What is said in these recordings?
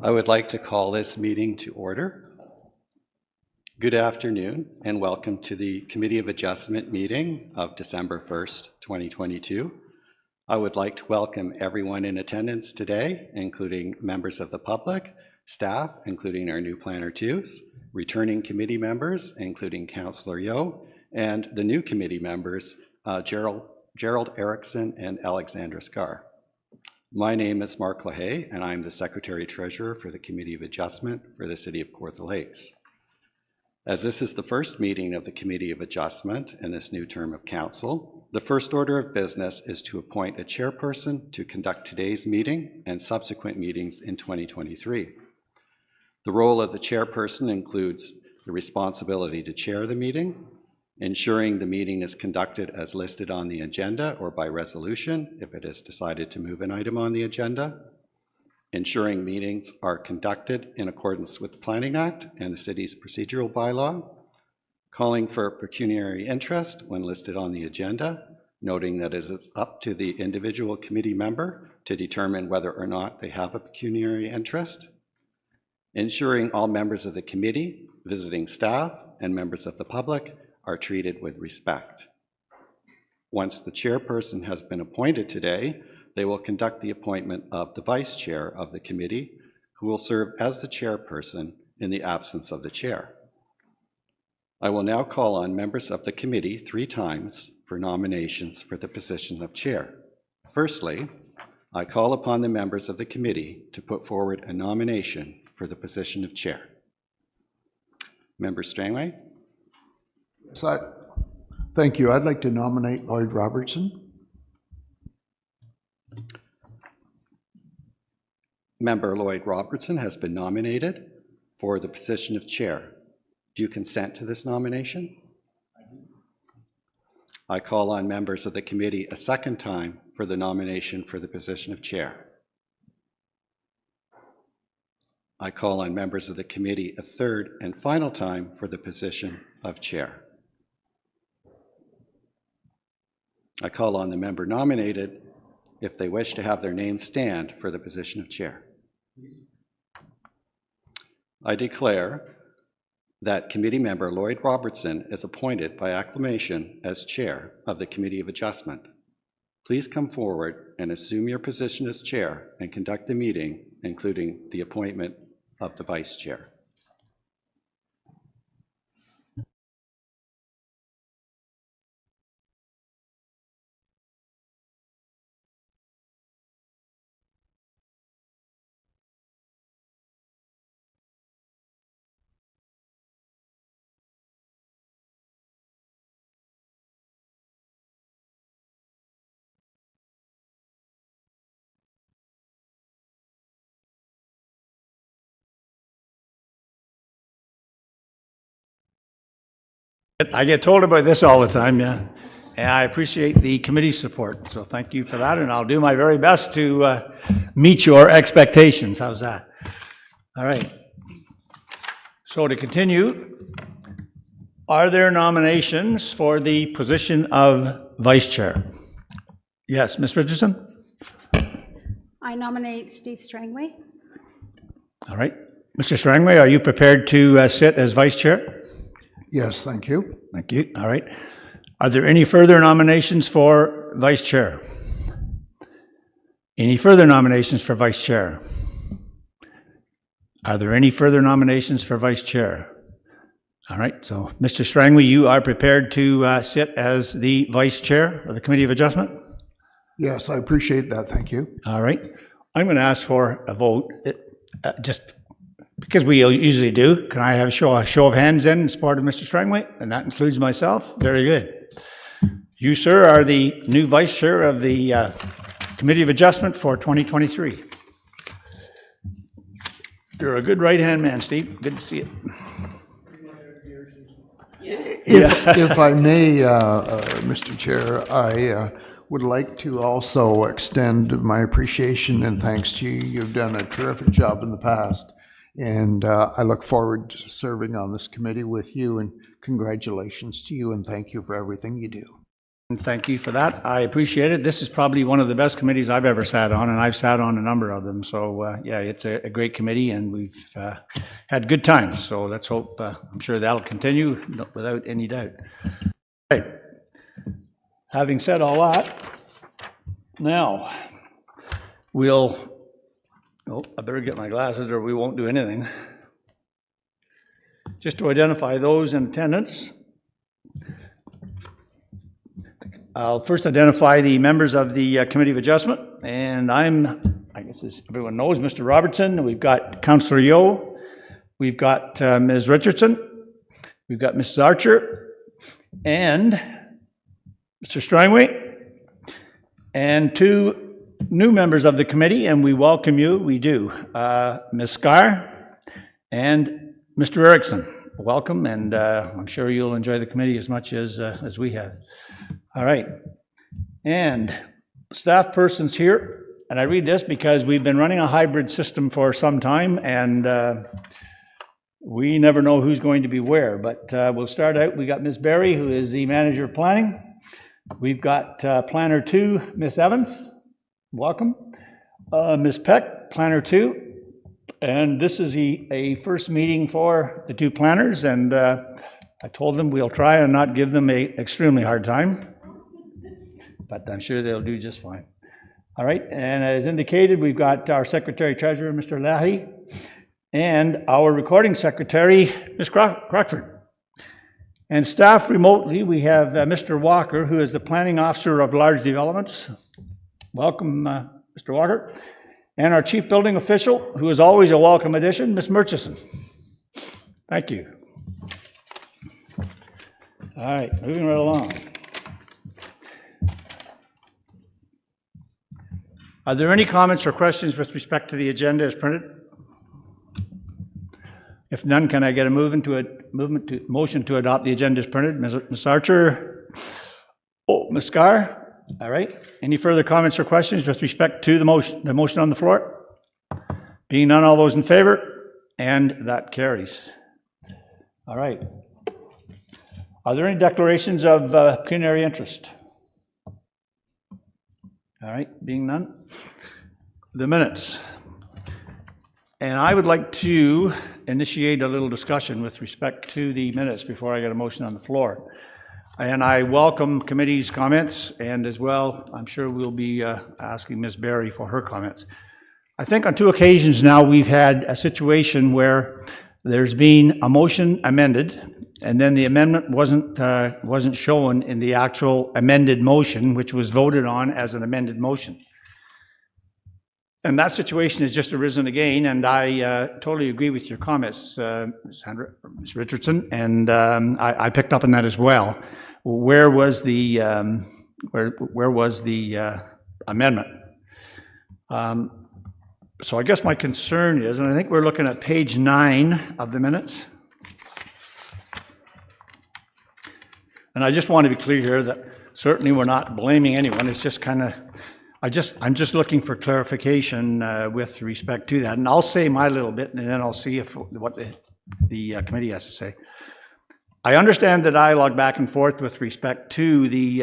I would like to call this meeting to order. Good afternoon and welcome to the Committee of Adjustment meeting of December 1st, 2022. I would like to welcome everyone in attendance today, including members of the public, staff, including our new Planner 2s, returning committee members, including Councillor Yeo, and the new committee members, Gerald Erickson and Alexandra Scar. My name is Mark LaHaye, and I'm the Secretary-Treasurer for the Committee of Adjustment for the City of Kawartha Lakes. As this is the first meeting of the Committee of Adjustment in this new term of Council, the first order of business is to appoint a chairperson to conduct today's meeting and subsequent meetings in 2023. The role of the chairperson includes the responsibility to chair the meeting, ensuring the meeting is conducted as listed on the agenda or by resolution if it is decided to move an item on the agenda, ensuring meetings are conducted in accordance with the Planning Act and the city's procedural bylaw, calling for pecuniary interest when listed on the agenda, noting that it is up to the individual committee member to determine whether or not they have a pecuniary interest, ensuring all members of the committee, visiting staff, and members of the public are treated with respect. Once the chairperson has been appointed today, they will conduct the appointment of the vice chair of the committee, who will serve as the chairperson in the absence of the chair. I will now call on members of the committee 3 times for nominations for the position of chair. Firstly, I call upon the members of the committee to put forward a nomination for the position of chair. Member Strangway? Thank you. I'd like to nominate Lloyd Robertson. Member Lloyd Robertson has been nominated for the position of chair. Do you consent to this nomination? I do. I call on members of the committee a second time for the nomination for the position of chair. I call on members of the committee a third and final time for the position of chair. I call on the member nominated if they wish to have their name stand for the position of chair. I declare that committee member Lloyd Robertson is appointed by acclamation as chair of the Committee of Adjustment. Please come forward and assume your position as chair and conduct the meeting, including the appointment of the vice chair. I get told about this all the time, yeah. And I appreciate the committee's support, so thank you for that, and I'll do my very best to meet your expectations. How's that? All right. So to continue, are there nominations for the position of vice chair? Yes, Ms. Richardson? I nominate Steve Strangway. All right. Mr. Strangway, are you prepared to sit as vice chair? Yes, thank you. Thank you. All right. Are there any further nominations for vice chair? Any further nominations for vice chair? Are there any further nominations for vice chair? All right. So, Mr. Strangway, you are prepared to sit as the vice chair of the Committee of Adjustment? Yes, I appreciate that. Thank you. All right. I'm going to ask for a vote. Just because we usually do, can I have a show of hands in support of Mr. Strangway? And that includes myself. Very good. You, sir, are the new vice chair of the Committee of Adjustment for 2023. You're a good right-hand man, Steve. Good to see you. If I may, Mr. Chair, I would like to also extend my appreciation and thanks to you. You've done a terrific job in the past. And I look forward to serving on this committee with you, and congratulations to you and thank you for everything you do. And thank you for that. I appreciate it. This is probably one of the best committees I've ever sat on, and I've sat on a number of them. So, yeah, it's a great committee, and we've had good times. So let's hope, I'm sure that'll continue without any doubt. Right. Having said all that, now, I better get my glasses or we won't do anything. Just to identify those in attendance, I'll first identify the members of the Committee of Adjustment, and I guess as everyone knows, Mr. Robertson, we've got Councillor Yeo, we've got Ms. Richardson, we've got Mrs. Archer, and Mr. Strangway, and two new members of the committee, and we welcome you, we do, Ms. Scar and Mr. Erickson. Welcome, and I'm sure you'll enjoy the committee as much as we have. All right, and staff persons here, and I read this because we've been running a hybrid system for some time, and we never know who's going to be where, but we'll start out. We got Ms. Berry, who is the manager of planning. We've got Planner 2, Ms. Evans. Welcome. Ms. Peck, Planner 2. And this is a first meeting for the two planners, and I told them we'll try and not give them an extremely hard time, but I'm sure they'll do just fine. All right, and as indicated, we've got our Secretary-Treasurer, Mr. Lahi, and our Recording Secretary, Ms. Crockford. And staff remotely, we have Mr. Walker, who is the Planning Officer of Large Developments. Welcome, Mr. Walker. And our Chief Building Official, who is always a welcome addition, Ms. Murchison. Thank you. All right, moving right along. Are there any comments or questions with respect to the agenda as printed? If none, can I get a motion to adopt the agenda as printed? Ms. Archer? Oh, Ms. Scar? All right. Any further comments or questions with respect to the motion on the floor? Being none, all those in favor? And that carries. All right. Are there any declarations of pecuniary interest? All right, being none. The minutes. And I would like to initiate a little discussion with respect to the minutes before I get a motion on the floor. And I welcome committee's comments, and as well, I'm sure we'll be asking Ms. Berry for her comments. I think on two occasions now we've had a situation where there's been a motion amended, and then the amendment wasn't shown in the actual amended motion, which was voted on as an amended motion. And that situation has just arisen again, and I totally agree with your comments, Ms. Richardson, and I picked up on that as well. Where was the amendment? So I guess my concern is, and I think we're looking at page 9 of the minutes. And I just want to be clear here that certainly we're not blaming anyone. It's just kind of, I'm just looking for clarification with respect to that. And I'll say my little bit, and then I'll see what the committee has to say. I understand the dialogue back and forth with respect to the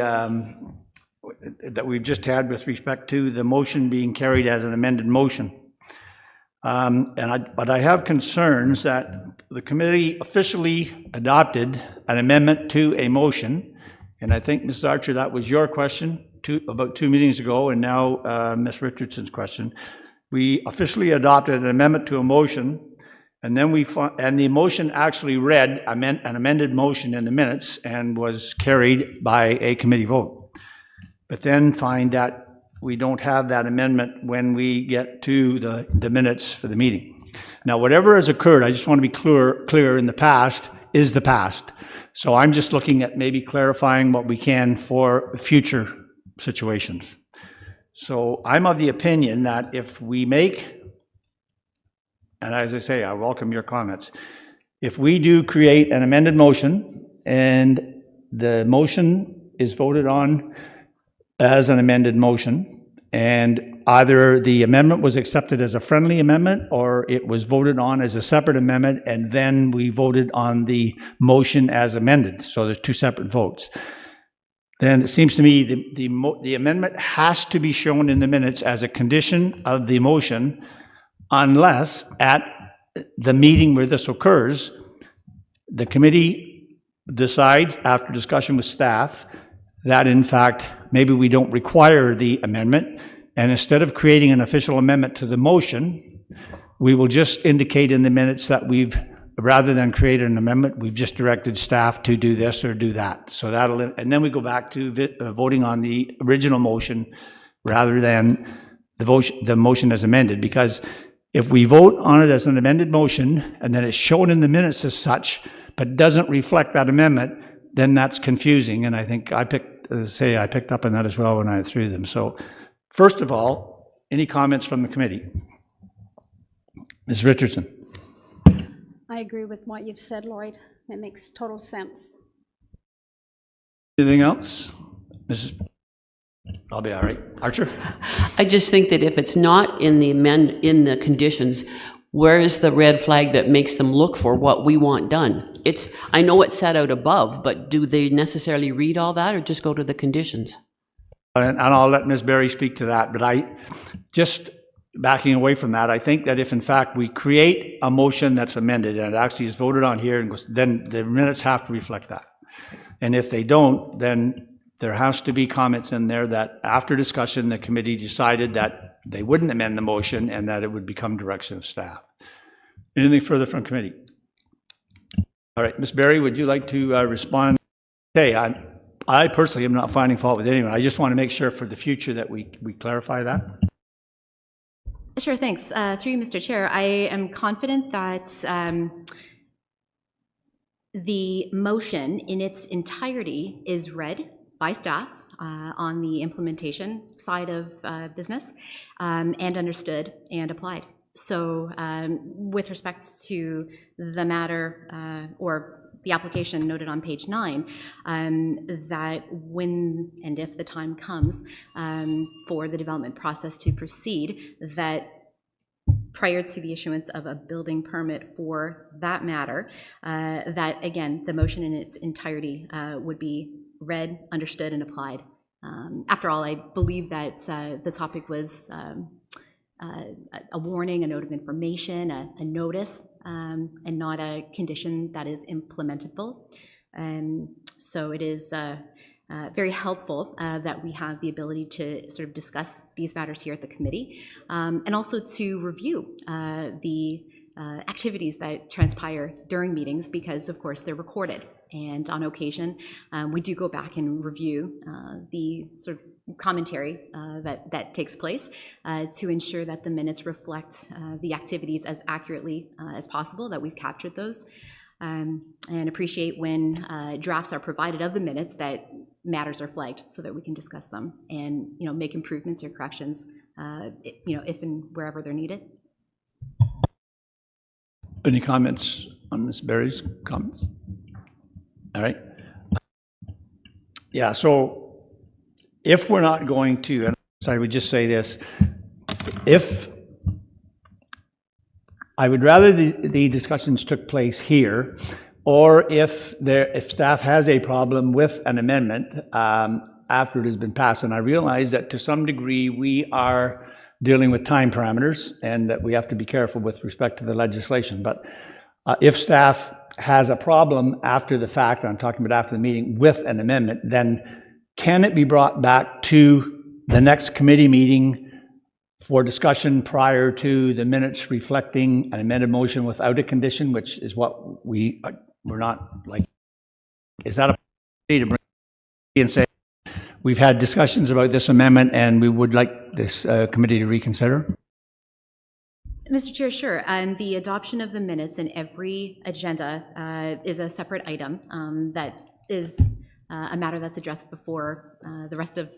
that we've just had with respect to the motion being carried as an amended motion. But I have concerns that the committee officially adopted an amendment to a motion, and I think, Ms. Archer, that was your question about 2 meetings ago, and now Ms. Richardson's question. We officially adopted an amendment to a motion, and then the motion actually read an amended motion in the minutes and was carried by a committee vote. But then find that we don't have that amendment when we get to the minutes for the meeting. Now, whatever has occurred, I just want to be clear in the past is the past. So I'm just looking at maybe clarifying what we can for future situations. So I'm of the opinion that if we make, and as I say, I welcome your comments, if we do create an amended motion and the motion is voted on as an amended motion, and either the amendment was accepted as a friendly amendment or it was voted on as a separate amendment, and then we voted on the motion as amended. So there's two separate votes. then it seems to me the amendment has to be shown in the minutes as a condition of the motion unless at the meeting where this occurs, the committee decides after discussion with staff that in fact, maybe we don't require the amendment, and instead of creating an official amendment to the motion, we will just indicate in the minutes that rather than create an amendment, we've just directed staff to do this or do that. So and then we go back to voting on the original motion rather than the motion as amended. Because if we vote on it as an amended motion and then it's shown in the minutes as such, but doesn't reflect that amendment, then that's confusing. And I think I picked up on that as well when I threw them. So first of all, any comments from the committee? Ms. Richardson. I agree with what you've said, Lloyd. It makes total sense. Anything else? Mrs. I'll be all right. Archer? I just think that if it's not in the conditions, where is the red flag that makes them look for what we want done? I know it's set out above, but do they necessarily read all that or just go to the conditions? And I'll let Ms. Berry speak to that, but just backing away from that, I think that if in fact we create a motion that's amended and it actually is voted on here, and then the minutes have to reflect that. And if they don't, then there has to be comments in there that after discussion, the committee decided that they wouldn't amend the motion and that it would become direction of staff. Anything further from committee? All right, Ms. Berry, would you like to respond? Hey, I personally am not finding fault with anyone. I just want to make sure for the future that we clarify that. Sure, thanks. Through you, Mr. Chair, I am confident that the motion in its entirety is read by staff on the implementation side of business and understood and applied. So with respect to the matter or the application noted on page 9, that when and if the time comes for the development process to proceed, that prior to the issuance of a building permit for that matter, that again, the motion in its entirety would be read, understood, and applied. After all, I believe that the topic was a warning, a note of information, a notice, and not a condition that is implementable. So it is very helpful that we have the ability to sort of discuss these matters here at the committee, and also to review the activities that transpire during meetings, because of course they're recorded, and on occasion we do go back and review the sort of commentary that takes place to ensure that the minutes reflect the activities as accurately as possible, that we've captured those, and appreciate when drafts are provided of the minutes that matters are flagged so that we can discuss them and make improvements or corrections if and wherever they're needed. Any comments on Ms. Berry's comments? All right. Yeah, so if we're not going to, and I would just say this, if I would rather the discussions took place here, or if staff has a problem with an amendment after it has been passed, and I realize that to some degree we are dealing with time parameters and that we have to be careful with respect to the legislation. But if staff has a problem after the fact, I'm talking about after the meeting, with an amendment, then can it be brought back to the next committee meeting for discussion prior to the minutes reflecting an amended motion without a condition, which is what we're not like? Is that a to bring and say, we've had discussions about this amendment and we would like this committee to reconsider? Mr. Chair, sure. The adoption of the minutes in every agenda is a separate item that is a matter that's addressed before the rest of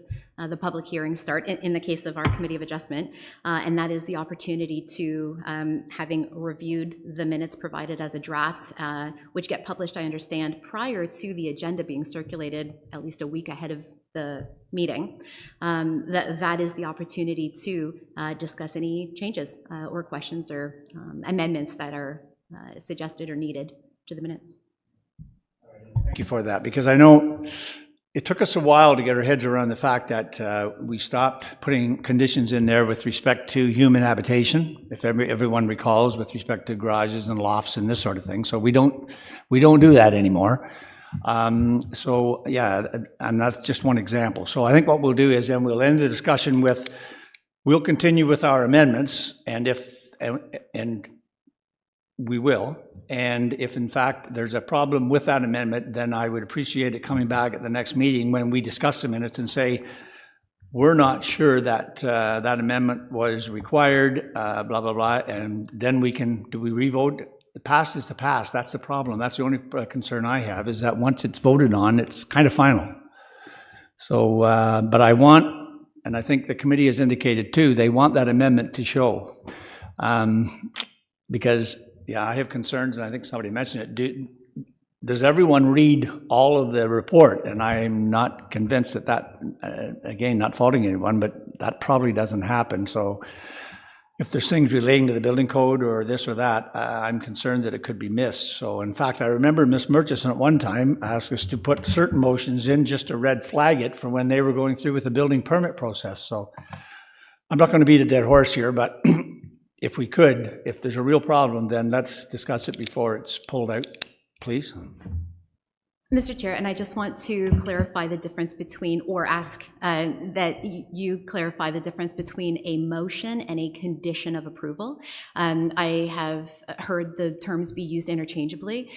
the public hearings start, in the case of our Committee of Adjustment, and that is the opportunity to, having reviewed the minutes provided as a draft, which get published, I understand, prior to the agenda being circulated at least a week ahead of the meeting, that is the opportunity to discuss any changes or questions or amendments that are suggested or needed to the minutes. Thank you for that, because I know it took us a while to get our heads around the fact that we stopped putting conditions in there with respect to human habitation, if everyone recalls, with respect to garages and lofts and this sort of thing. So we don't do that anymore. So yeah, and that's just one example. So I think what we'll do is then we'll end the discussion with, we'll continue with our amendments, and we will. And if in fact there's a problem with that amendment, then I would appreciate it coming back at the next meeting when we discuss the minutes and say, we're not sure that that amendment was required, blah, blah, blah. And then we can, do we revote? The past is the past. That's the problem. That's the only concern I have, is that once it's voted on, it's kind of final. So, but I want, and I think the committee has indicated too, they want that amendment to show. Because, yeah, I have concerns, and I think somebody mentioned it. Does everyone read all of the report? And I'm not convinced that again, not faulting anyone, but that probably doesn't happen. So if there's things relating to the building code or this or that, I'm concerned that it could be missed. So in fact, I remember Ms. Murchison at one time asked us to put certain motions in just to red flag it for when they were going through with the building permit process. So I'm not going to beat a dead horse here, but if we could, if there's a real problem, then let's discuss it before it's pulled out, please. Mr. Chair, and I just want to clarify the difference between, or ask that you clarify the difference between a motion and a condition of approval. I have heard the terms be used interchangeably,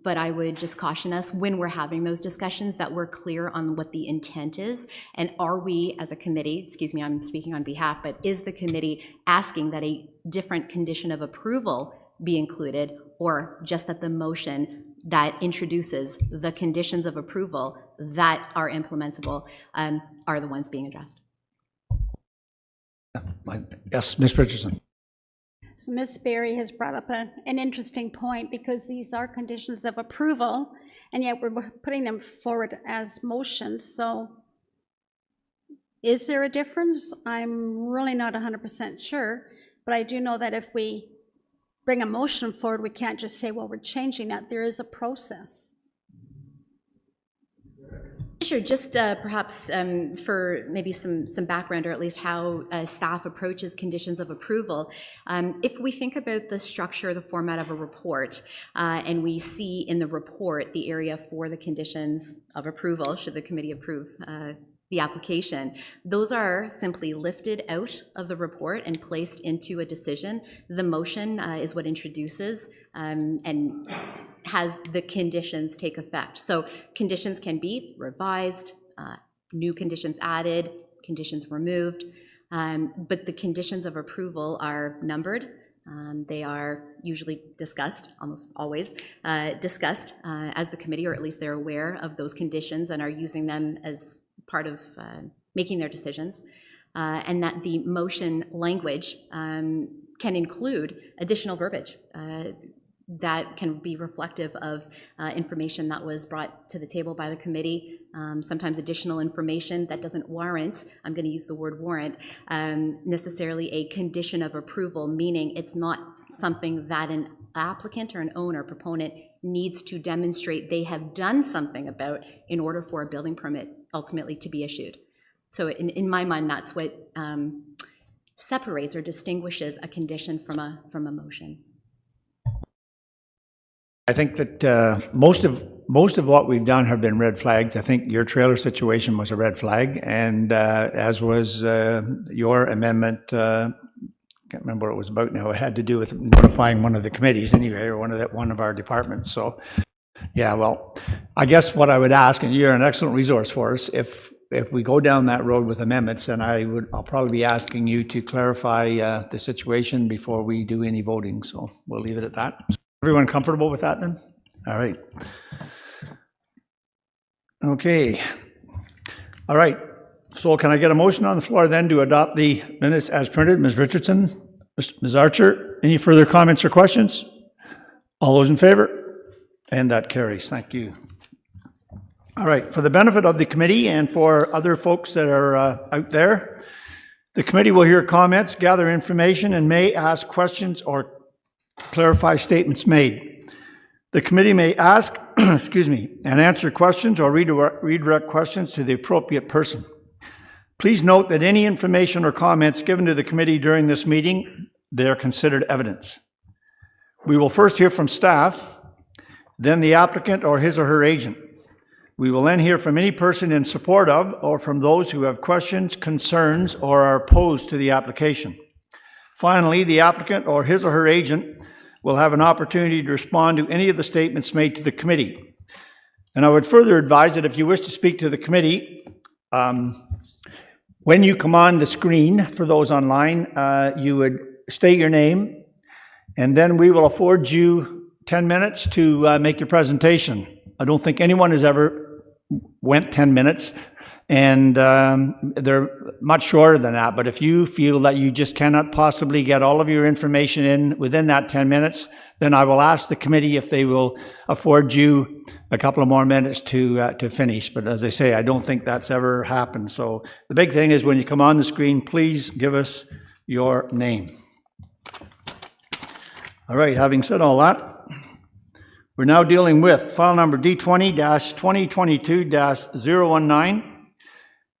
but I would just caution us when we're having those discussions that we're clear on what the intent is, and are we as a committee, excuse me, I'm speaking on behalf, but is the committee asking that a different condition of approval be included, or just that the motion that introduces the conditions of approval that are implementable are the ones being addressed? Yes, Ms. Richardson. So Ms. Berry has brought up an interesting point, because these are conditions of approval, and yet we're putting them forward as motions. So is there a difference? I'm really not 100% sure, but I do know that if we bring a motion forward, we can't just say, well, we're changing that. There is a process. Sure, just perhaps for maybe some background, or at least how staff approaches conditions of approval. If we think about the structure, the format of a report, and we see in the report the area for the conditions of approval, should the committee approve the application, those are simply lifted out of the report and placed into a decision. The motion is what introduces and has the conditions take effect. So conditions can be revised, new conditions added, conditions removed, but the conditions of approval are numbered. They are usually discussed, almost always discussed as the committee, or at least they're aware of those conditions and are using them as part of making their decisions, and that the motion language can include additional verbiage that can be reflective of information that was brought to the table by the committee, sometimes additional information that doesn't warrant, I'm going to use the word warrant, necessarily a condition of approval, meaning it's not something that an applicant or an owner, proponent, needs to demonstrate they have done something about in order for a building permit ultimately to be issued. So in my mind, that's what separates or distinguishes a condition from a motion. I think that most of what we've done have been red flags. I think your trailer situation was a red flag, and as was your amendment. Can't remember what it was about now. It had to do with notifying one of the committees anyway, or one of our departments. So, yeah. Well, I guess what I would ask, and you're an excellent resource for us, if we go down that road with amendments, then I'll probably be asking you to clarify the situation before we do any voting. So we'll leave it at that. Everyone comfortable with that then? All right. Okay. All right. So can I get a motion on the floor then to adopt the minutes as printed? Ms. Richardson, Ms. Archer, any further comments or questions? All those in favor? And that carries. Thank you. All right. For the benefit of the committee and for other folks that are out there, the committee will hear comments, gather information, and may ask questions or clarify statements made. The committee may ask, excuse me, and answer questions or redirect questions to the appropriate person. Please note that any information or comments given to the committee during this meeting, they are considered evidence. We will first hear from staff, then the applicant or his or her agent. We will then hear from any person in support of or from those who have questions, concerns, or are opposed to the application. Finally, the applicant or his or her agent will have an opportunity to respond to any of the statements made to the committee. And I would further advise that if you wish to speak to the committee, when you come on the screen, for those online, you would state your name, and then we will afford you 10 minutes to make your presentation. I don't think anyone has ever went 10 minutes, and they're much shorter than that. But if you feel that you just cannot possibly get all of your information in within that 10 minutes, then I will ask the committee if they will afford you a couple of more minutes to finish. But as I say, I don't think that's ever happened. So the big thing is when you come on the screen, please give us your name. All right, having said all that, we're now dealing with file number D20-2022-019,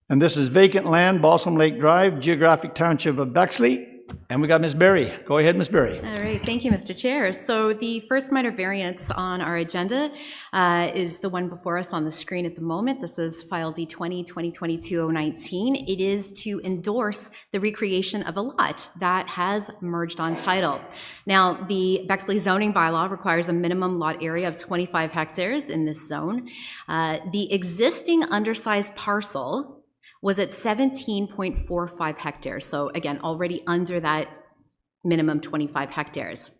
and this is vacant land, Balsam Lake Drive, Geographic Township of Bexley, and we got Ms. Berry. Go ahead, Ms. Berry. All right, thank you, Mr. Chair. So the first minor variance on our agenda is the one before us on the screen at the moment. This is file D20-2022-019. It is to endorse the recreation of a lot that has merged on title. Now, the Bexley zoning bylaw requires a minimum lot area of 25 hectares in this zone. The existing undersized parcel was at 17.45 hectares. So again, already under that minimum 25 hectares.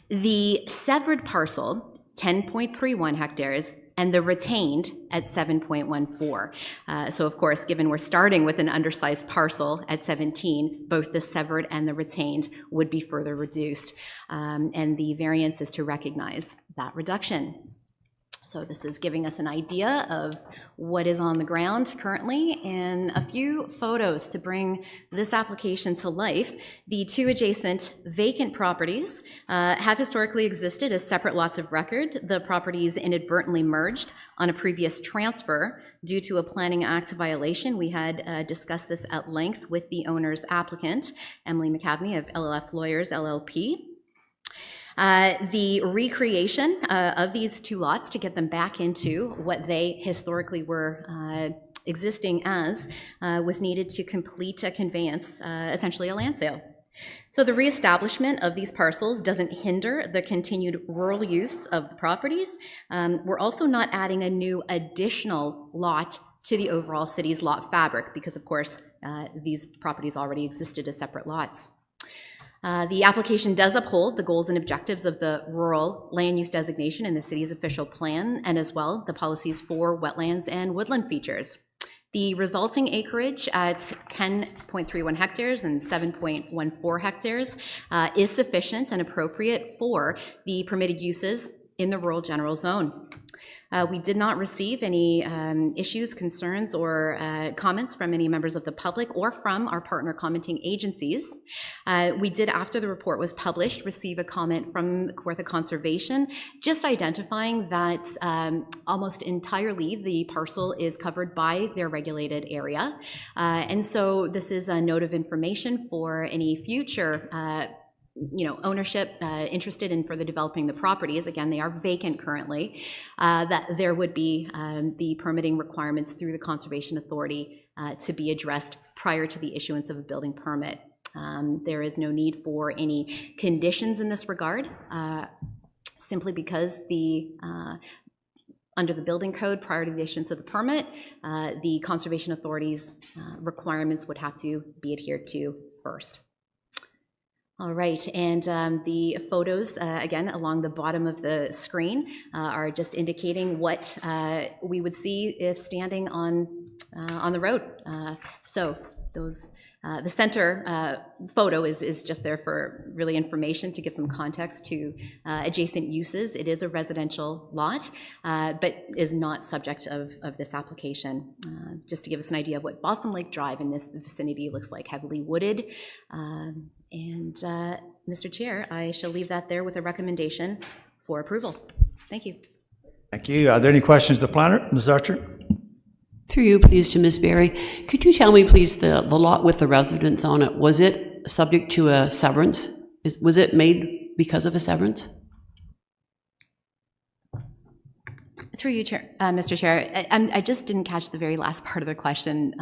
The severed parcel, 10.31 hectares, and the retained at 7.14. So of course, given we're starting with an undersized parcel at 17, both the severed and the retained would be further reduced. And the variance is to recognize that reduction. So this is giving us an idea of what is on the ground currently and a few photos to bring this application to life. The two adjacent vacant properties have historically existed as separate lots of record. The properties inadvertently merged on a previous transfer due to a Planning Act violation. We had discussed this at length with the owner's applicant, Emily McCabney of LLF Lawyers, LLP. The recreation of these two lots to get them back into what they historically were existing as was needed to complete a conveyance, essentially a land sale. So the reestablishment of these parcels doesn't hinder the continued rural use of the properties. We're also not adding a new additional lot to the overall city's lot fabric because, of course, these properties already existed as separate lots. The application does uphold the goals and objectives of the rural land use designation in the city's official plan, and as well the policies for wetlands and woodland features. The resulting acreage at 10.31 hectares and 7.14 hectares is sufficient and appropriate for the permitted uses in the rural general zone. We did not receive any issues, concerns, or comments from any members of the public or from our partner commenting agencies. We did, after the report was published, receive a comment from Kawartha Conservation, just identifying that almost entirely the parcel is covered by their regulated area. And so this is a note of information for any future ownership interested in further developing the properties. Again, they are vacant currently, that there would be the permitting requirements through the Conservation Authority to be addressed prior to the issuance of a building permit. There is no need for any conditions in this regard, simply because under the building code, prior to the issuance of the permit, the Conservation Authority's requirements would have to be adhered to first. All right, and the photos, again, along the bottom of the screen are just indicating what we would see if standing on the road. So those, the center photo is just there for really information to give some context to adjacent uses. It is a residential lot, but is not subject of this application. Just to give us an idea of what Balsam Lake Drive in this vicinity looks like, heavily wooded. And Mr. Chair, I shall leave that there with a recommendation for approval. Thank you. Thank you. Are there any questions to the planner? Ms. Archer? Through you, please, to Ms. Berry. Could you tell me, please, the lot with the residence on it, was it subject to a severance? Was it made because of a severance? Through you, Chair, Mr. Chair, I just didn't catch the very last part of the question,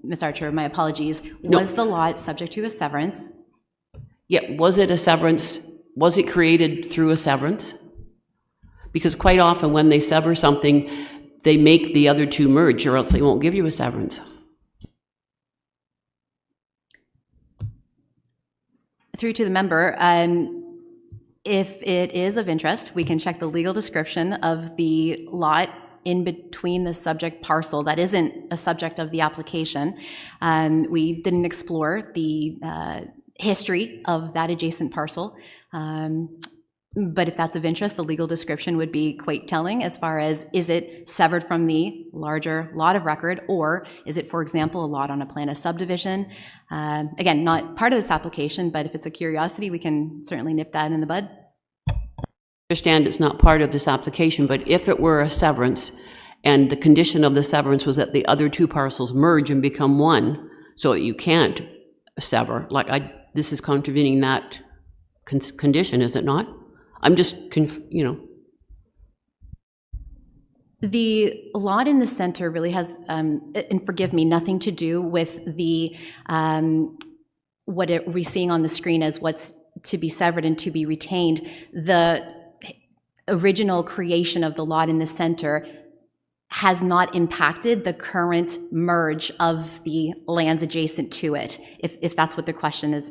Ms. Archer. My apologies. Was the lot subject to a severance? Yeah, was it a severance? Was it created through a severance? Because quite often when they sever something, they make the other two merge, or else they won't give you a severance. Through to the member, if it is of interest, we can check the legal description of the lot in between the subject parcel that isn't a subject of the application. We didn't explore the history of that adjacent parcel. But if that's of interest, the legal description would be quite telling as far as, is it severed from the larger lot of record, or is it, for example, a lot on a plan of subdivision? Again, not part of this application, but if it's a curiosity, we can certainly nip that in the bud. I understand it's not part of this application, but if it were a severance, and the condition of the severance was that the other two parcels merge and become one, so you can't sever, this is contravening that condition, is it not? I'm just, The lot in the center really has, and forgive me, nothing to do with the what we're seeing on the screen as what's to be severed and to be retained. The original creation of the lot in the center has not impacted the current merge of the lands adjacent to it, if that's what the question is,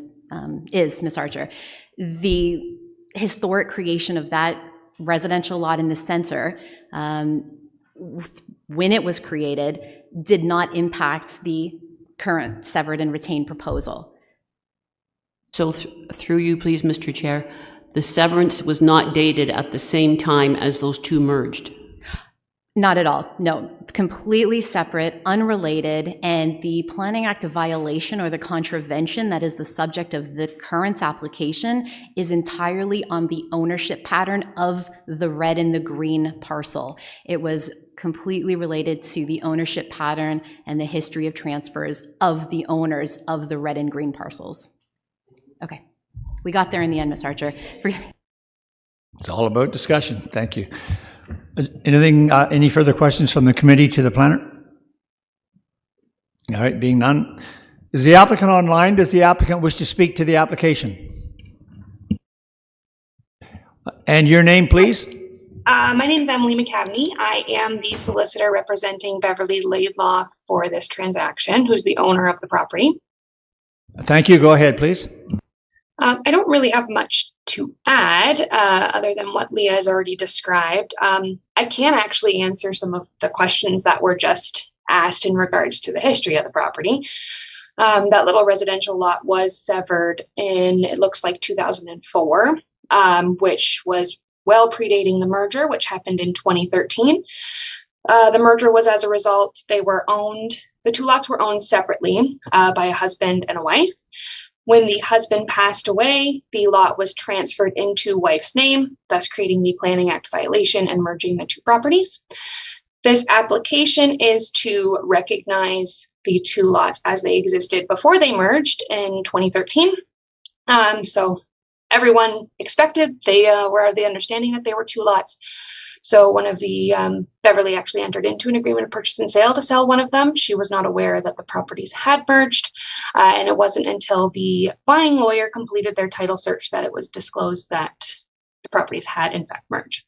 Ms. Archer. The historic creation of that residential lot in the center, when it was created, did not impact the current severed and retained proposal. So through you, please, Mr. Chair, the severance was not dated at the same time as those two merged? Not at all, no. Completely separate, unrelated, and the Planning Act of violation or the contravention that is the subject of the current application is entirely on the ownership pattern of the red and the green parcel. It was completely related to the ownership pattern and the history of transfers of the owners of the red and green parcels. Okay, we got there in the end, Ms. Archer. Forgive me. It's all about discussion. Thank you. Anything, any further questions from the committee to the planner? All right, being none. Is the applicant online? Does the applicant wish to speak to the application? And your name, please? My name is Emily McCabney. I am the solicitor representing Beverly Laidlaw for this transaction, who's the owner of the property. Thank you. Go ahead, please. I don't really have much to add other than what Leah has already described. I can actually answer some of the questions that were just asked in regards to the history of the property. That little residential lot was severed in, it looks like 2004, which was well predating the merger, which happened in 2013. The merger was as a result, the two lots were owned separately by a husband and a wife. When the husband passed away, the lot was transferred into wife's name, thus creating the Planning Act violation and merging the two properties. This application is to recognize the two lots as they existed before they merged in 2013. So everyone expected, they were of the understanding that they were two lots. So one of the, Beverly actually entered into an agreement of purchase and sale to sell one of them. She was not aware that the properties had merged. And it wasn't until the buying lawyer completed their title search that it was disclosed that the properties had in fact merged.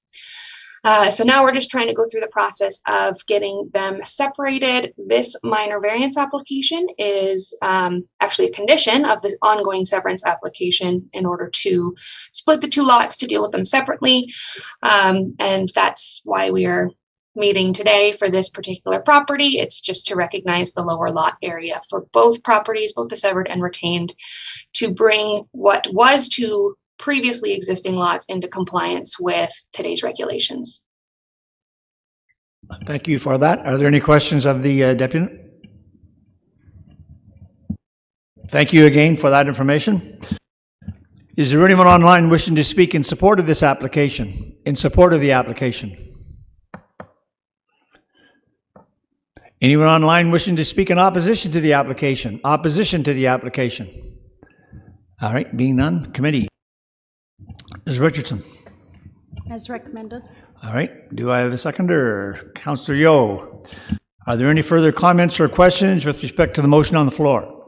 So now we're just trying to go through the process of getting them separated. This minor variance application is actually a condition of the ongoing severance application in order to split the two lots to deal with them separately. And that's why we are meeting today for this particular property. It's just to recognize the lower lot area for both properties, both the severed and retained, to bring what was two previously existing lots into compliance with today's regulations. Thank you for that. Are there any questions of the deputy? Thank you again for that information. Is there anyone online wishing to speak in support of this application? In support of the application? Anyone online wishing to speak in opposition to the application? Opposition to the application? All right, being none, committee. Ms. Richardson. As recommended. All right, do I have a seconder? Councillor Yeo. Are there any further comments or questions with respect to the motion on the floor?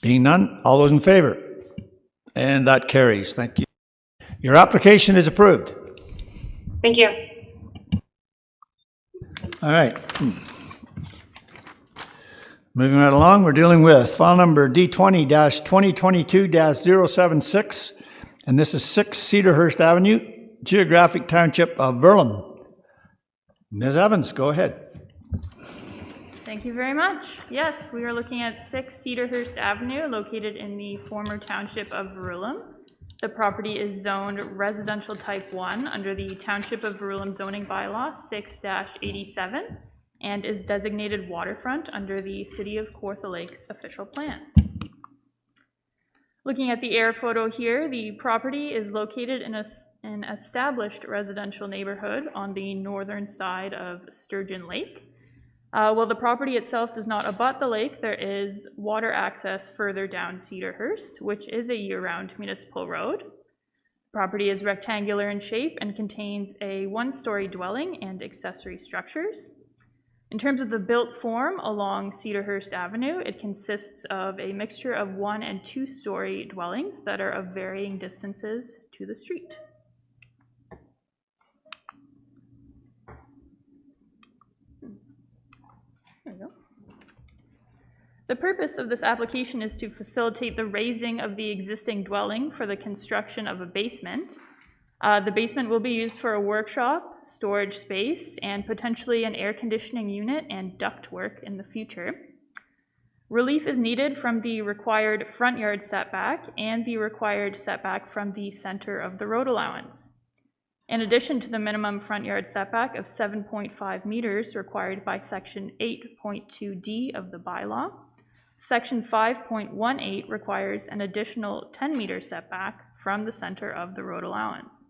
Being none, all those in favor? And that carries. Thank you. Your application is approved. Thank you. All right. Moving right along, we're dealing with file number D20-2022-076, and this is 6 Cedarhurst Avenue, Geographic Township of Verlin. Ms. Evans, go ahead. Thank you very much. Yes, we are looking at 6 Cedarhurst Avenue, located in the former township of Verulam. The property is zoned residential type 1 under the Township of Verulam zoning bylaw 6-87 and is designated waterfront under the City of Kawartha Lakes official plan. Looking at the air photo here, the property is located in an established residential neighborhood on the northern side of Sturgeon Lake. While the property itself does not abut the lake, there is water access further down Cedarhurst, which is a year-round municipal road. The property is rectangular in shape and contains a one-story dwelling and accessory structures. In terms of the built form along Cedarhurst Avenue, it consists of a mixture of 1- and 2-story dwellings that are of varying distances to the street. There we go. The purpose of this application is to facilitate the raising of the existing dwelling for the construction of a basement. The basement will be used for a workshop, storage space, and potentially an air conditioning unit and ductwork in the future. Relief is needed from the required front yard setback and the required setback from the center of the road allowance. In addition to the minimum front yard setback of 7.5 meters required by Section 8.2D of the bylaw, Section 5.18 requires an additional 10-meter setback from the center of the road allowance.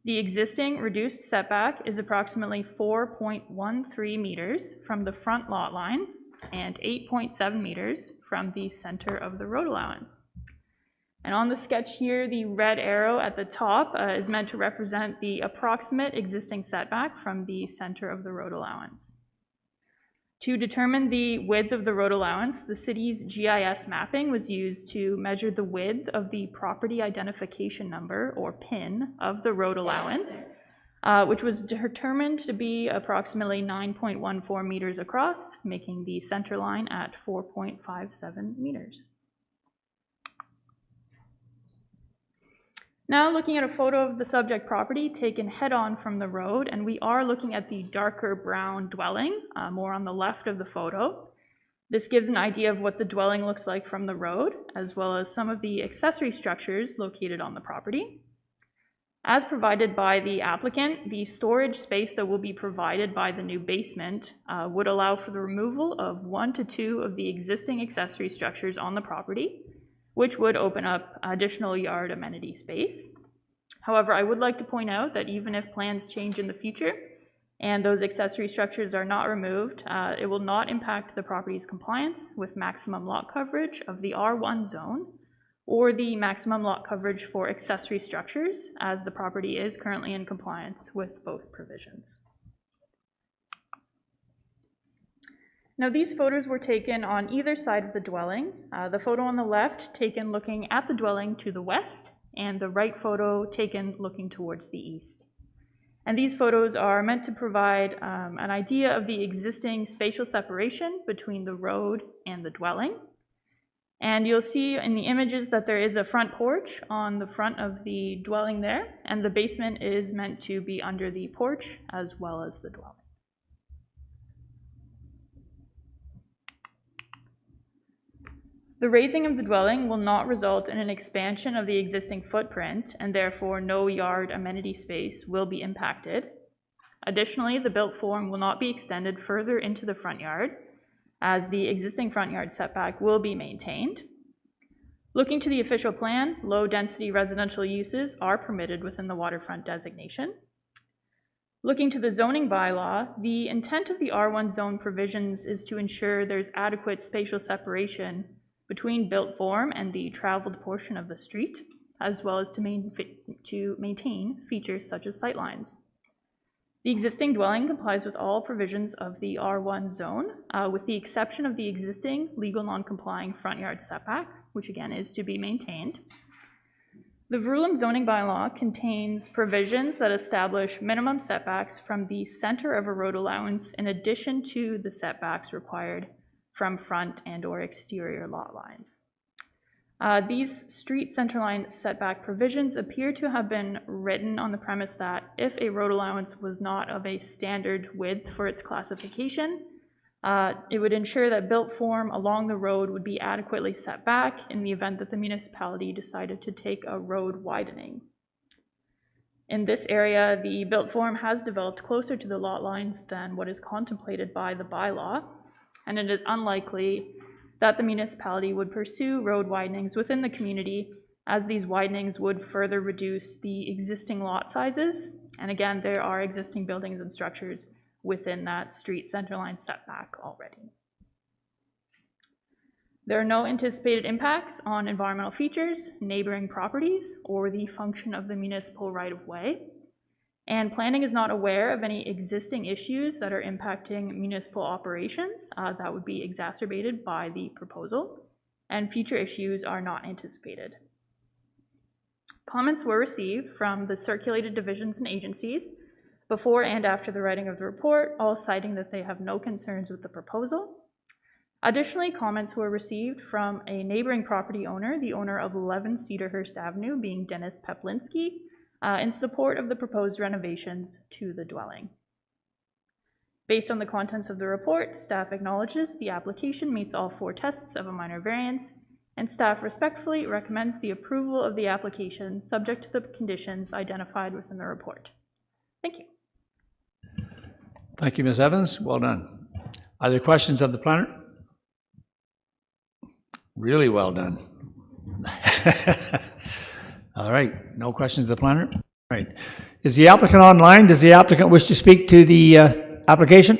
The existing reduced setback is approximately 4.13 meters from the front lot line and 8.7 meters from the center of the road allowance. And on the sketch here, the red arrow at the top is meant to represent the approximate existing setback from the center of the road allowance. To determine the width of the road allowance, the city's GIS mapping was used to measure the width of the property identification number, or PIN, of the road allowance, which was determined to be approximately 9.14 meters across, making the center line at 4.57 meters. Now looking at a photo of the subject property taken head-on from the road, and we are looking at the darker brown dwelling, more on the left of the photo. This gives an idea of what the dwelling looks like from the road, as well as some of the accessory structures located on the property. As provided by the applicant, the storage space that will be provided by the new basement would allow for the removal of 1 to 2 of the existing accessory structures on the property, which would open up additional yard amenity space. However, I would like to point out that even if plans change in the future and those accessory structures are not removed, it will not impact the property's compliance with maximum lot coverage of the R1 zone or the maximum lot coverage for accessory structures, as the property is currently in compliance with both provisions. Now, these photos were taken on either side of the dwelling. The photo on the left taken looking at the dwelling to the west, and the right photo taken looking towards the east. And these photos are meant to provide an idea of the existing spatial separation between the road and the dwelling. And you'll see in the images that there is a front porch on the front of the dwelling there, and the basement is meant to be under the porch as well as the dwelling. The raising of the dwelling will not result in an expansion of the existing footprint, and therefore no yard amenity space will be impacted. Additionally, the built form will not be extended further into the front yard, as the existing front yard setback will be maintained. Looking to the official plan, low-density residential uses are permitted within the waterfront designation. Looking to the zoning bylaw, the intent of the R1 zone provisions is to ensure there's adequate spatial separation between built form and the traveled portion of the street, as well as to maintain features such as sightlines. The existing dwelling complies with all provisions of the R1 zone, with the exception of the existing legal non-complying front yard setback, which again is to be maintained. The Verulam zoning bylaw contains provisions that establish minimum setbacks from the center of a road allowance in addition to the setbacks required from front and/or exterior lot lines. These street centerline setback provisions appear to have been written on the premise that if a road allowance was not of a standard width for its classification, it would ensure that built form along the road would be adequately set back in the event that the municipality decided to take a road widening. In this area, the built form has developed closer to the lot lines than what is contemplated by the bylaw, and it is unlikely that the municipality would pursue road widenings within the community, as these widenings would further reduce the existing lot sizes. And again, there are existing buildings and structures within that street centerline setback already. There are no anticipated impacts on environmental features, neighboring properties, or the function of the municipal right-of-way. And planning is not aware of any existing issues that are impacting municipal operations that would be exacerbated by the proposal, and future issues are not anticipated. Comments were received from the circulated divisions and agencies before and after the writing of the report, all citing that they have no concerns with the proposal. Additionally, comments were received from a neighboring property owner, the owner of 11 Cedarhurst Avenue, being Dennis Peplinski, in support of the proposed renovations to the dwelling. Based on the contents of the report, staff acknowledges the application meets all 4 tests of a minor variance, and staff respectfully recommends the approval of the application subject to the conditions identified within the report. Thank you. Thank you, Ms. Evans. Well done. Are there questions of the planner? Really well done. All right, no questions of the planner? All right. Is the applicant online? Does the applicant wish to speak to the application?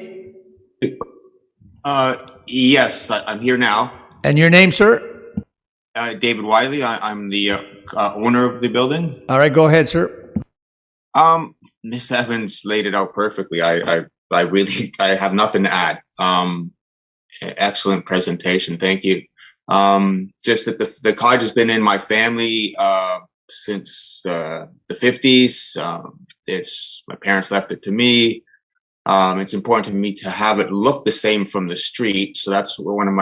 Yes, I'm here now. And your name, sir? David Wiley. I'm the owner of the building. All right, go ahead, sir. Miss Evans laid it out perfectly. I really have nothing to add. Excellent presentation. Thank you. Just that the cottage has been in my family since the 50s. My parents left it to me. It's important to me to have it look the same from the street. So that's one of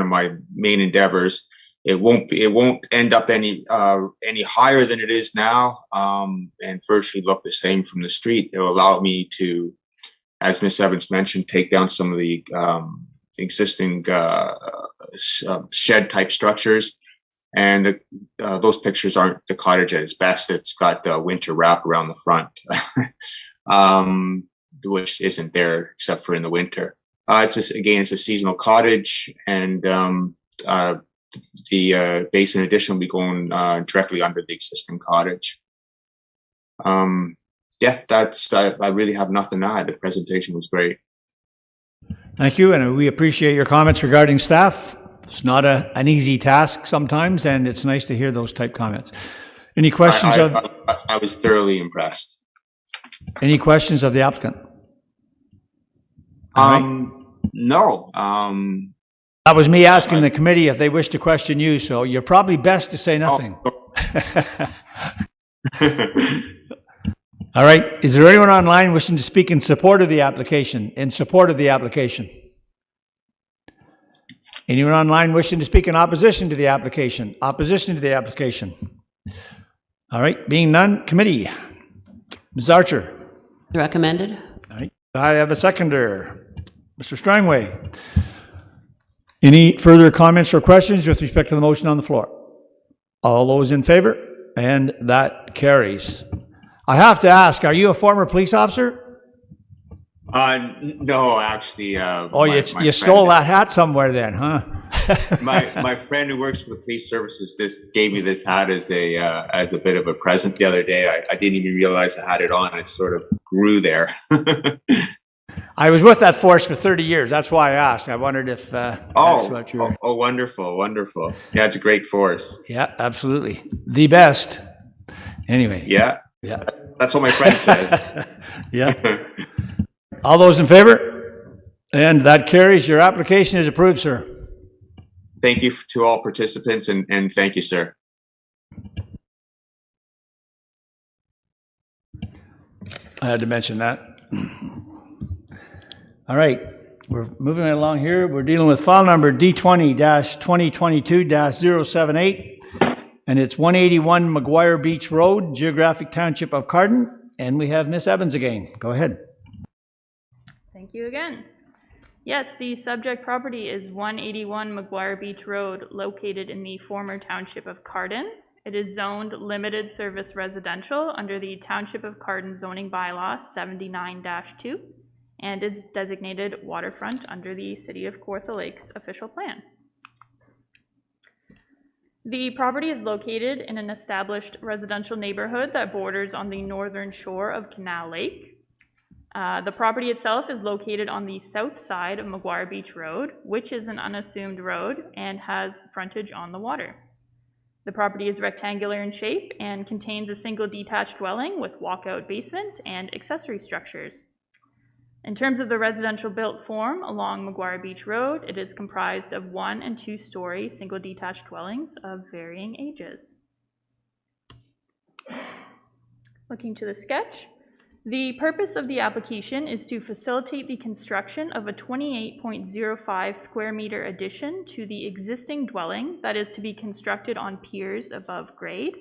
my main endeavors. It won't end up any higher than it is now, and virtually look the same from the street. It will allow me to, as Ms. Evans mentioned, take down some of the existing shed type structures. And those pictures aren't the cottage at its best. It's got winter wrap around the front, which isn't there except for in the winter. It's a seasonal cottage, and the basin addition will be going directly under the existing cottage. Yeah, I really have nothing to add. The presentation was great. Thank you, and we appreciate your comments regarding staff. It's not an easy task sometimes, and it's nice to hear those type comments. Any questions I was thoroughly impressed. Any questions of the applicant? No. That was me asking the committee if they wish to question you, so you're probably best to say nothing. All right. Is there anyone online wishing to speak in support of the application? In support of the application? Anyone online wishing to speak in opposition to the application? Opposition to the application? All right. Being none, committee. Ms. Archer. Recommended. All right. I have a seconder. Mr. Strangway. Any further comments or questions with respect to the motion on the floor? All those in favor? And that carries. I have to ask, are you a former police officer? No, actually. You stole that hat somewhere then, huh? My friend who works for the police services just gave me this hat as a bit of a present the other day. I didn't even realize I had it on. It sort of grew there. I was with that force for 30 years. That's why I asked. I wondered if that's what you're... Oh, wonderful, wonderful. Yeah, it's a great force. Yeah, absolutely. The best. Anyway. Yeah, Yeah. that's what my friend says. Yeah. All those in favor? And that carries. Your application is approved, sir. Thank you to all participants and thank you, sir. I had to mention that. All right, we're moving along here. We're dealing with file number D20-2022-078, and it's 181 McGuire Beach Road, Geographic Township of Carden, and we have Miss Evans again. Go ahead. Thank you again. Yes, the subject property is 181 McGuire Beach Road, located in the former township of Carden. It is zoned limited service residential under the Township of Carden zoning bylaw 79-2 and is designated waterfront under the City of Kawartha Lakes official plan. The property is located in an established residential neighborhood that borders on the northern shore of Canal Lake. The property itself is located on the south side of McGuire Beach Road, which is an unassumed road and has frontage on the water. The property is rectangular in shape and contains a single detached dwelling with walkout basement and accessory structures. In terms of the residential built form along McGuire Beach Road, it is comprised of 1- and 2-story single detached dwellings of varying ages. Looking to the sketch, the purpose of the application is to facilitate the construction of a 28.05 square meter addition to the existing dwelling that is to be constructed on piers above grade.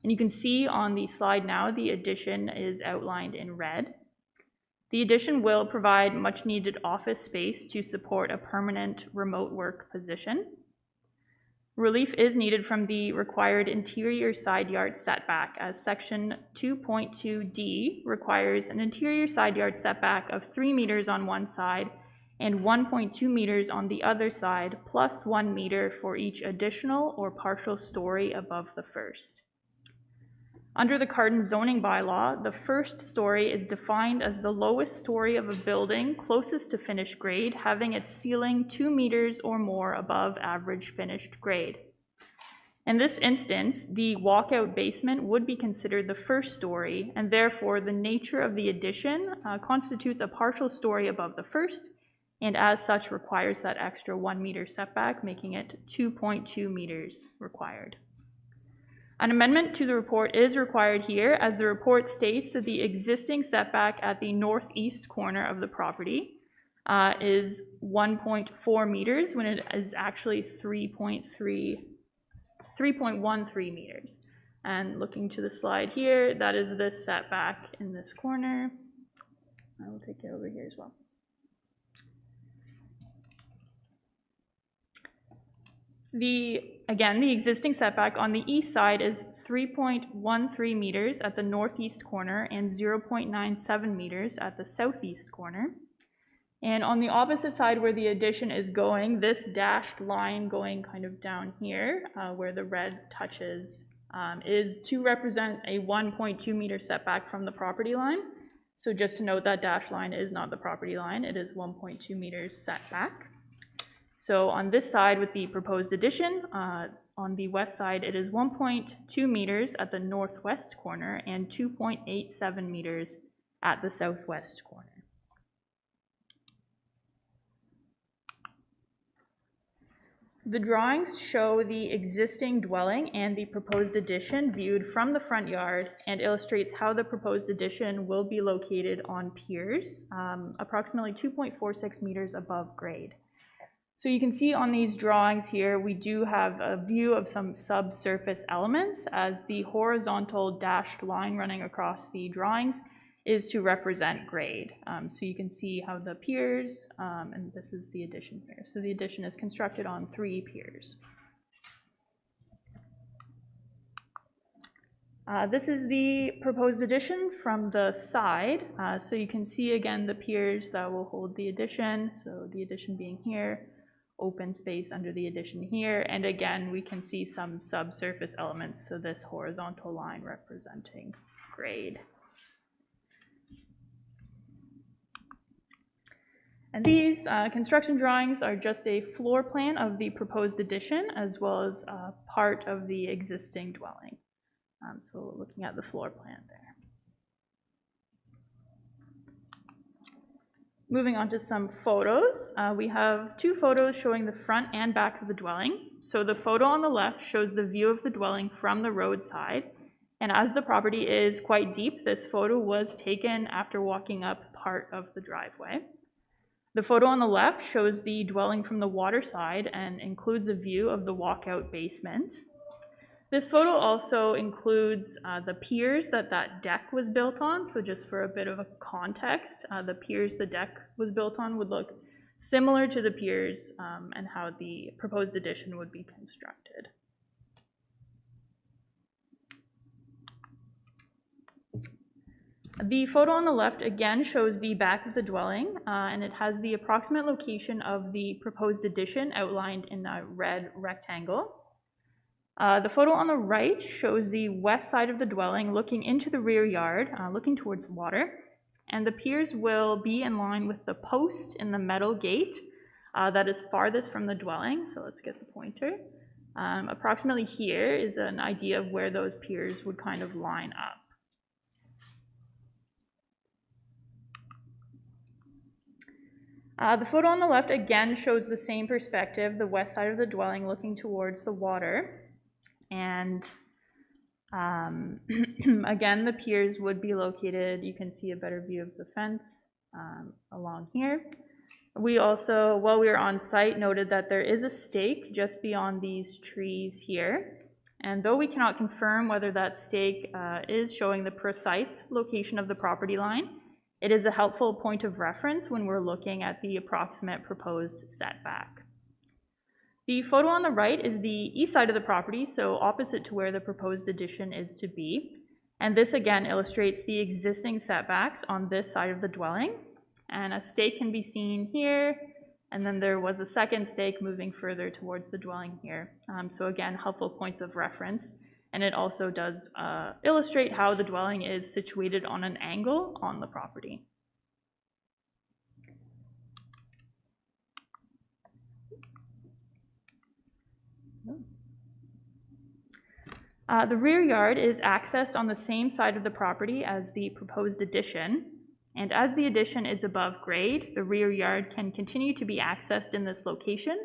And you can see on the slide now, the addition is outlined in red. The addition will provide much needed office space to support a permanent remote work position. Relief is needed from the required interior side yard setback, as section 2.2D requires an interior side yard setback of 3 meters on one side and 1.2 meters on the other side, plus 1 meter for each additional or partial story above the first. Under the Carden zoning bylaw, the first story is defined as the lowest story of a building closest to finished grade, having its ceiling 2 meters or more above average finished grade. In this instance, the walkout basement would be considered the first story, and therefore the nature of the addition constitutes a partial story above the first, and as such requires that extra 1 meter setback, making it 2.2 meters required. An amendment to the report is required here, as the report states that the existing setback at the northeast corner of the property is 1.4 meters when it is actually 3.13 meters. And looking to the slide here, that is the setback in this corner. I will take it over here as well. Again, the existing setback on the east side is 3.13 meters at the northeast corner and 0.97 meters at the southeast corner. And on the opposite side where the addition is going, this dashed line going kind of down here where the red touches is to represent a 1.2 meter setback from the property line. So just to note, that dashed line is not the property line, it is 1.2 meters setback. So on this side with the proposed addition, on the west side, it is 1.2 meters at the northwest corner and 2.87 meters at the southwest corner. The drawings show the existing dwelling and the proposed addition viewed from the front yard and illustrates how the proposed addition will be located on piers, approximately 2.46 meters above grade. So you can see on these drawings here, we do have a view of some subsurface elements, as the horizontal dashed line running across the drawings is to represent grade. So you can see how the piers, and this is the addition here. So the addition is constructed on 3 piers. This is the proposed addition from the side. So you can see again the piers that will hold the addition. So the addition being here. open space under the addition here. And again, we can see some subsurface elements, so this horizontal line representing grade. And these construction drawings are just a floor plan of the proposed addition as well as part of the existing dwelling. So we're looking at the floor plan there. Moving on to some photos. We have two photos showing the front and back of the dwelling. So the photo on the left shows the view of the dwelling from the roadside. And as the property is quite deep, this photo was taken after walking up part of the driveway. The photo on the left shows the dwelling from the water side and includes a view of the walkout basement. This photo also includes the piers that deck was built on. So just for a bit of a context, the piers the deck was built on would look similar to the piers and how the proposed addition would be constructed. The photo on the left again shows the back of the dwelling, and it has the approximate location of the proposed addition outlined in a red rectangle. The photo on the right shows the west side of the dwelling looking into the rear yard, looking towards the water, and the piers will be in line with the post in the metal gate that is farthest from the dwelling. So let's get the pointer. Approximately here is an idea of where those piers would kind of line up. The photo on the left again shows the same perspective, the west side of the dwelling looking towards the water. And again, the piers would be located, you can see a better view of the fence along here. We also, while we were on site, noted that there is a stake just beyond these trees here. And though we cannot confirm whether that stake is showing the precise location of the property line, it is a helpful point of reference when we're looking at the approximate proposed setback. The photo on the right is the east side of the property, so opposite to where the proposed addition is to be. And this again illustrates the existing setbacks on this side of the dwelling. And a stake can be seen here, and then there was a second stake moving further towards the dwelling here. So again, helpful points of reference. And it also does illustrate how the dwelling is situated on an angle on the property. The rear yard is accessed on the same side of the property as the proposed addition. And as the addition is above grade, the rear yard can continue to be accessed in this location,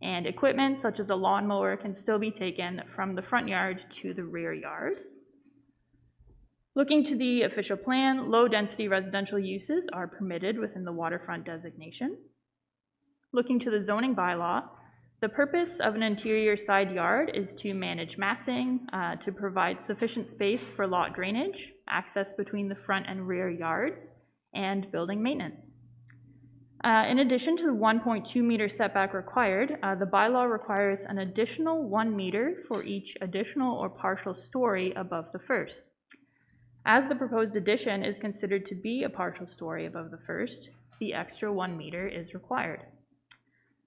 and equipment such as a lawnmower can still be taken from the front yard to the rear yard. Looking to the official plan, low-density residential uses are permitted within the waterfront designation. Looking to the zoning bylaw, the purpose of an interior side yard is to manage massing, to provide sufficient space for lot drainage, access between the front and rear yards, and building maintenance. In addition to the 1.2 meter setback required, the bylaw requires an additional 1 meter for each additional or partial story above the first. As the proposed addition is considered to be a partial story above the first, the extra 1 meter is required.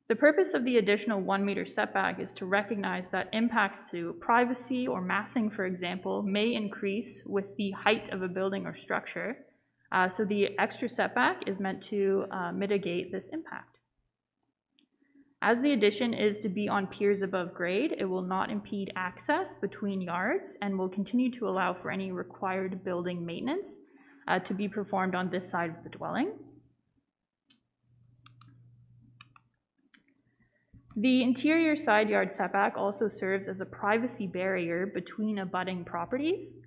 The purpose of the additional 1 meter setback is to recognize that impacts to privacy or massing, for example, may increase with the height of a building or structure. So the extra setback is meant to mitigate this impact. As the addition is to be on piers above grade, it will not impede access between yards and will continue to allow for any required building maintenance to be performed on this side of the dwelling. The interior side yard setback also serves as a privacy barrier between abutting properties.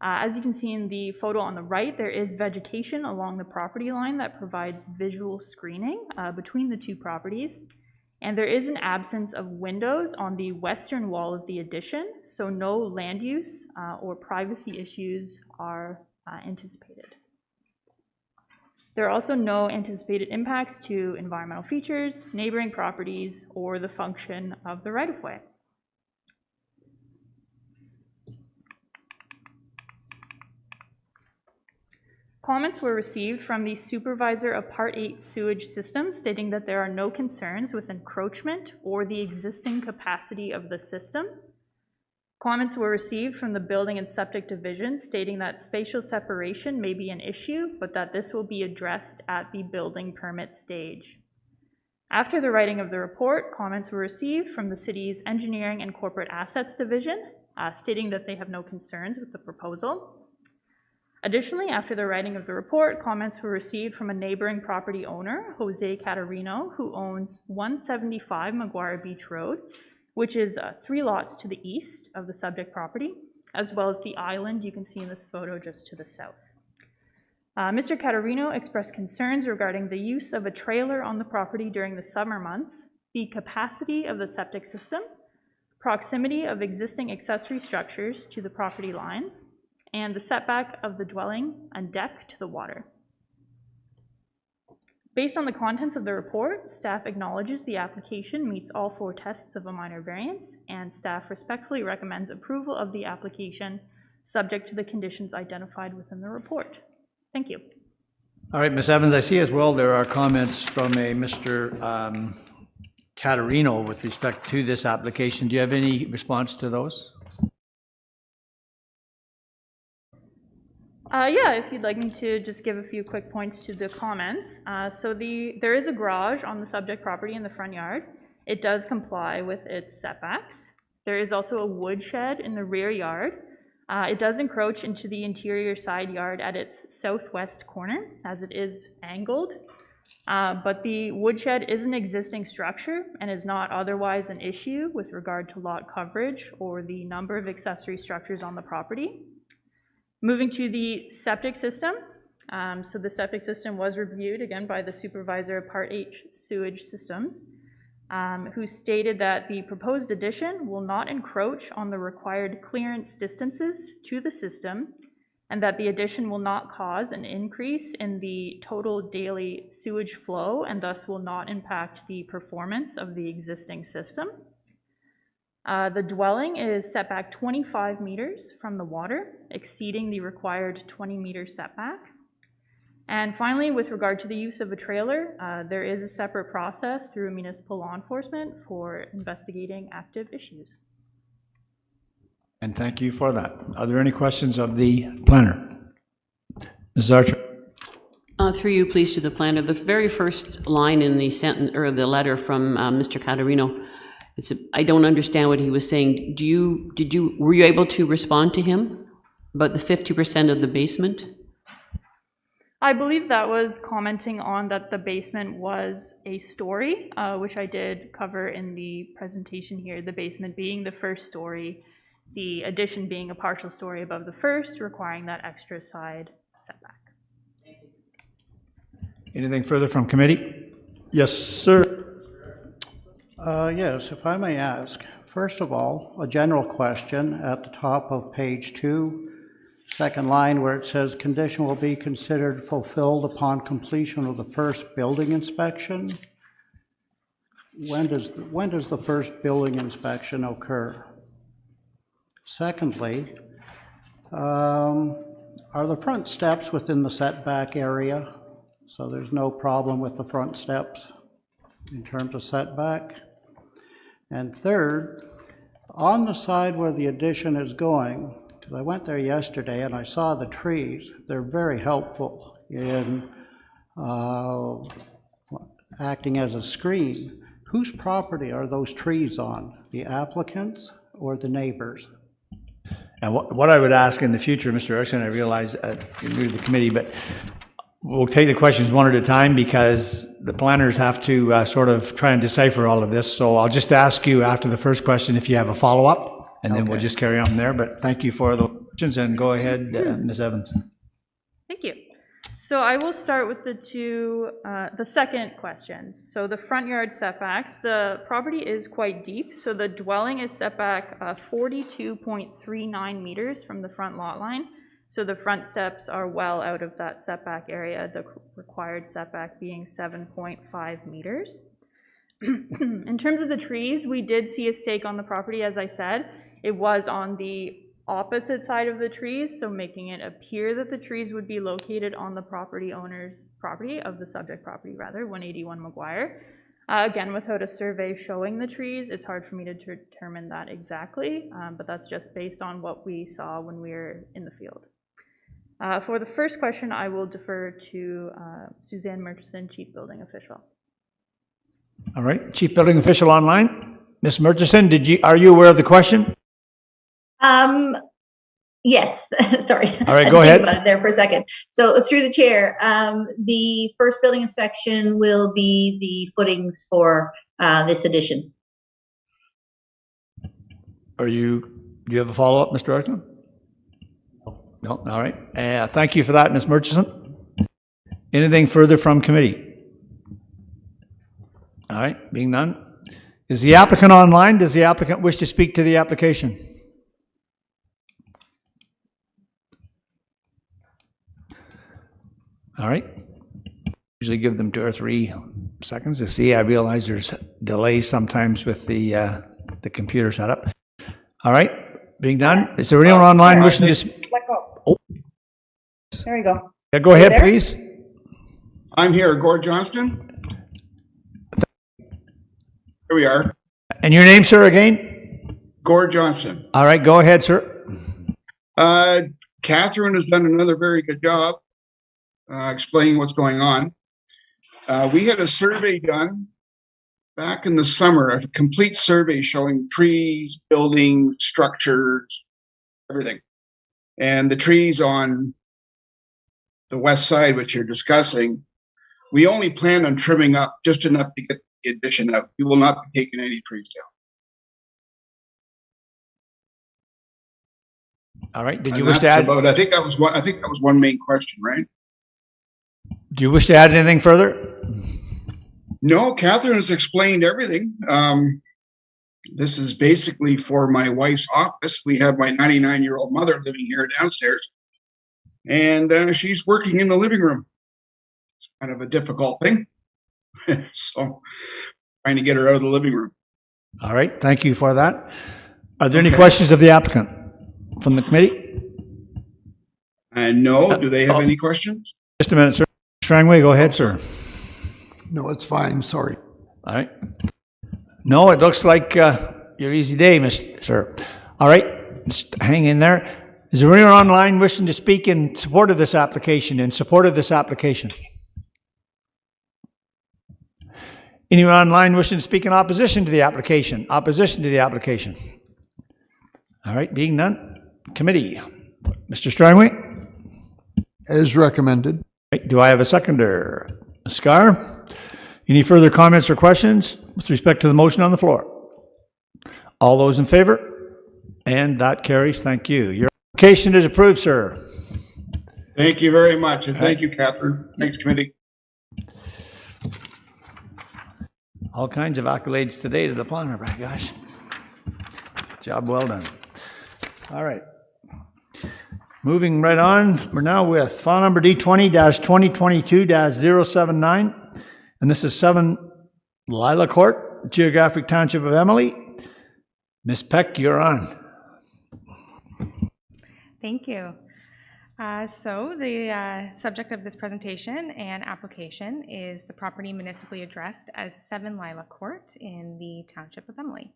As you can see in the photo on the right, there is vegetation along the property line that provides visual screening between the two properties. And there is an absence of windows on the western wall of the addition, so no land use or privacy issues are anticipated. There are also no anticipated impacts to environmental features, neighboring properties, or the function of the right-of-way. Comments were received from the supervisor of Part 8 sewage system stating that there are no concerns with encroachment or the existing capacity of the system. Comments were received from the Building and Septic Division stating that spatial separation may be an issue, but that this will be addressed at the building permit stage. After the writing of the report, comments were received from the city's Engineering and Corporate Assets Division, stating that they have no concerns with the proposal. Additionally, after the writing of the report, comments were received from a neighboring property owner, Jose Catarino, who owns 175 Maguire Beach Road, which is 3 lots to the east of the subject property, as well as the island you can see in this photo just to the south. Mr. Catarino expressed concerns regarding the use of a trailer on the property during the summer months, the capacity of the septic system, proximity of existing accessory structures to the property lines, and the setback of the dwelling and deck to the water. Based on the contents of the report, staff acknowledges the application meets all 4 tests of a minor variance, and staff respectfully recommends approval of the application subject to the conditions identified within the report. Thank you. All right, Ms. Evans, I see as well there are comments from a Mr. Catarino with respect to this application. Do you have any response to those? Yeah, if you'd like me to just give a few quick points to the comments. There is a garage on the subject property in the front yard. It does comply with its setbacks. There is also a wood shed in the rear yard. It does encroach into the interior side yard at its southwest corner as it is angled. But the woodshed is an existing structure and is not otherwise an issue with regard to lot coverage or the number of accessory structures on the property. Moving to the septic system. So the septic system was reviewed again by the supervisor of Part H sewage systems, who stated that the proposed addition will not encroach on the required clearance distances to the system, and that the addition will not cause an increase in the total daily sewage flow and thus will not impact the performance of the existing system. The dwelling is set back 25 meters from the water, exceeding the required 20-meter setback. And finally, with regard to the use of a trailer, there is a separate process through municipal law enforcement for investigating active issues. And thank you for that. Are there any questions of the planner? Ms. Archer? Through you, please, to the planner. The very first line in the sentence or the letter from Mr. Catarino, I don't understand what he was saying. Were you able to respond to him about the 50% of the basement? I believe that was commenting on that the basement was a story, which I did cover in the presentation here, the basement being the first story, the addition being a partial story above the first, requiring that extra side setback. Anything further from committee? Yes, sir. Yes, if I may ask. First of all, a general question at the top of page 2, second line where it says condition will be considered fulfilled upon completion of the first building inspection. When does the first building inspection occur? Secondly, are the front steps within the setback area? So there's no problem with the front steps in terms of setback? And third, on the side where the addition is going, because I went there yesterday and I saw the trees, they're very helpful in acting as a screen. Whose property are those trees on? The applicants or the neighbors? And what I would ask in the future, Mr. Erickson, I realize you're new to the committee, but we'll take the questions one at a time because the planners have to sort of try and decipher all of this. So I'll just ask you after the first question if you have a follow-up, and then we'll just carry on from there. But thank you for the questions, and go ahead, Ms. Evans. Thank you. So I will start with the second question. So the front yard setbacks, the property is quite deep. So the dwelling is set back 42.39 meters from the front lot line. So the front steps are well out of that setback area, the required setback being 7.5 meters. In terms of the trees, we did see a stake on the property, as I said. It was on the opposite side of the trees, so making it appear that the trees would be located on the property owner's property, of the subject property rather, 181 McGuire. Again, without a survey showing the trees, it's hard for me to determine that exactly, but that's just based on what we saw when we were in the field. For the first question, I will defer to Suzanne Murchison, Chief Building Official. All right, Chief Building Official online. Ms. Murchison, are you aware of the question? Yes, sorry. All right, I go had to think ahead. about it there for a second. So through the chair, the first building inspection will be the footings for this addition. Do you have a follow-up, Mr. Archman? No, all right. Thank you for that, Ms. Murchison. Anything further from committee? All right, being none. Is the applicant online? Does the applicant wish to speak to the application? All right. Usually give them 2 or 3 seconds to see. I realize there's delays sometimes with the computer setup. All right, being done. Is there anyone online wishing to? Let go. Oh. There you go. Yeah, go ahead, there? please. I'm here, Gord Johnston. Here we are. And your name, sir, again? Gord Johnston. All right, go ahead, sir. Catherine has done another very good job explaining what's going on. We had a survey done back in the summer, a complete survey showing trees, buildings, structures, everything. And the trees on the west side, which you're discussing, we only plan on trimming up just enough to get the addition out. We will not be taking any trees down. All right, did you And wish to that's add? about, I think that was one main question, right? Do you wish to add anything further? No, Catherine has explained everything. This is basically for my wife's office. We have my 99-year-old mother living here downstairs, and she's working in the living room. It's kind of a difficult thing. So trying to get her out of the living room. All right, thank you for that. Are there any questions of the applicant from the committee? And no, do they have any questions? Just a minute, sir. Strangway, go ahead, sir. No, it's fine, sorry. All right. No, it looks like your easy day, sir. All right, just hang in there. Is there anyone online wishing to speak in support of this application? Anyone online wishing to speak in opposition to the application? All right, being none. Committee. Mr. Strangway? As recommended. Right, do I have a seconder? Ms. Scar? Any further comments or questions with respect to the motion on the floor? All those in favor? And that carries. Thank you. Your application is approved, sir. Thank you very much, and thank you, Catherine. Thanks, committee. All kinds of accolades today to the planner, guys. Job well done. All right. Moving right on, we're now with file number D20-2022-079, and this is 7 Lila Court, Geographic Township of Emily. Ms. Peck, you're on. Thank you. So the subject of this presentation and application is the property municipally addressed as 7 Lila Court in the Township of Emily.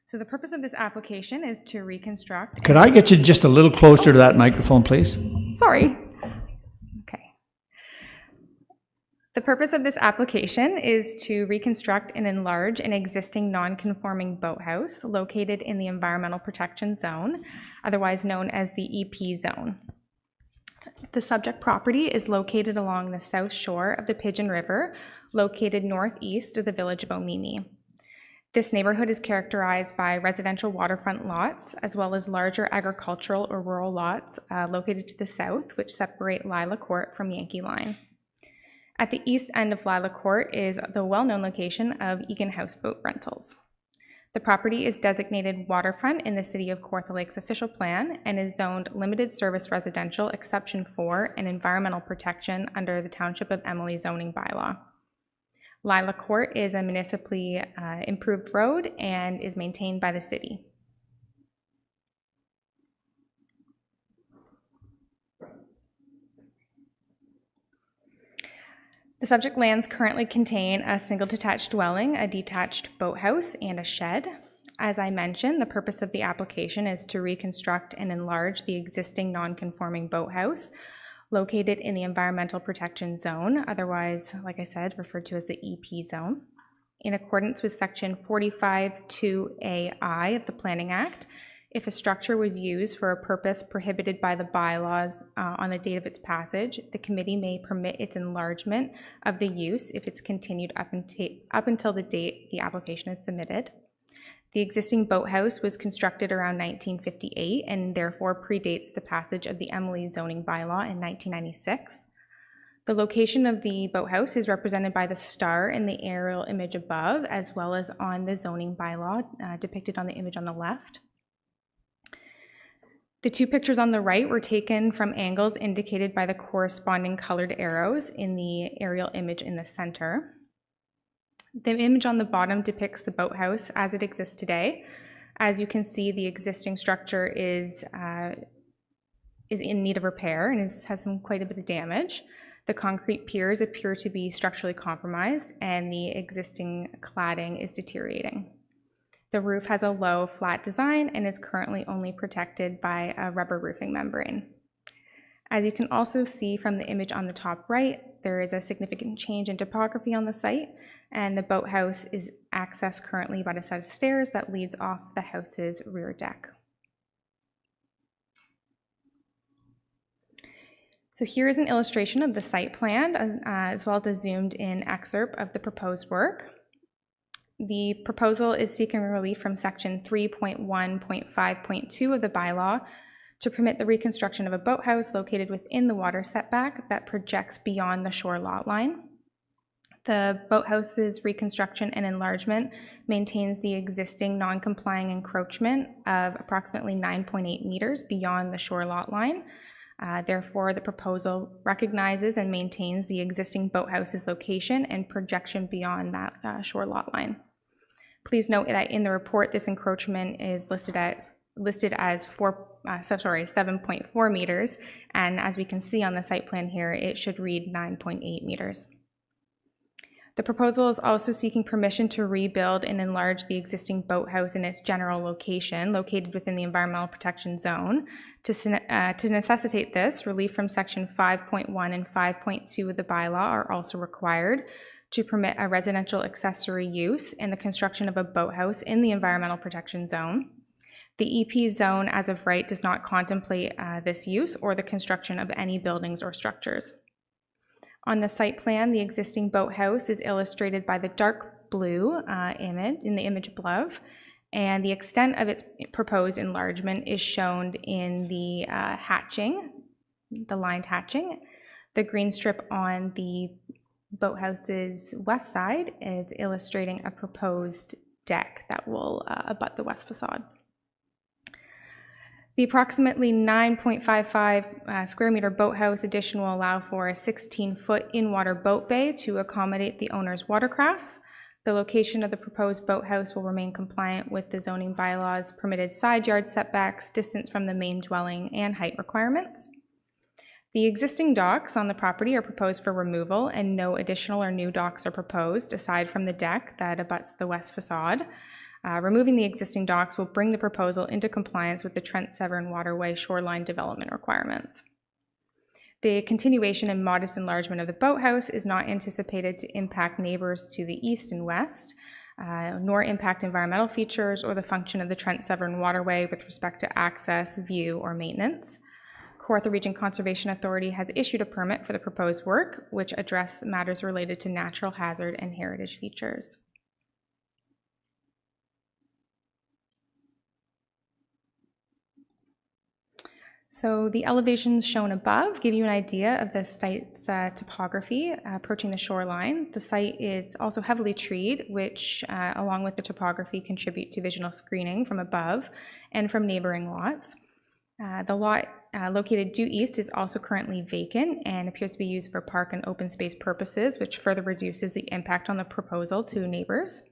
So the purpose of this application is to reconstruct. Could I get you just a little closer to that microphone, please? Sorry. Okay. The purpose of this application is to reconstruct and enlarge an existing non-conforming boathouse located in the Environmental Protection Zone, otherwise known as the EP Zone. The subject property is located along the south shore of the Pigeon River, located northeast of the village of Omemee. This neighborhood is characterized by residential waterfront lots, as well as larger agricultural or rural lots located to the south, which separate Lila Court from Yankee Line. At the east end of Lila Court is the well-known location of Egan Houseboat Rentals. The property is designated waterfront in the City of Kawartha Lake's official plan and is zoned limited service residential exception 4 and environmental protection under the Township of Emily zoning bylaw. Lila Court is a municipally improved road and is maintained by the city. The subject lands currently contain a single detached dwelling, a detached boathouse, and a shed. As I mentioned, the purpose of the application is to reconstruct and enlarge the existing non-conforming boathouse located in the Environmental Protection Zone, otherwise, like I said, referred to as the EP zone. In accordance with Section 45(2)(a)(I) of the Planning Act, if a structure was used for a purpose prohibited by the bylaws on the date of its passage, the committee may permit its enlargement of the use if it's continued up until the date the application is submitted. The existing boathouse was constructed around 1958 and therefore predates the passage of the Emily zoning bylaw in 1996. The location of the boathouse is represented by the star in the aerial image above, as well as on the zoning bylaw depicted on the image on the left. The two pictures on the right were taken from angles indicated by the corresponding colored arrows in the aerial image in the center. The image on the bottom depicts the boathouse as it exists today. As you can see, the existing structure is in need of repair and has quite a bit of damage. The concrete piers appear to be structurally compromised, and the existing cladding is deteriorating. The roof has a low, flat design and is currently only protected by a rubber roofing membrane. As you can also see from the image on the top right, there is a significant change in topography on the site, and the boathouse is accessed currently by a set of stairs that leads off the house's rear deck. So here is an illustration of the site plan, as well as a zoomed in excerpt of the proposed work. The proposal is seeking relief from section 3.1.5.2 of the bylaw to permit the reconstruction of a boathouse located within the water setback that projects beyond the shore lot line. The boathouse's reconstruction and enlargement maintains the existing non-complying encroachment of approximately 9.8 meters beyond the shore lot line. Therefore, the proposal recognizes and maintains the existing boathouse's location and projection beyond that shore lot line. Please note that in the report, this encroachment is listed as 7.4 meters, and as we can see on the site plan here, it should read 9.8 meters. The proposal is also seeking permission to rebuild and enlarge the existing boathouse in its general location, located within the Environmental Protection Zone. To necessitate this, relief from Section 5.1 and 5.2 of the bylaw are also required to permit a residential accessory use and the construction of a boathouse in the Environmental Protection Zone. The EP zone, as of right, does not contemplate this use or the construction of any buildings or structures. On the site plan, the existing boathouse is illustrated by the dark blue image in the image above, and the extent of its proposed enlargement is shown in the hatching, the lined hatching. The green strip on the boathouse's west side is illustrating a proposed deck that will abut the west facade. The approximately 9.55 square meter boathouse addition will allow for a 16-foot in-water boat bay to accommodate the owner's watercrafts. The location of the proposed boathouse will remain compliant with the zoning bylaws, permitted side yard setbacks, distance from the main dwelling, and height requirements. The existing docks on the property are proposed for removal, and no additional or new docks are proposed aside from the deck that abuts the west facade. Removing the existing docks will bring the proposal into compliance with the Trent Severn Waterway shoreline development requirements. The continuation and modest enlargement of the boathouse is not anticipated to impact neighbors to the east and west, nor impact environmental features or the function of the Trent Severn Waterway with respect to access, view, or maintenance. Kawartha Region Conservation Authority has issued a permit for the proposed work, which address matters related to natural hazard and heritage features. So the elevations shown above give you an idea of the site's topography approaching the shoreline. The site is also heavily treed, which, along with the topography, contribute to visual screening from above and from neighboring lots. The lot located due east is also currently vacant and appears to be used for park and open space purposes, which further reduces the impact on the proposal to neighbors.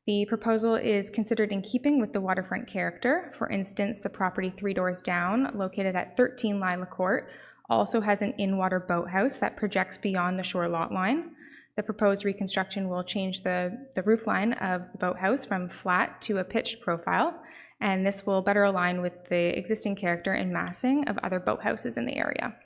The proposal is considered in keeping with the waterfront character. For instance, the property 3 doors down, located at 13 Lila Court, also has an in-water boathouse that projects beyond the shore lot line. The proposed reconstruction will change the roof line of the boathouse from flat to a pitched profile, and this will better align with the existing character and massing of other boathouses in the area.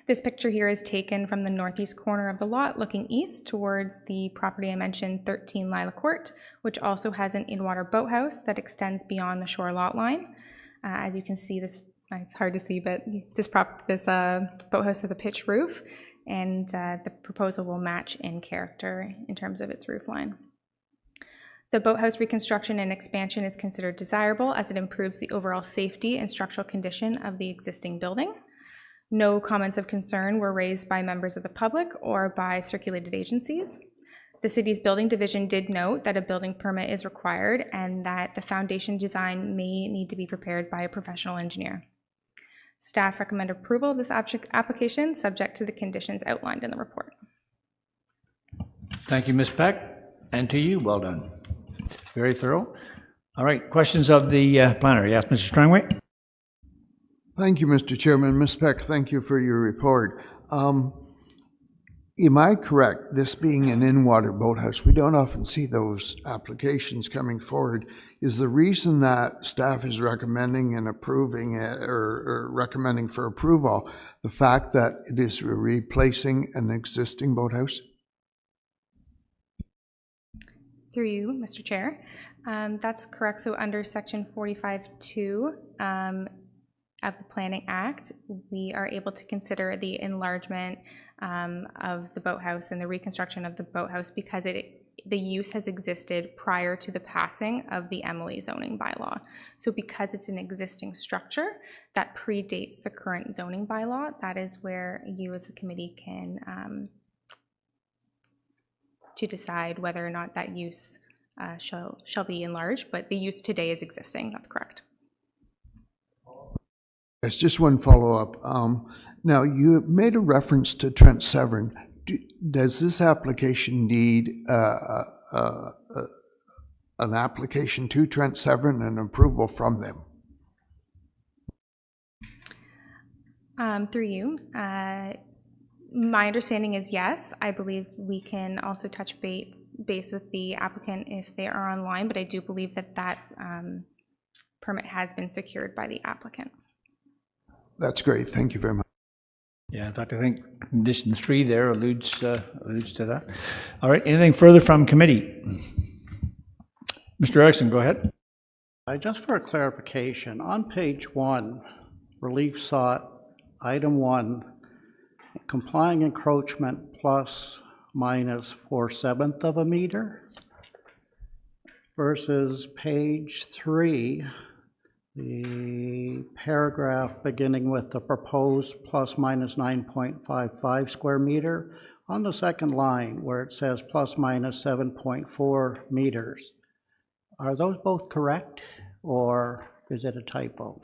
This picture here is taken from the northeast corner of the lot, looking east towards the property I mentioned, 13 Lila Court, which also has an in-water boathouse that extends beyond the shore lot line. As you can see, it's hard to see, but this boathouse has a pitched roof, and the proposal will match in character in terms of its roof line. The boathouse reconstruction and expansion is considered desirable as it improves the overall safety and structural condition of the existing building. No comments of concern were raised by members of the public or by circulated agencies. The city's building division did note that a building permit is required and that the foundation design may need to be prepared by a professional engineer. Staff recommend approval of this application subject to the conditions outlined in the report. Thank you, Ms. Peck, and to you, well done. Very thorough. All right, questions of the planner? Yes, Mr. Strangway? Thank you, Mr. Chairman. Ms. Peck, thank you for your report. Am I correct, this being an in-water boathouse, we don't often see those applications coming forward. Is the reason that staff is recommending and approving or recommending for approval the fact that it is replacing an existing boathouse? Through you, Mr. Chair. That's correct. So under section 45(2) of the Planning Act, we are able to consider the enlargement of the boathouse and the reconstruction of the boathouse because the use has existed prior to the passing of the Emily zoning bylaw. So because it's an existing structure that predates the current zoning bylaw, that is where you as a committee can to decide whether or not that use shall be enlarged, but the use today is existing. That's correct. It's just one follow-up. Now, you made a reference to Trent Severn. Does this application need an application to Trent Severn and approval from them? Through you. My understanding is yes. I believe we can also touch base with the applicant if they are online, but I do believe that permit has been secured by the applicant. That's great. Thank you very much. Yeah, in fact, I think condition 3 there alludes to that. All right, anything further from committee? Mr. Erickson, go ahead. Just for a clarification, on page 1, relief sought, item 1, complying encroachment plus minus 4/7 of a meter, versus page 3, the paragraph beginning with the proposed plus minus 9.55 square meter, on the second line where it says plus minus 7.4 meters. Are those both correct, or is it a typo?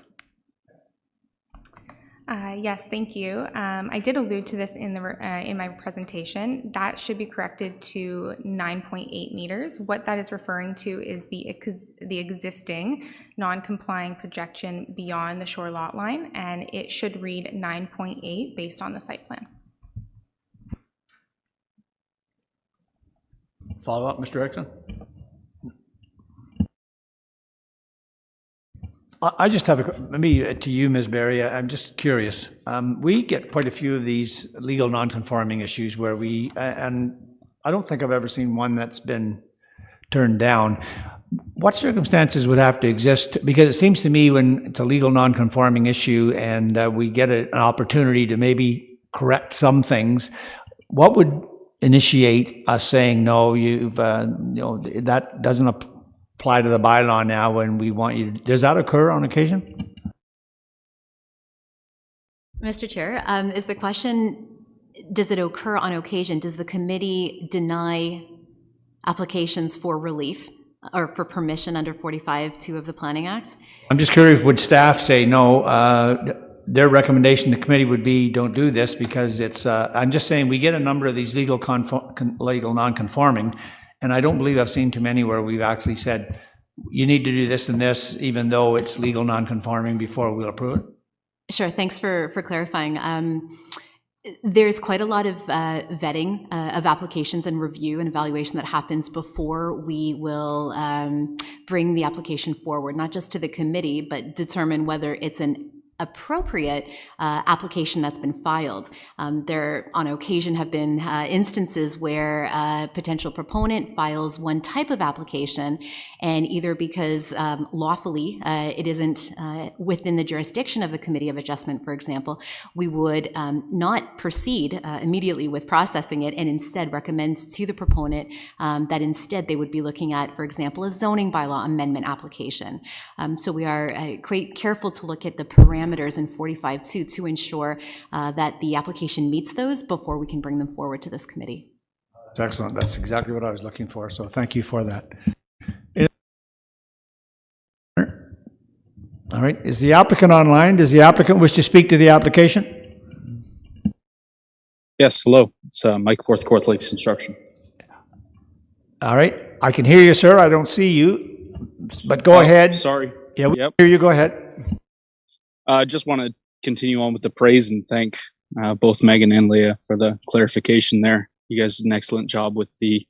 Yes, thank you. I did allude to this in my presentation. That should be corrected to 9.8 meters. What that is referring to is the existing non-complying projection beyond the shore lot line, and it should read 9.8 based on the site plan. Follow up, Mr. Erickson? I just have maybe to you, Ms. Berry, I'm just curious. We get quite a few of these legal non-conforming issues where and I don't think I've ever seen one that's been turned down. What circumstances would have to exist? Because it seems to me when it's a legal non-conforming issue and we get an opportunity to maybe correct some things, what would initiate us saying, no, that doesn't apply to the bylaw now when we want you to, does that occur on occasion? Mr. Chair, is the question, does it occur on occasion? Does the committee deny applications for relief or for permission under 45(2) of the Planning Act? I'm just curious, would staff say no? Their recommendation to the committee would be don't do this because it's, I'm just saying we get a number of these legal non-conforming, and I don't believe I've seen too many where we've actually said you need to do this and this, even though it's legal non-conforming, before we'll approve it? Sure, thanks for clarifying. There's quite a lot of vetting of applications and review and evaluation that happens before we will bring the application forward, not just to the committee, but determine whether it's an appropriate application that's been filed. There, on occasion, have been instances where a potential proponent files one type of application, and either because lawfully it isn't within the jurisdiction of the Committee of Adjustment, for example, we would not proceed immediately with processing it, and instead recommend to the proponent that instead they would be looking at, for example, a zoning bylaw amendment application. So we are quite careful to look at the parameters in 45.2 to ensure that the application meets those before we can bring them forward to this committee. That's excellent. That's exactly what I was looking for, so thank you for that. All right, is the applicant online? Does the applicant wish to speak to the application? Yes, hello. It's Mike Forth, Court Lakes Construction. All right, I can hear you, sir. I don't see you, but go ahead. Sorry. Yeah, we hear you. Go ahead. I just want to continue on with the praise and thank both Megan and Leah for the clarification there. You guys did an excellent job with the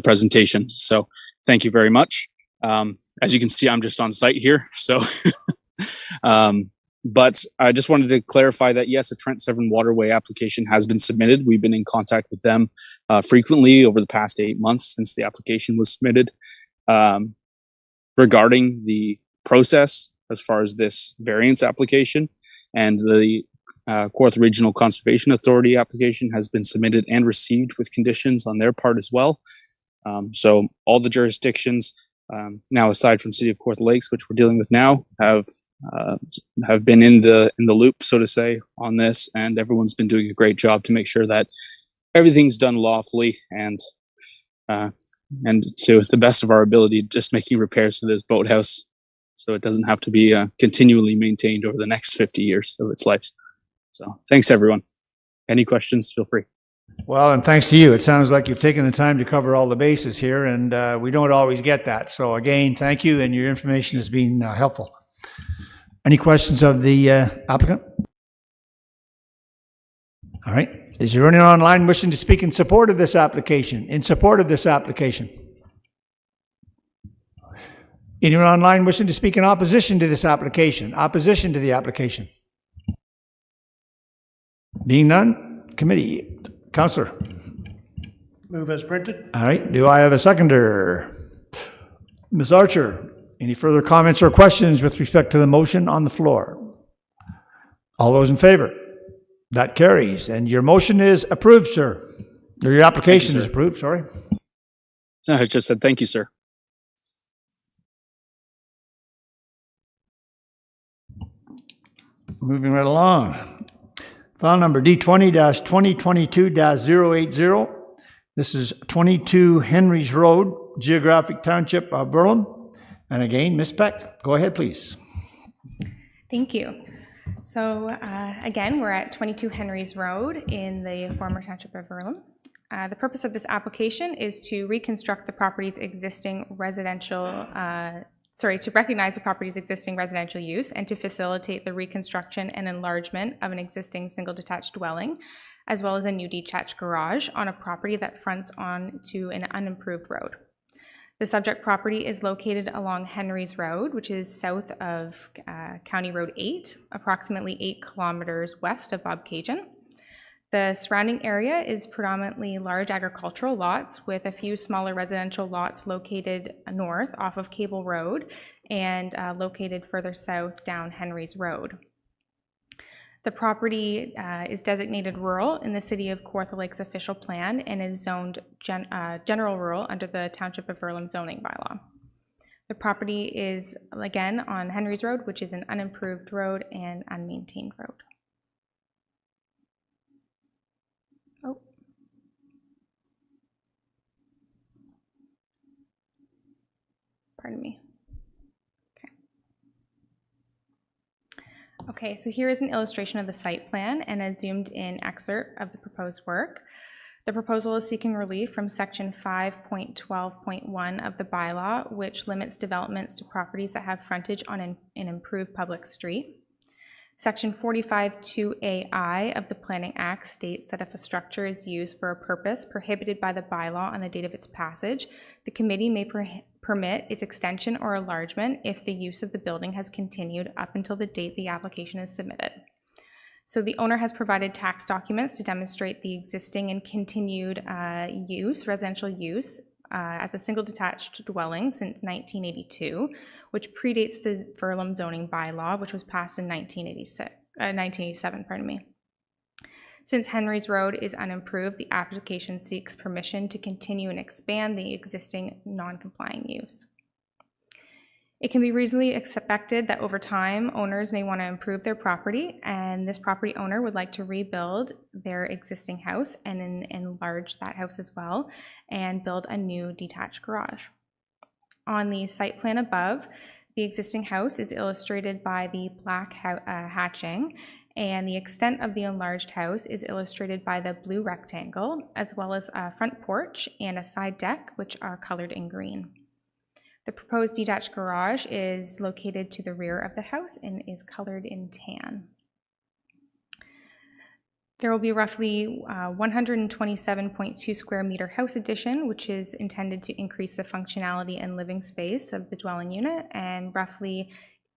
presentation. So thank you very much. As you can see, I'm just on site here. So, but I just wanted to clarify that yes, a Trent Severn Waterway application has been submitted. We've been in contact with them frequently over the past 8 months since the application was submitted regarding the process as far as this variance application, and the Kawartha Regional Conservation Authority application has been submitted and received with conditions on their part as well. So all the jurisdictions now, aside from City of Kawartha Lakes, which we're dealing with now, have been in the loop, so to say, on this, and everyone's been doing a great job to make sure that everything's done lawfully and to the best of our ability, just making repairs to this boathouse so it doesn't have to be continually maintained over the next 50 years of its life. So thanks, everyone. Any questions, feel free. Well, and thanks to you. It sounds like you've taken the time to cover all the bases here, and we don't always get that. So again, thank you, and your information has been helpful. Any questions of the applicant? All right. Is there anyone online wishing to speak in support of this application? In support of this application? Anyone online wishing to speak in opposition to this application? Opposition to the application? Being none, committee. Councillor. Move as printed. All right. Do I have a seconder? Ms. Archer, any further comments or questions with respect to the motion on the floor? All those in favor? That carries. And your motion is approved, sir. Or your application is approved, sorry. I just said thank you, sir. Moving right along. File number D20-2022-080. This is 22 Henry's Road, Geographic Township of Burlum. And again, Ms. Peck, go ahead, please. Thank you. So again, we're at 22 Henry's Road in the former Township of Burlum. The purpose of this application is to reconstruct the property's existing residential to recognize the property's existing residential use and to facilitate the reconstruction and enlargement of an existing single detached dwelling, as well as a new detached garage on a property that fronts onto an unimproved road. The subject property is located along Henry's Road, which is south of County Road 8, approximately 8 kilometers west of Bobcaygeon. The surrounding area is predominantly large agricultural lots with a few smaller residential lots located north off of Cable Road and located further south down Henry's Road. The property is designated rural in the City of Kawartha Lakes official plan and is zoned general rural under the Township of Burlum zoning bylaw. The property is again on Henry's Road, which is an unimproved road and unmaintained road. Oh. Pardon me. Okay, so here is an illustration of the site plan and a zoomed in excerpt of the proposed work. The proposal is seeking relief from Section 5.12.1 of the bylaw, which limits developments to properties that have frontage on an improved public street. Section 45(2)(a)(I) of the Planning Act states that if a structure is used for a purpose prohibited by the bylaw on the date of its passage, the committee may permit its extension or enlargement if the use of the building has continued up until the date the application is submitted. So the owner has provided tax documents to demonstrate the existing and continued residential use as a single detached dwelling since 1982, which predates the Verlem zoning bylaw, which was passed in 1987. Since Henry's Road is unimproved, the application seeks permission to continue and expand the existing non-complying use. It can be reasonably expected that over time, owners may want to improve their property, and this property owner would like to rebuild their existing house and enlarge that house as well, and build a new detached garage. On the site plan above, the existing house is illustrated by the black hatching, and the extent of the enlarged house is illustrated by the blue rectangle, as well as a front porch and a side deck, which are colored in green. The proposed detached garage is located to the rear of the house and is colored in tan. There will be roughly 127.2 square meter house addition, which is intended to increase the functionality and living space of the dwelling unit, and roughly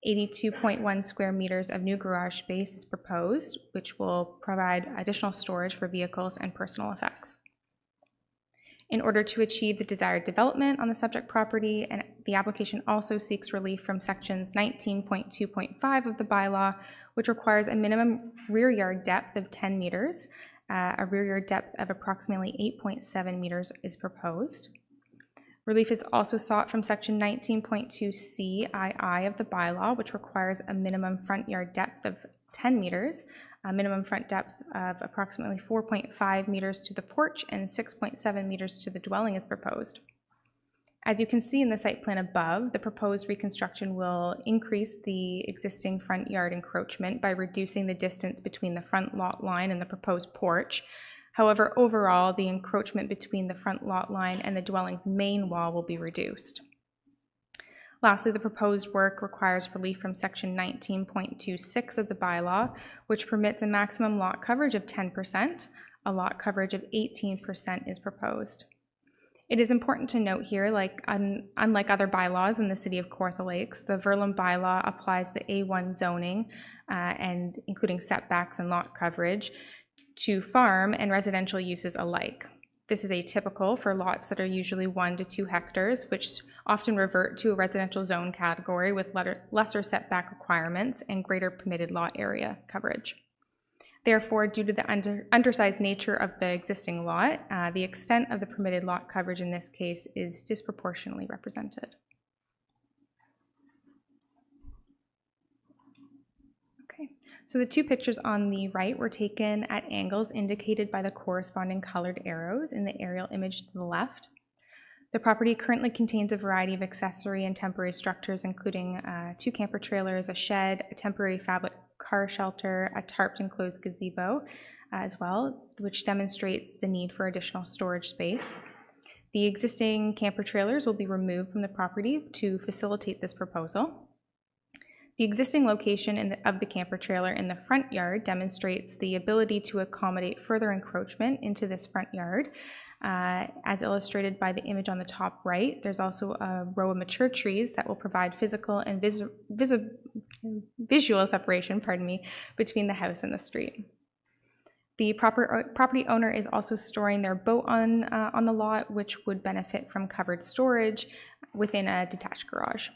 82.1 square meters of new garage space is proposed, which will provide additional storage for vehicles and personal effects. In order to achieve the desired development on the subject property, and the application also seeks relief from sections 19.2.5 of the bylaw, which requires a minimum rear yard depth of 10 meters. A rear yard depth of approximately 8.7 meters is proposed. Relief is also sought from section 19.2(c)(ii) of the bylaw, which requires a minimum front yard depth of 10 meters, a minimum front depth of approximately 4.5 meters to the porch and 6.7 meters to the dwelling is proposed. As you can see in the site plan above, the proposed reconstruction will increase the existing front yard encroachment by reducing the distance between the front lot line and the proposed porch. However, overall, the encroachment between the front lot line and the dwelling's main wall will be reduced. Lastly, the proposed work requires relief from section 19.26 of the bylaw, which permits a maximum lot coverage of 10%. A lot coverage of 18% is proposed. It is important to note here, unlike other bylaws in the city of Kawartha Lakes, the Verlem bylaw applies the A1 zoning, and including setbacks and lot coverage, to farm and residential uses alike. This is atypical for lots that are usually 1 to 2 hectares, which often revert to a residential zone category with lesser setback requirements and greater permitted lot area coverage. Therefore, due to the undersized nature of the existing lot, the extent of the permitted lot coverage in this case is disproportionately represented. So the two pictures on the right were taken at angles indicated by the corresponding colored arrows in the aerial image to the left. The property currently contains a variety of accessory and temporary structures, including 2 camper trailers, a shed, a temporary fabric car shelter, a tarped enclosed gazebo as well, which demonstrates the need for additional storage space. The existing camper trailers will be removed from the property to facilitate this proposal. The existing location of the camper trailer in the front yard demonstrates the ability to accommodate further encroachment into this front yard. As illustrated by the image on the top right, there's also a row of mature trees that will provide physical and visual separation, between the house and the street. The property owner is also storing their boat on the lot, which would benefit from covered storage within a detached garage.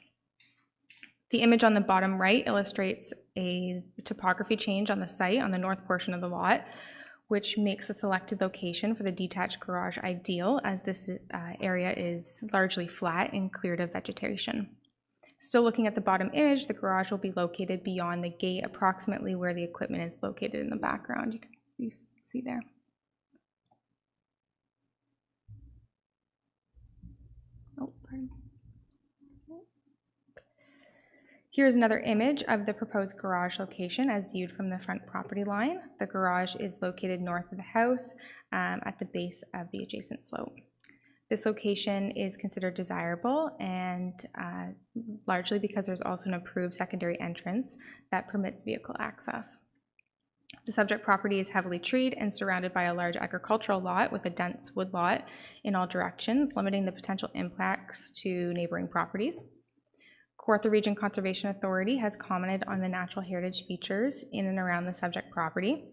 The image on the bottom right illustrates a topography change on the site on the north portion of the lot, which makes the selected location for the detached garage ideal, as this area is largely flat and cleared of vegetation. Still looking at the bottom image, the garage will be located beyond the gate, approximately where the equipment is located in the background. You can see there. Oh, pardon. Here's another image of the proposed garage location as viewed from the front property line. The garage is located north of the house at the base of the adjacent slope. This location is considered desirable and largely because there's also an approved secondary entrance that permits vehicle access. The subject property is heavily treed and surrounded by a large agricultural lot with a dense wood lot in all directions, limiting the potential impacts to neighboring properties. Kawartha Region Conservation Authority has commented on the natural heritage features in and around the subject property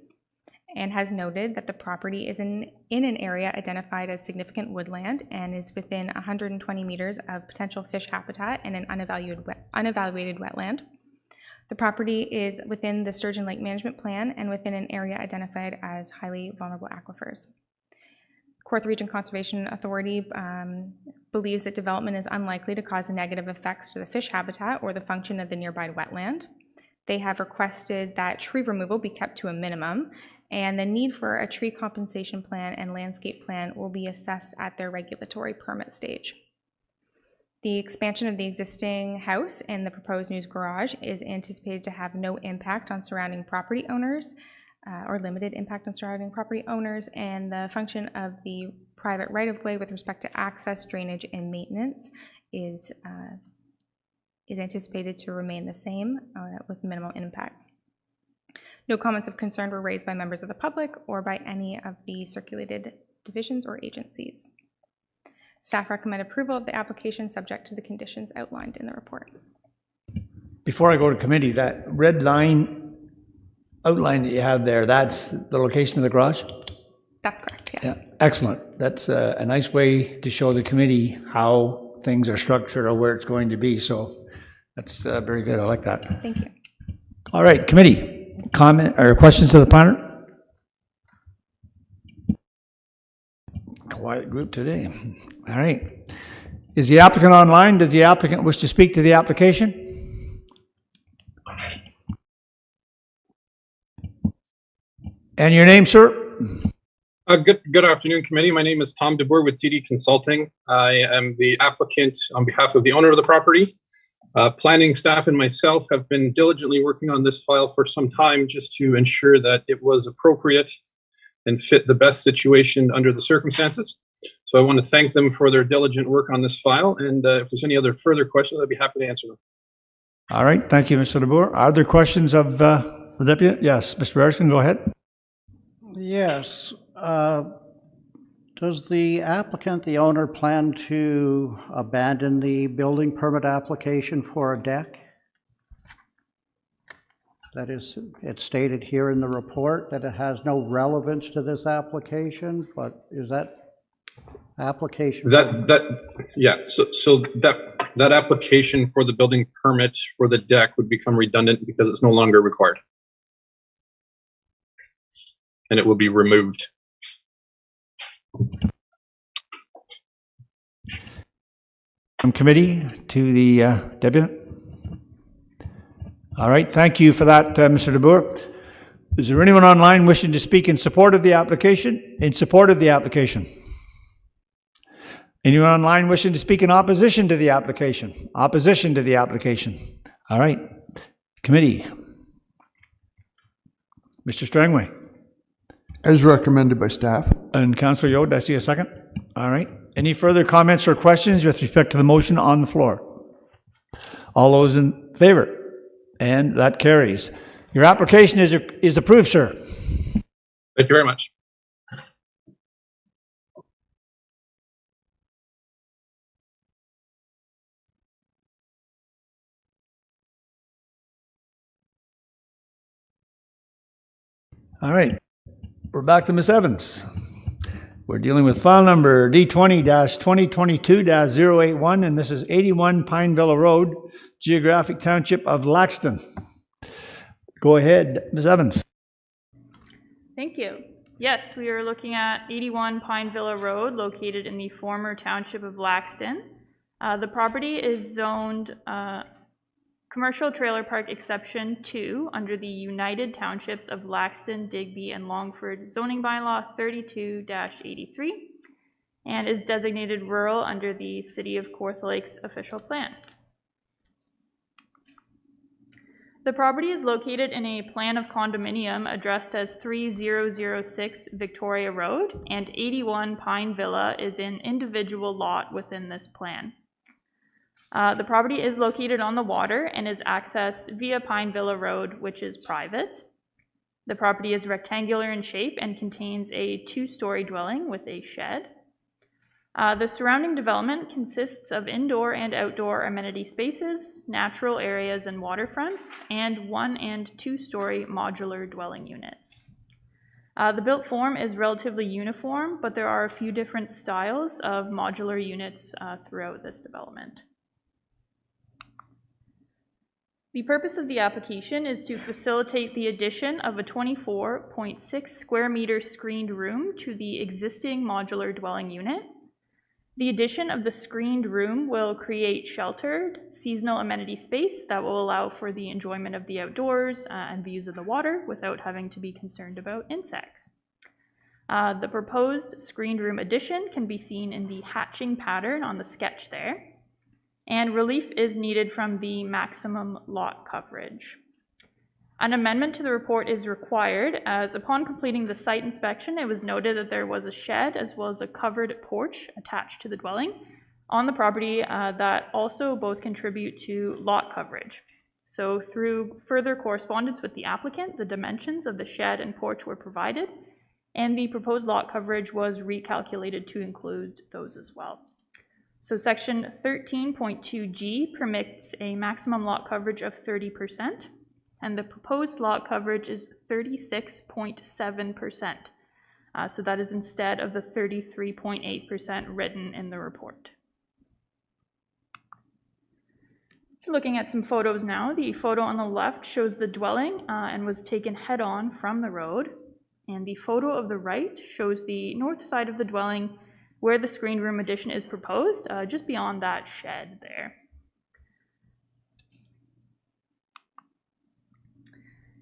and has noted that the property is in an area identified as significant woodland and is within 120 meters of potential fish habitat and an unevaluated wetland. The property is within the Sturgeon Lake Management Plan and within an area identified as highly vulnerable aquifers. Kawartha Region Conservation Authority believes that development is unlikely to cause negative effects to the fish habitat or the function of the nearby wetland. They have requested that tree removal be kept to a minimum, and the need for a tree compensation plan and landscape plan will be assessed at their regulatory permit stage. The expansion of the existing house and the proposed new garage is anticipated to have no impact on surrounding property owners, or limited impact on surrounding property owners, and the function of the private right-of-way with respect to access, drainage, and maintenance is anticipated to remain the same with minimal impact. No comments of concern were raised by members of the public or by any of the circulated divisions or agencies. Staff recommend approval of the application subject to the conditions outlined in the report. Before I go to committee, that red line outline that you have there, that's the location of the garage? That's correct, yes. Yeah, excellent. That's a nice way to show the committee how things are structured or where it's going to be. So that's very good. I like that. Thank you. All right, committee, comment or questions to the planner? Quiet group today. All right. Is the applicant online? Does the applicant wish to speak to the application? And your name, sir? Good afternoon, committee. My name is Tom DeBoer with TD Consulting. I am the applicant on behalf of the owner of the property. Planning staff and myself have been diligently working on this file for some time just to ensure that it was appropriate and fit the best situation under the circumstances. So I want to thank them for their diligent work on this file. And if there's any other further questions, I'd be happy to answer them. All right. Thank you, Mr. DeBoer. Are there questions of the deputy? Yes, Mr. Erskin, go ahead. Yes. Does the applicant, the owner, plan to abandon the building permit application for a deck? That is, it's stated here in the report that it has no relevance to this application, but is that application? Yeah, so that application for the building permit for the deck would become redundant because it's no longer required. And it will be removed. From committee to the deputy. All right, thank you for that, Mr. DeBoer. Is there anyone online wishing to speak in support of the application? In support of the application? Anyone online wishing to speak in opposition to the application? Opposition to the application. All right, committee. Mr. Strangway. As recommended by staff. And Councillor Yode, I see a second. All right. Any further comments or questions with respect to the motion on the floor? All those in favor? And that carries. Your application is approved, sir. Thank you very much. All right. We're back to Ms. Evans. We're dealing with file number D20-2022-081, and this is 81 Pineville Road, Geographic Township of Laxton. Go ahead, Ms. Evans. Thank you. Yes, we are looking at 81 Pineville Road, located in the former township of Laxton. The property is zoned Commercial Trailer Park Exception 2 under the United Townships of Laxton, Digby, and Longford Zoning Bylaw 32-83 and is designated rural under the City of Kawartha Lakes official plan. The property is located in a plan of condominium addressed as 3006 Victoria Road, and 81 Pine Villa is an individual lot within this plan. The property is located on the water and is accessed via Pine Villa Road, which is private. The property is rectangular in shape and contains a 2-story dwelling with a shed. The surrounding development consists of indoor and outdoor amenity spaces, natural areas and waterfronts, and 1- and 2-story modular dwelling units. The built form is relatively uniform, but there are a few different styles of modular units throughout this development. The purpose of the application is to facilitate the addition of a 24.6 square meter screened room to the existing modular dwelling unit. The addition of the screened room will create sheltered, seasonal amenity space that will allow for the enjoyment of the outdoors and views of the water without having to be concerned about insects. The proposed screened room addition can be seen in the hatching pattern on the sketch there, and relief is needed from the maximum lot coverage. An amendment to the report is required, as upon completing the site inspection, it was noted that there was a shed as well as a covered porch attached to the dwelling on the property that also both contribute to lot coverage. So through further correspondence with the applicant, the dimensions of the shed and porch were provided, and the proposed lot coverage was recalculated to include those as well. So section 13.2G permits a maximum lot coverage of 30%. And the proposed lot coverage is 36.7%. So that is instead of the 33.8% written in the report. So looking at some photos now, the photo on the left shows the dwelling and was taken head-on from the road. And the photo of the right shows the north side of the dwelling where the screened room addition is proposed, just beyond that shed there.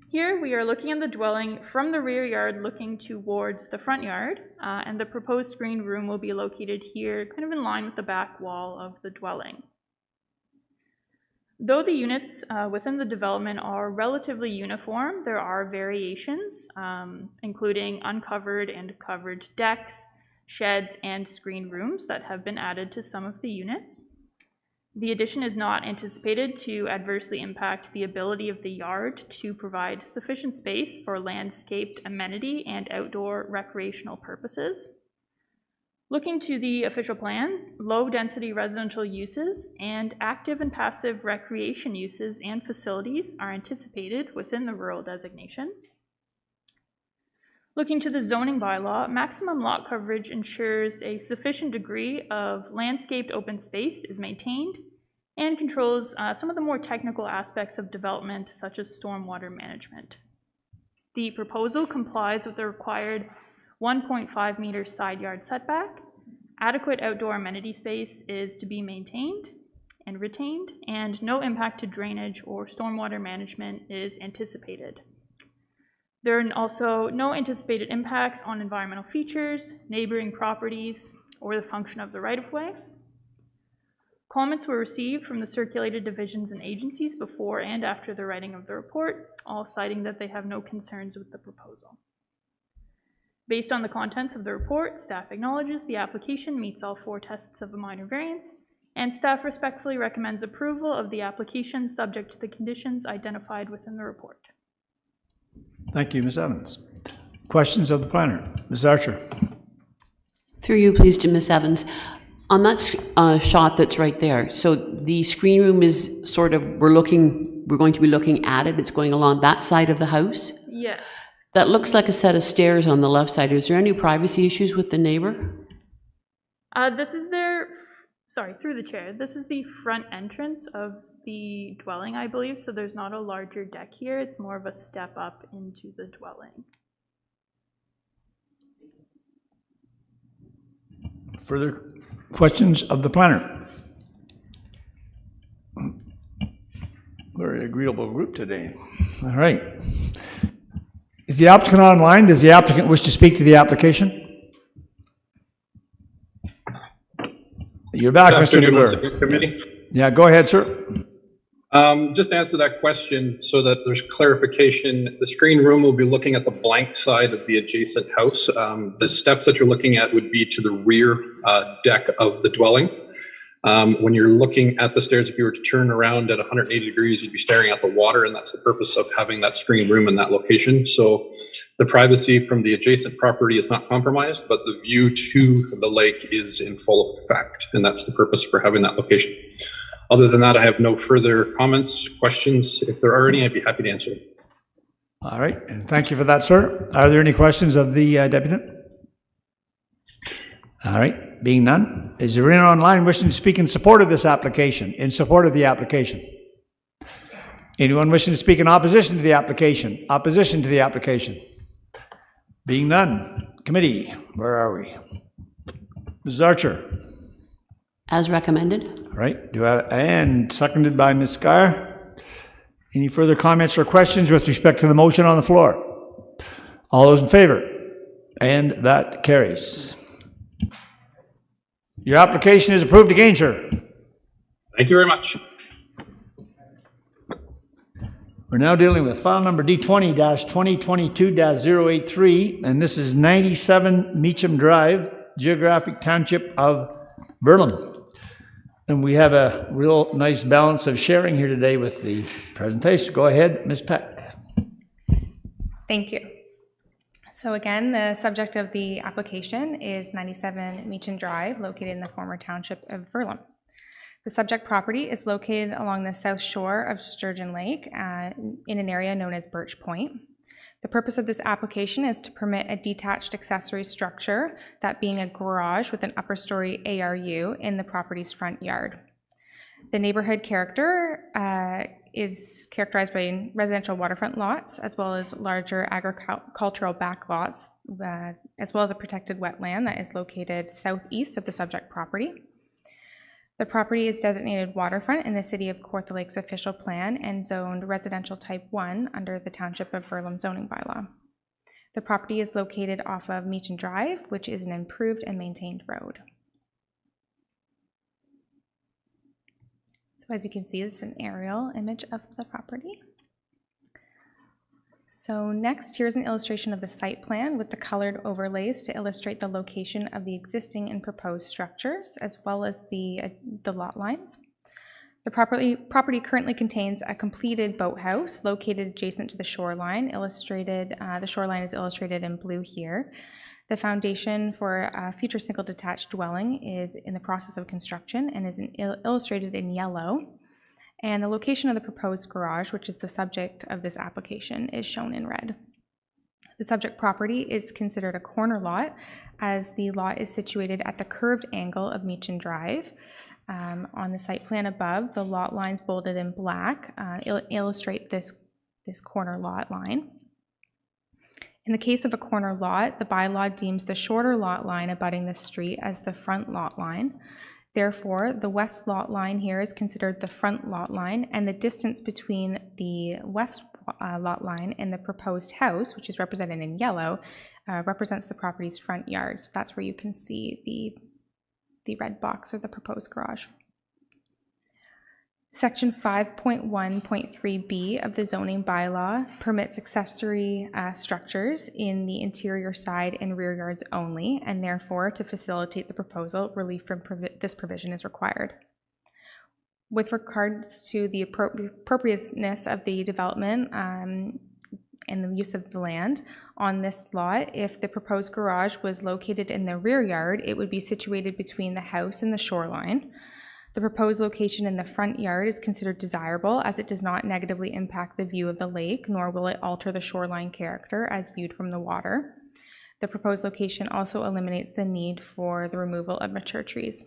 Here we are looking at the dwelling from the rear yard looking towards the front yard, and the proposed screened room will be located here, kind of in line with the back wall of the dwelling. Though the units within the development are relatively uniform, there are variations, including uncovered and covered decks, sheds, and screened rooms that have been added to some of the units. The addition is not anticipated to adversely impact the ability of the yard to provide sufficient space for landscaped amenity and outdoor recreational purposes. Looking to the official plan, low-density residential uses and active and passive recreation uses and facilities are anticipated within the rural designation. Looking to the zoning bylaw, maximum lot coverage ensures a sufficient degree of landscaped open space is maintained and controls some of the more technical aspects of development, such as stormwater management. The proposal complies with the required 1.5 meter side yard setback. Adequate outdoor amenity space is to be maintained and retained, and no impact to drainage or stormwater management is anticipated. There are also no anticipated impacts on environmental features, neighboring properties, or the function of the right-of-way. Comments were received from the circulated divisions and agencies before and after the writing of the report, all citing that they have no concerns with the proposal. Based on the contents of the report, staff acknowledges the application meets all 4 tests of a minor variance, and staff respectfully recommends approval of the application subject to the conditions identified within the report. Thank you, Ms. Evans. Questions of the planner? Ms. Archer. Through you, please, to Ms. Evans. On that shot that's right there, so the screen room is sort of, we're going to be looking at it. It's going along that side of the house? Yes. That looks like a set of stairs on the left side. Is there any privacy issues with the neighbor? This is their, sorry, through the chair, this is the front entrance of the dwelling, I believe, so there's not a larger deck here. It's more of a step up into the dwelling. Further questions of the planner? Very agreeable group today. All right. Is the applicant online? Does the applicant wish to speak to the application? You're back, Mr. DeBoer. Committee. Yeah, go ahead, sir. Just to answer that question so that there's clarification, the screen room will be looking at the blank side of the adjacent house. The steps that you're looking at would be to the rear deck of the dwelling. When you're looking at the stairs, if you were to turn around at 180 degrees, you'd be staring at the water, and that's the purpose of having that screen room in that location. So the privacy from the adjacent property is not compromised, but the view to the lake is in full effect, and that's the purpose for having that location. Other than that, I have no further comments, questions. If there are any, I'd be happy to answer them. All right, and thank you for that, sir. Are there any questions of the deputant? All right, being none, is there anyone online wishing to speak in support of this application, in support of the application? Anyone wishing to speak in opposition to the application? Opposition to the application? Being none, committee, where are we? Mrs. Archer. As recommended. All right, and seconded by Ms. Scar. Any further comments or questions with respect to the motion on the floor? All those in favor? And that carries. Your application is approved again, sir. Thank you very much. We're now dealing with file number D20-2022-083, and this is 97 Meacham Drive, Geographic Township of Burlum. And we have a real nice balance of sharing here today with the presentation. Go ahead, Ms. Peck. Thank you. So again, the subject of the application is 97 Meacham Drive, located in the former township of Burlum. The subject property is located along the south shore of Sturgeon Lake in an area known as Birch Point. The purpose of this application is to permit a detached accessory structure, that being a garage with an upper story ARU in the property's front yard. The neighborhood character is characterized by residential waterfront lots, as well as larger agricultural back lots, as well as a protected wetland that is located southeast of the subject property. The property is designated waterfront in the City of Kawartha Lake's official plan and zoned residential type 1 under the Township of Burlum zoning bylaw. The property is located off of Meacham Drive, which is an improved and maintained road. So as you can see, this is an aerial image of the property. So next, here's an illustration of the site plan with the colored overlays to illustrate the location of the existing and proposed structures, as well as the lot lines. The property currently contains a completed boathouse located adjacent to the shoreline. The shoreline is illustrated in blue here. The foundation for a future single detached dwelling is in the process of construction and is illustrated in yellow. And the location of the proposed garage, which is the subject of this application, is shown in red. The subject property is considered a corner lot, as the lot is situated at the curved angle of Meacham Drive. On the site plan above, the lot lines bolded in black illustrate this corner lot line. In the case of a corner lot, the bylaw deems the shorter lot line abutting the street as the front lot line. Therefore, the west lot line here is considered the front lot line, and the distance between the west lot line and the proposed house, which is represented in yellow, represents the property's front yard. So that's where you can see the red box or the proposed garage. Section 5.1.3b of the zoning bylaw permits accessory structures in the interior side and rear yards only, and therefore, to facilitate the proposal, relief from this provision is required. With regards to the appropriateness of the development and the use of the land on this lot, if the proposed garage was located in the rear yard, it would be situated between the house and the shoreline. The proposed location in the front yard is considered desirable, as it does not negatively impact the view of the lake, nor will it alter the shoreline character as viewed from the water. The proposed location also eliminates the need for the removal of mature trees.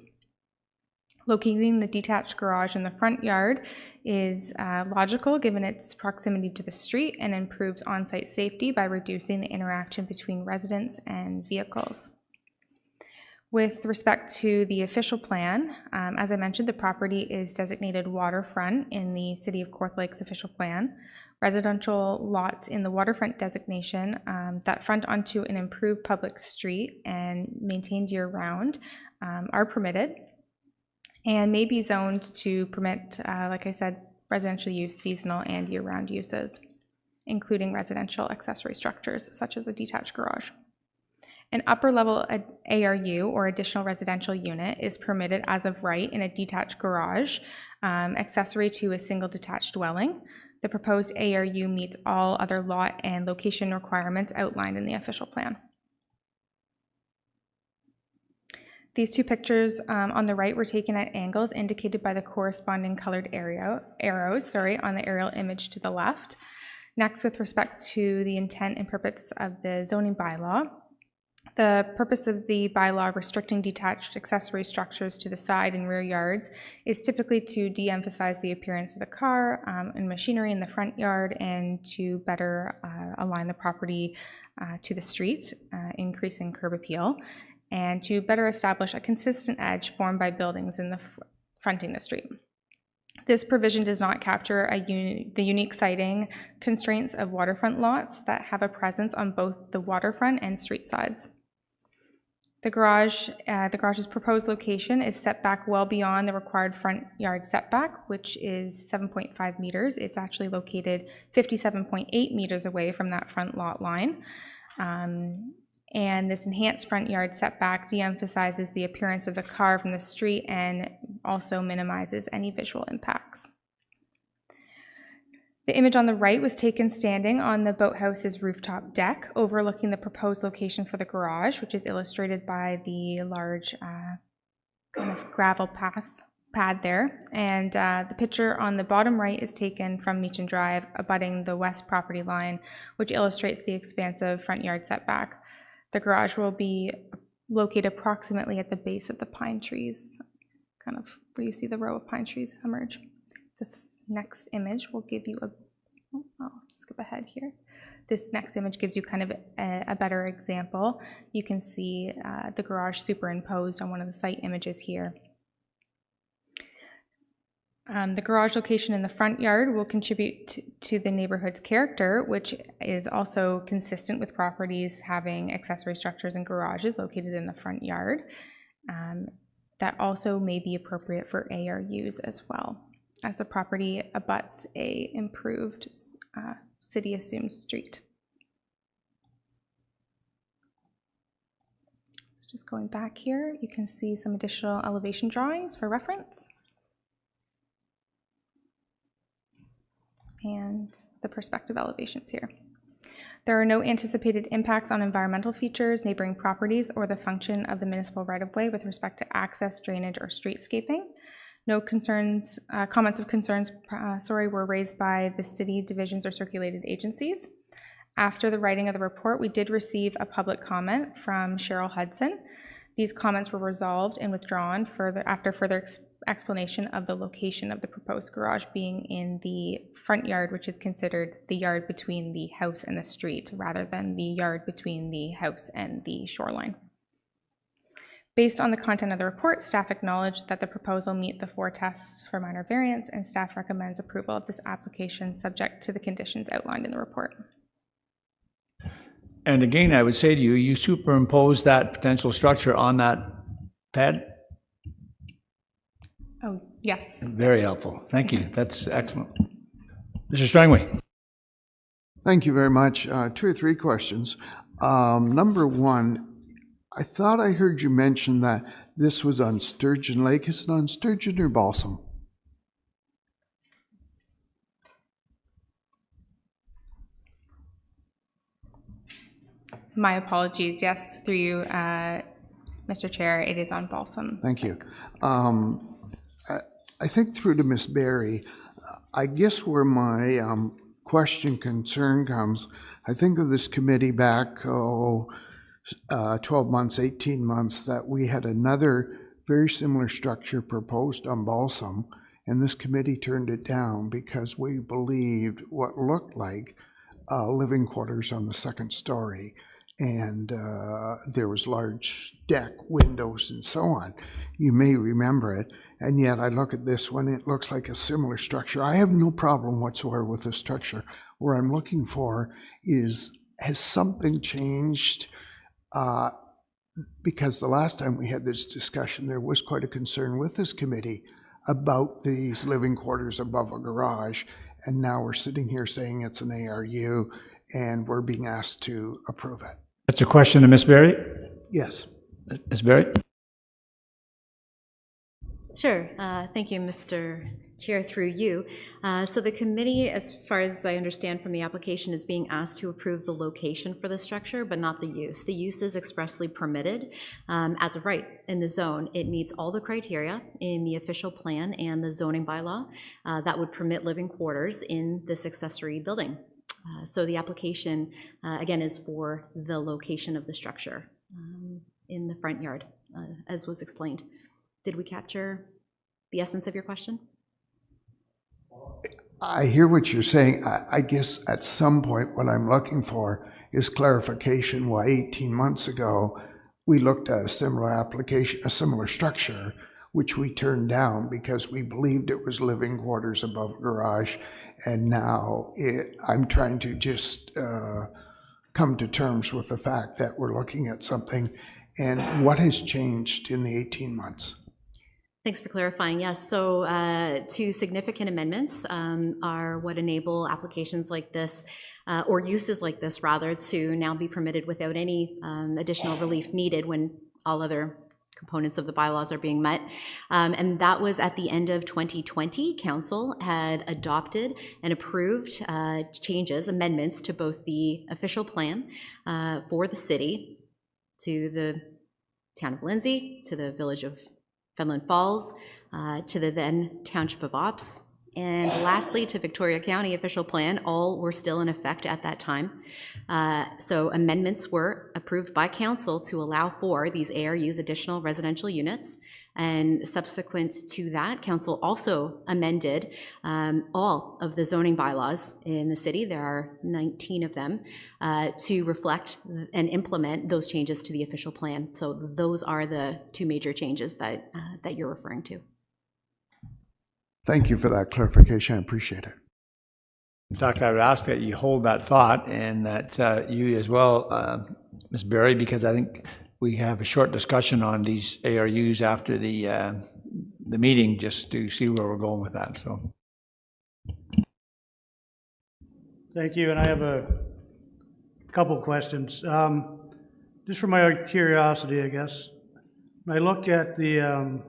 Locating the detached garage in the front yard is logical given its proximity to the street, and improves on-site safety by reducing the interaction between residents and vehicles. With respect to the official plan, as I mentioned, the property is designated waterfront in the City of Kawartha Lake's official plan. Residential lots in the waterfront designation that front onto an improved public street and maintained year-round are permitted and may be zoned to permit, like I said, residential use, seasonal, and year-round uses, including residential accessory structures such as a detached garage. An upper-level ARU, or additional residential unit, is permitted as of right in a detached garage, accessory to a single detached dwelling. The proposed ARU meets all other lot and location requirements outlined in the official plan. These two pictures on the right were taken at angles indicated by the corresponding colored arrows on the aerial image to the left. Next, with respect to the intent and purpose of the zoning bylaw, the purpose of the bylaw restricting detached accessory structures to the side and rear yards is typically to de-emphasize the appearance of the car and machinery in the front yard and to better align the property to the street, increasing curb appeal, and to better establish a consistent edge formed by buildings in the fronting the street. This provision does not capture the unique siting constraints of waterfront lots that have a presence on both the waterfront and street sides. The garage's proposed location is set back well beyond the required front yard setback, which is 7.5 meters. It's actually located 57.8 meters away from that front lot line. And this enhanced front yard setback de-emphasizes the appearance of the car from the street and also minimizes any visual impacts. The image on the right was taken standing on the boathouse's rooftop deck, overlooking the proposed location for the garage, which is illustrated by the large kind of gravel pad there. And the picture on the bottom right is taken from Meechin Drive, abutting the west property line, which illustrates the expansive front yard setback. The garage will be located approximately at the base of the pine trees, kind of where you see the row of pine trees emerge. This next image will give you I'll skip ahead here. This next image gives you kind of a better example. You can see the garage superimposed on one of the site images here. The garage location in the front yard will contribute to the neighborhood's character, which is also consistent with properties having accessory structures and garages located in the front yard. That also may be appropriate for ARUs as well, as the property abuts a improved city-assumed street. So just going back here, you can see some additional elevation drawings for reference. And the perspective elevations here. There are no anticipated impacts on environmental features, neighboring properties, or the function of the municipal right-of-way with respect to access, drainage, or streetscaping. No concerns, comments of concerns, were raised by the city divisions or circulated agencies. After the writing of the report, we did receive a public comment from Cheryl Hudson. These comments were resolved and withdrawn after further explanation of the location of the proposed garage being in the front yard, which is considered the yard between the house and the street, rather than the yard between the house and the shoreline. Based on the content of the report, staff acknowledged that the proposal meet the 4 tests for minor variance, and staff recommends approval of this application subject to the conditions outlined in the report. And again, I would say to you, you superimpose that potential structure on that pad. Oh, yes. Very helpful. Thank you. That's excellent. Mr. Strangway. Thank you very much. 2 or 3 questions. Number 1, I thought I heard you mention that this was on Sturgeon Lake. Is it on Sturgeon or Balsam? My apologies. Yes, through you, Mr. Chair, it is on Balsam. Thank you. I think through to Ms. Berry, I guess where my concern comes, I think of this committee back, 12 months, 18 months, that we had another very similar structure proposed on Balsam, and this committee turned it down because we believed what looked like living quarters on the 2nd story, and there was large deck windows and so on. You may remember it, and yet I look at this one, it looks like a similar structure. I have no problem whatsoever with the structure. What I'm looking for is, has something changed? Because the last time we had this discussion, there was quite a concern with this committee about these living quarters above a garage, and now we're sitting here saying it's an ARU, and we're being asked to approve it. That's a question to Ms. Berry. Yes. Ms. Berry? Sure. Thank you, Mr. Chair, through you. So the committee, as far as I understand from the application, is being asked to approve the location for the structure, but not the use. The use is expressly permitted as of right in the zone. It meets all the criteria in the official plan and the zoning bylaw that would permit living quarters in this accessory building. So the application, again, is for the location of the structure in the front yard, as was explained. Did we capture the essence of your question? I hear what you're saying. I guess at some point what I'm looking for is clarification why 18 months ago we looked at a similar application, a similar structure, which we turned down because we believed it was living quarters above a garage. And now I'm trying to just come to terms with the fact that we're looking at something. And what has changed in the 18 months? Thanks for clarifying. Yes, so two significant amendments are what enable applications like this, or uses like this rather, to now be permitted without any additional relief needed when all other components of the bylaws are being met. And that was at the end of 2020. Council had adopted and approved changes, amendments to both the official plan for the city, to the town of Lindsay, to the village of Fenelon Falls, to the then Township of Ops, and lastly to Victoria County official plan. All were still in effect at that time. So amendments were approved by council to allow for these ARUs, additional residential units, and subsequent to that, council also amended all of the zoning bylaws in the city. There are 19 of them to reflect and implement those changes to the official plan. So those are the two major changes that you're referring to. Thank you for that clarification. I appreciate it. In fact, I would ask that you hold that thought and that you as well, Ms. Berry, because I think we have a short discussion on these ARUs after the meeting, just to see where we're going with that. So, thank you, and I have a couple questions. Just for my curiosity, I guess, when I look at the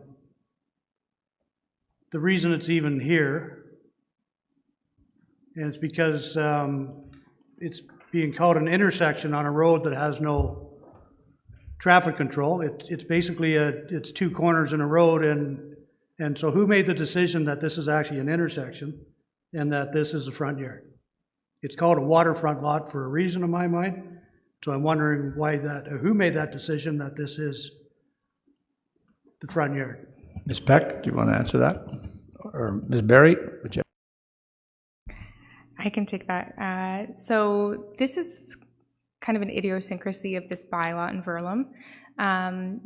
reason it's even here, and it's because it's being called an intersection on a road that has no traffic control. It's basically it's two corners in a road, and so who made the decision that this is actually an intersection and that this is the front yard? It's called a waterfront lot for a reason in my mind. So I'm wondering why who made that decision that this is the front yard? Ms. Peck, do you want to answer that? Or Ms. Berry? I can take that. So this is kind of an idiosyncrasy of this bylaw in Verlem,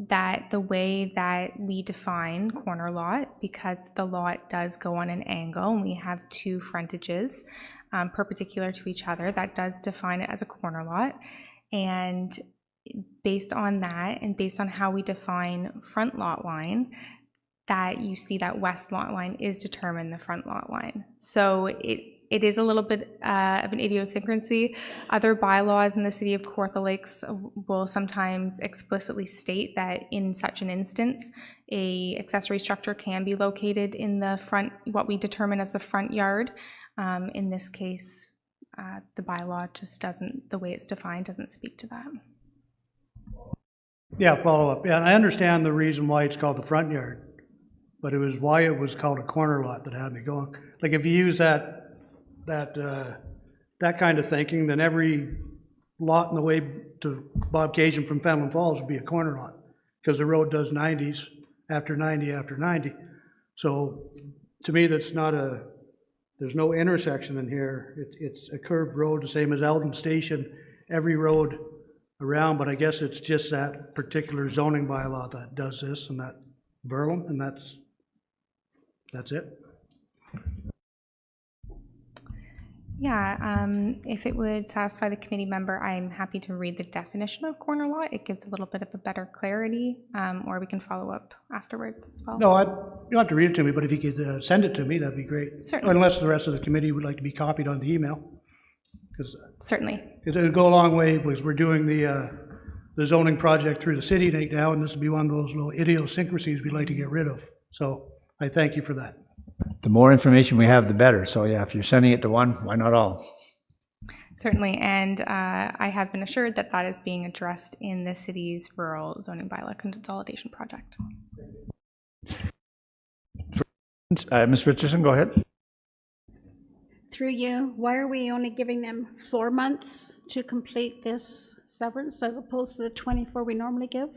that the way that we define corner lot, because the lot does go on an angle and we have two frontages perpendicular to each other, that does define it as a corner lot. And based on that, and based on how we define front lot line, that you see that west lot line is determined the front lot line. So it is a little bit of an idiosyncrasy. Other bylaws in the city of Kawartha Lakes will sometimes explicitly state that in such an instance, a accessory structure can be located in the front, what we determine as the front yard. In this case, the bylaw just doesn't, the way it's defined doesn't speak to that. Yeah, follow up. Yeah, and I understand the reason why it's called the front yard, but it was why it was called a corner lot that had me going. Like if you use that kind of thinking, then every lot in the way to Bob Cajun from Fenelon Falls would be a corner lot, because the road does 90s after 90 after 90. So to me, that's not there's no intersection in here. It's a curved road, the same as Eldon Station, every road around, but I guess it's just that particular zoning bylaw that does this, and that Verlem, and that's it. Yeah, if it would satisfy the committee member, I'm happy to read the definition of corner lot. It gives a little bit of a better clarity, or we can follow up afterwards as well. No, you don't have to read it to me, but if you could send it to me, that'd be great. Certainly. Unless the rest of the committee would like to be copied on the email. Because Certainly. it would go a long way, because we're doing the zoning project through the city right now, and this would be one of those little idiosyncrasies we'd like to get rid of. So I thank you for that. The more information we have, the better. So yeah, if you're sending it to one, why not all? Certainly, and I have been assured that that is being addressed in the city's rural zoning bylaw consolidation project. Ms. Richardson, go ahead. Through you, why are we only giving them 4 months to complete this severance as opposed to the 24 we normally give?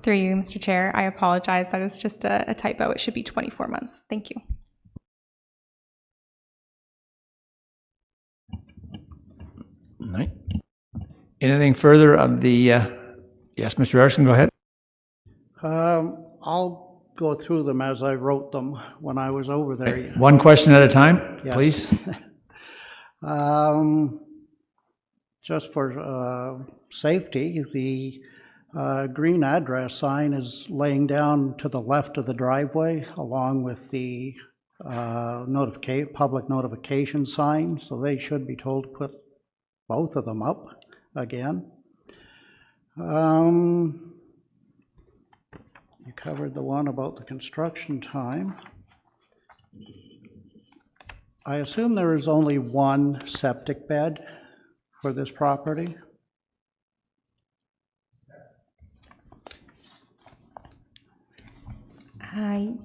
Through you, Mr. Chair, I apologize. That is just a typo. It should be 24 months. Thank you. All right. Anything further of the, yes, Mr. Erickson, go ahead. I'll go through them as I wrote them when I was over there. One question at a time, Yes. please. Just for safety, the green address sign is laying down to the left of the driveway along with the public notification sign, so they should be told to put both of them up again. You covered the one about the construction time. I assume there is only one septic bed for this property?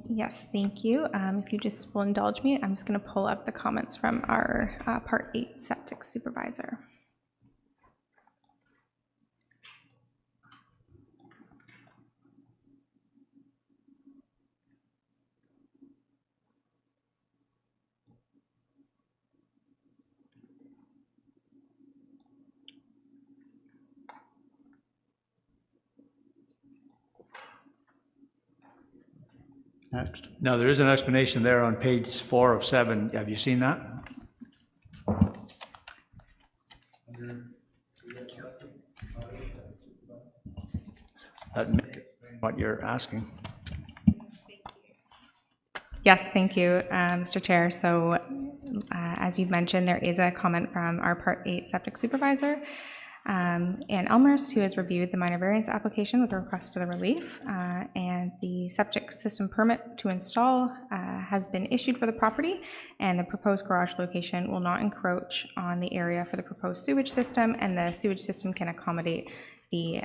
Yes, thank you. If you just will indulge me, I'm just going to pull up the comments from our Part 8 septic supervisor. Next. Now, there is an explanation there on page 4 of 7. Have you seen that? What you're asking. Yes, thank you, Mr. Chair. So as you've mentioned, there is a comment from our Part 8 septic supervisor, Ann Elmhurst, who has reviewed the minor variance application with a request for the relief, and the septic system permit to install has been issued for the property, and the proposed garage location will not encroach on the area for the proposed sewage system, and the sewage system can accommodate the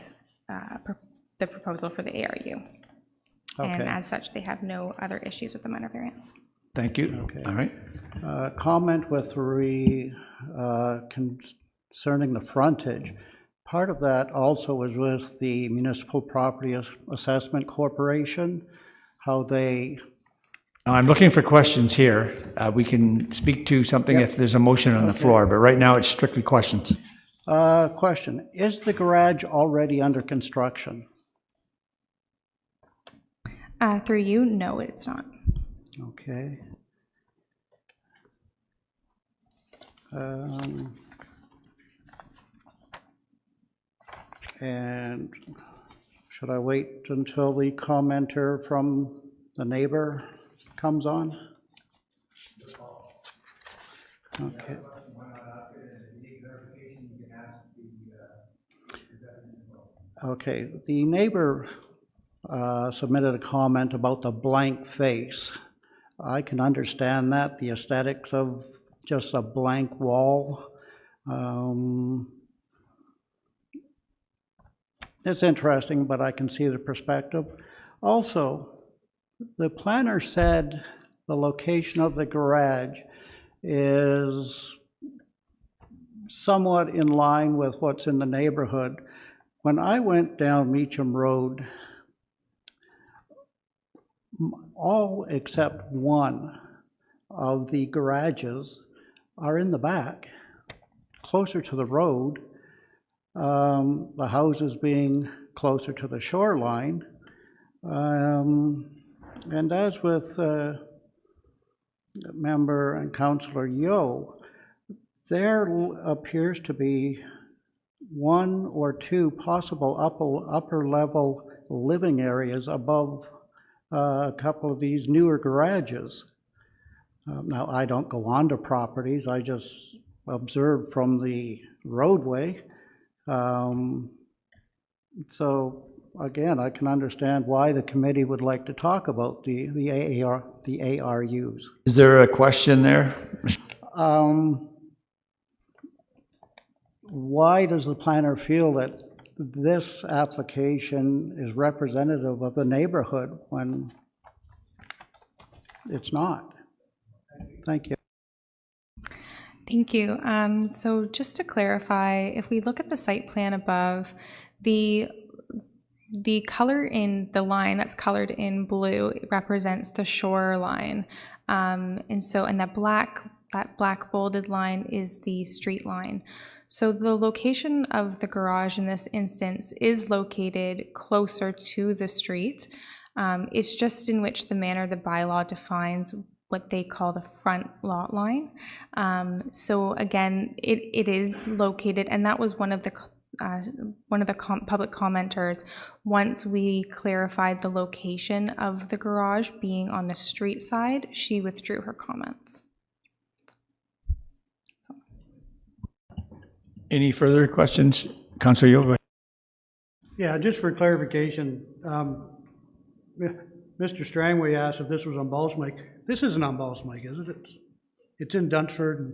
proposal for the ARU. Okay. And as such, they have no other issues with the minor variance. Thank you. Okay. All right. Comment with concerning the frontage. Part of that also was with the Municipal Property Assessment Corporation, how they... Now, I'm looking for questions here. We can speak to something if there's a motion on the floor, but right now it's strictly questions. Question, is the garage already under construction? Through you, no, it's not. Okay. And should I wait until the commenter from the neighbor comes on? Okay. Okay, the neighbor submitted a comment about the blank face. I can understand that, the aesthetics of just a blank wall. It's interesting, but I can see the perspective. Also, the planner said the location of the garage is somewhat in line with what's in the neighborhood. When I went down Meacham Road, all except one of the garages are in the back, closer to the road, the houses being closer to the shoreline. And as with Member and Councillor Yeo, there appears to be one or two possible upper level living areas above a couple of these newer garages. Now, I don't go onto properties, I just observe from the roadway. So again, I can understand why the committee would like to talk about the ARUs. Is there a question there? Why does the planner feel that this application is representative of the neighborhood when it's not? Thank you. Thank you. So just to clarify, if we look at the site plan above, the color in the line that's colored in blue represents the shoreline. And that black bolded line is the street line. So the location of the garage in this instance is located closer to the street. It's just in which the manner the bylaw defines what they call the front lot line. So again, it is located, and that was one of the public commenters. Once we clarified the location of the garage being on the street side, she withdrew her comments. Any further questions? Councillor Yeo, go ahead. Yeah, just for clarification, Mr. Strangway asked if this was on Balsam Lake. This isn't on Balsam Lake, is it? It's in Dunsford. And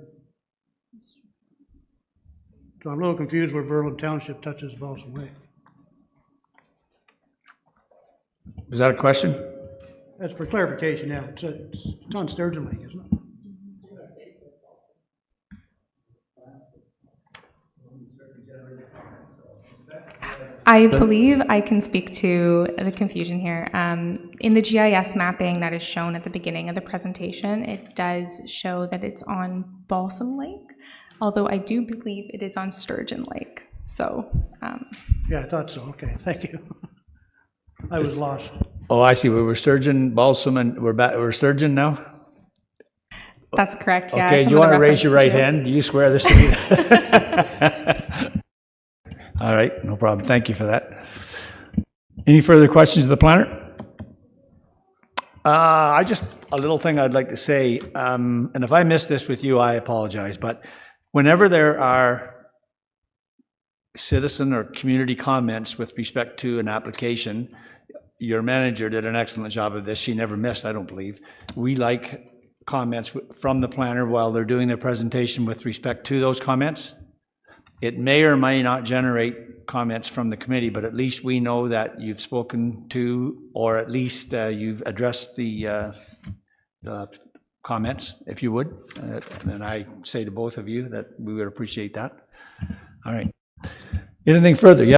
so I'm a little confused where Verlin Township touches Balsam Lake. Was that a question? That's for clarification, yeah. It's on Sturgeon Lake, isn't it? I believe I can speak to the confusion here. In the GIS mapping that is shown at the beginning of the presentation, it does show that it's on Balsam Lake, although I do believe it is on Sturgeon Lake. So, yeah, I thought so. Okay, thank you. I was lost. Oh, I see. We were Sturgeon, Balsam, and we're Sturgeon now? That's correct, yeah. Okay, do you want to raise your right hand? Do you swear this to me? All right, no problem. Thank you for that. Any further questions of the planner? A little thing I'd like to say, and if I missed this with you, I apologize, but whenever there are citizen or community comments with respect to an application, your manager did an excellent job of this. She never missed, I don't believe. We like comments from the planner while they're doing their presentation with respect to those comments. It may or may not generate comments from the committee, but at least we know that you've spoken to, or at least you've addressed the comments, if you would. And I say to both of you that we would appreciate that. All right. Anything further? Yeah.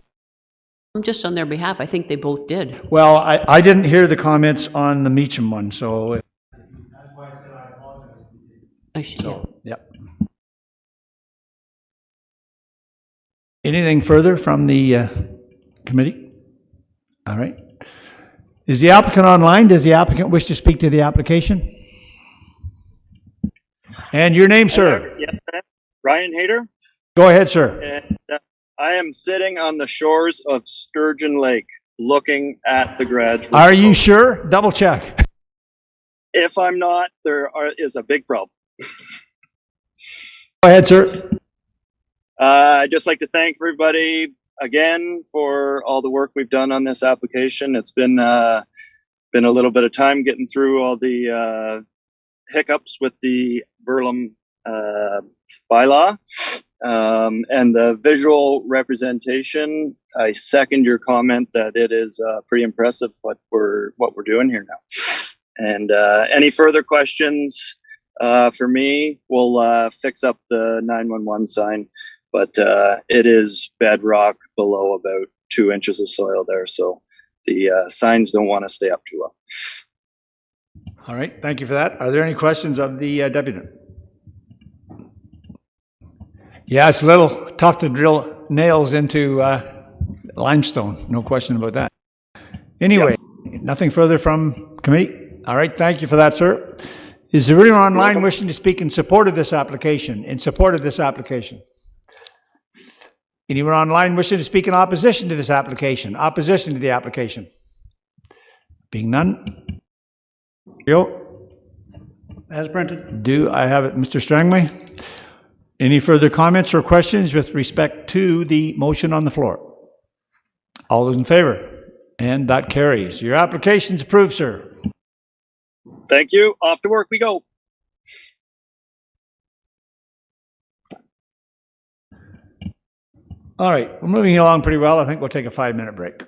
Just on their behalf, I think they both did. Well, I didn't hear the comments on the Meacham one, so. That's why I said I apologize. Yeah. Anything further from the committee? All right. Is the applicant online? Does the applicant wish to speak to the application? And your name, sir? Yes, Ryan Hayter. Go ahead, sir. And I am sitting on the shores of Sturgeon Lake looking at the garage. Are you sure? Double check. If I'm not, is a big problem. Go ahead, sir. I'd just like to thank everybody again for all the work we've done on this application. It's been a little bit of time getting through all the hiccups with the Verlin bylaw and the visual representation. I second your comment that it is pretty impressive what we're doing here now. And any further questions for me, we'll fix up the 911 sign. But it is bedrock below about 2 inches of soil there. So the signs don't want to stay up too well. All right, thank you for that. Are there any questions of the deputy? Yeah, it's a little tough to drill nails into limestone, no question about that. Anyway, nothing further from committee? All right, thank you for that, sir. Is there anyone online wishing to speak in support of this application? In support of this application? Anyone online wishing to speak in opposition to this application? Opposition to the application? Being none? As printed. Do I have it, Mr. Strangway? Any further comments or questions with respect to the motion on the floor? All those in favor? And that carries. Your application's approved, sir. Thank you. Off to work we go. All right, we're moving along pretty well. I think we'll take a 5-minute break.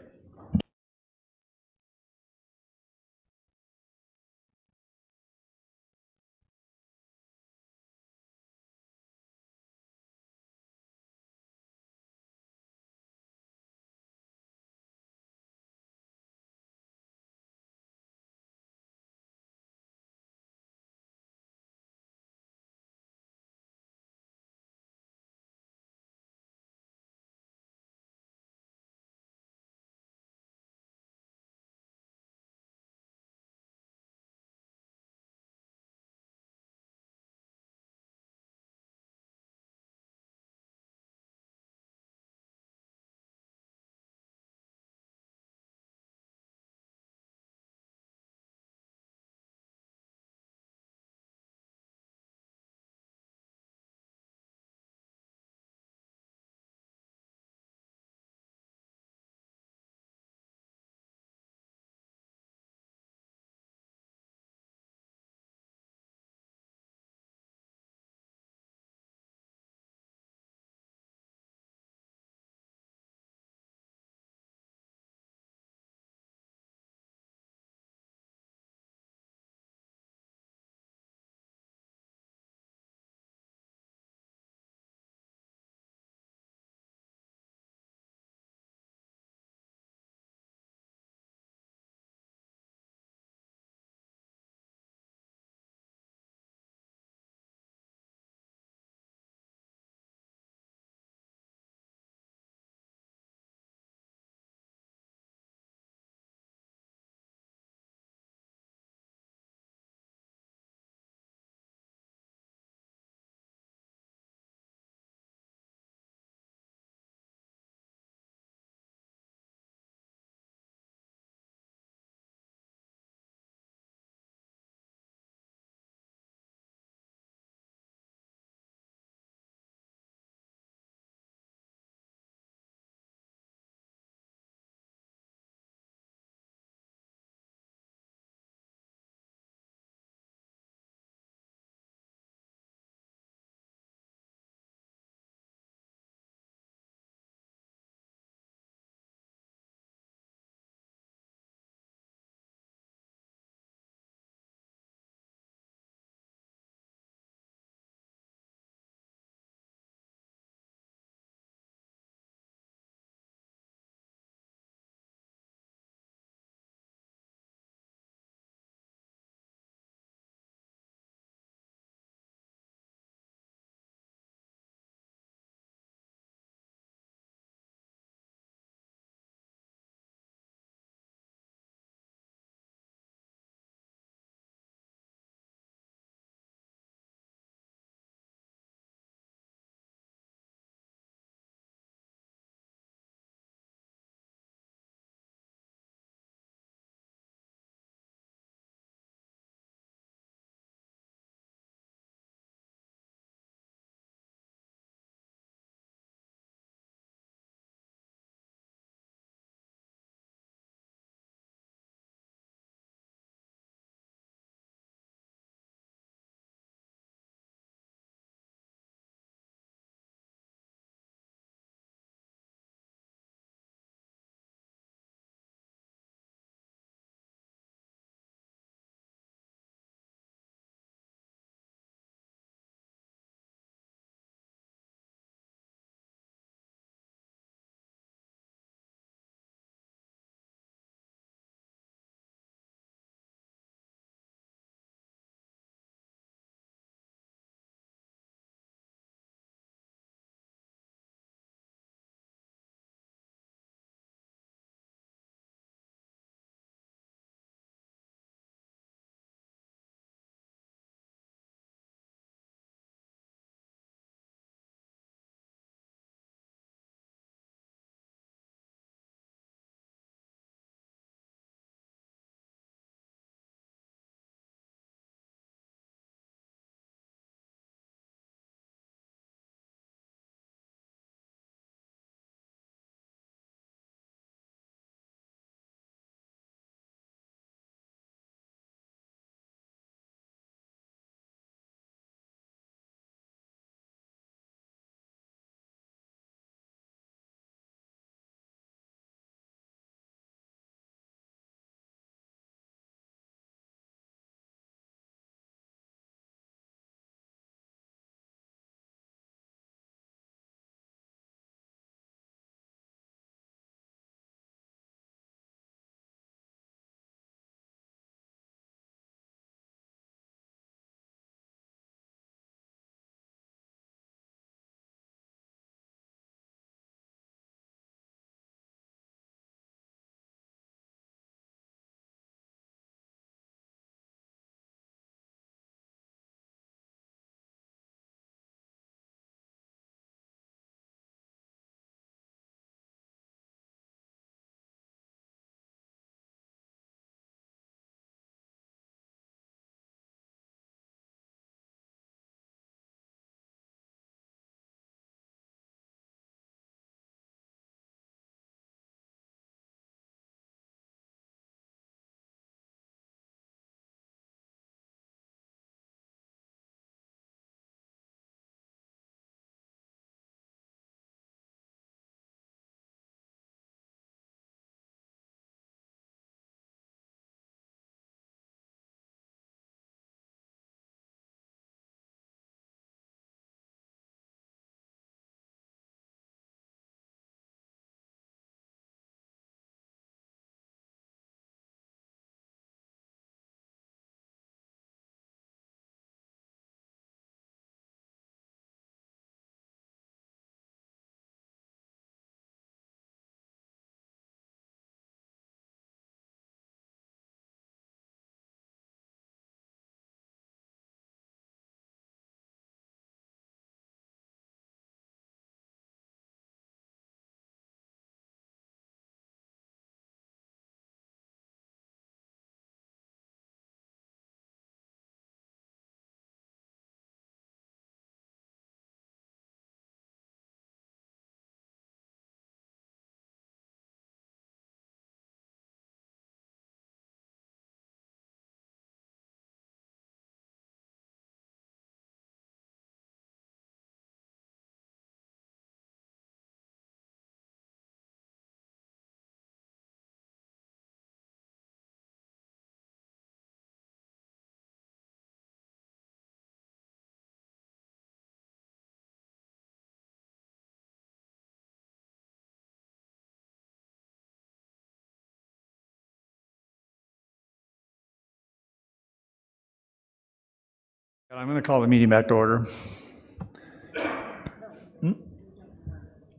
I'm going to call the meeting back to order.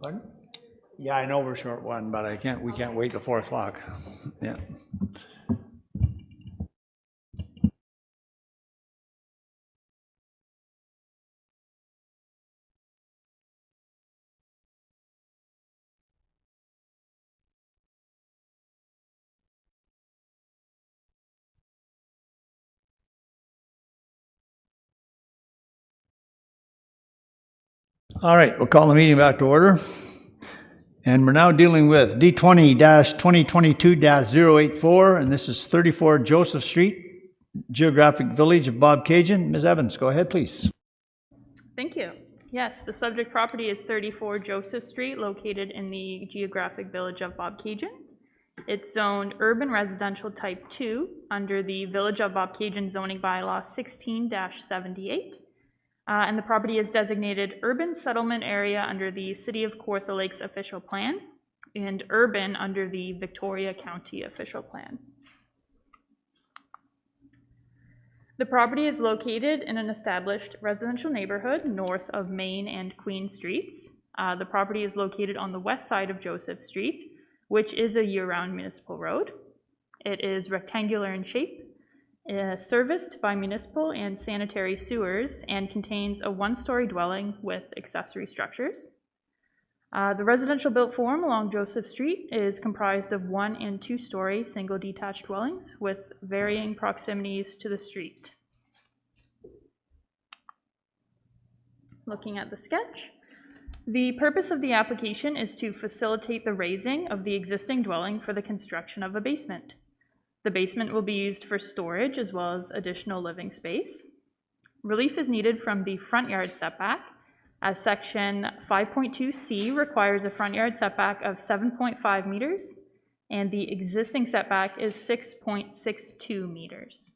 Pardon? Yeah, I know we're short one, but we can't wait till 4 o'clock. Yeah. All right, we'll call the meeting back to order. And we're now dealing with D20-2022-084, and this is 34 Joseph Street, Geographic Village of Bobcaygeon. Ms. Evans, go ahead, please. Thank you. Yes, the subject property is 34 Joseph Street, located in the Geographic Village of Bobcaygeon. It's zoned Urban Residential Type 2 under the Village of Bobcaygeon zoning bylaw 16-78. And the property is designated Urban Settlement Area under the City of Kawartha Lakes Official Plan and Urban under the Victoria County Official Plan. The property is located in an established residential neighborhood north of Main and Queen Streets. The property is located on the west side of Joseph Street, which is a year-round municipal road. It is rectangular in shape, serviced by municipal and sanitary sewers, and contains a one-story dwelling with accessory structures. The residential built form along Joseph Street is comprised of 1- and 2-story single detached dwellings with varying proximities to the street. Looking at the sketch, the purpose of the application is to facilitate the raising of the existing dwelling for the construction of a basement. The basement will be used for storage as well as additional living space. Relief is needed from the front yard setback, as section 5.2C requires a front yard setback of 7.5 meters, and the existing setback is 6.62 meters.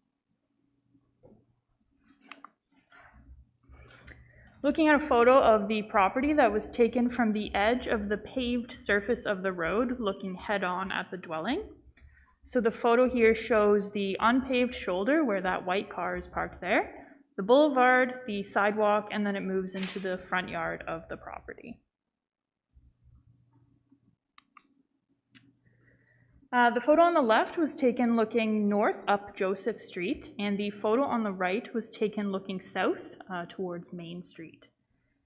Looking at a photo of the property that was taken from the edge of the paved surface of the road, looking head-on at the dwelling. So the photo here shows the unpaved shoulder where that white car is parked there, the boulevard, the sidewalk, and then it moves into the front yard of the property. The photo on the left was taken looking north up Joseph Street, and the photo on the right was taken looking south towards Main Street.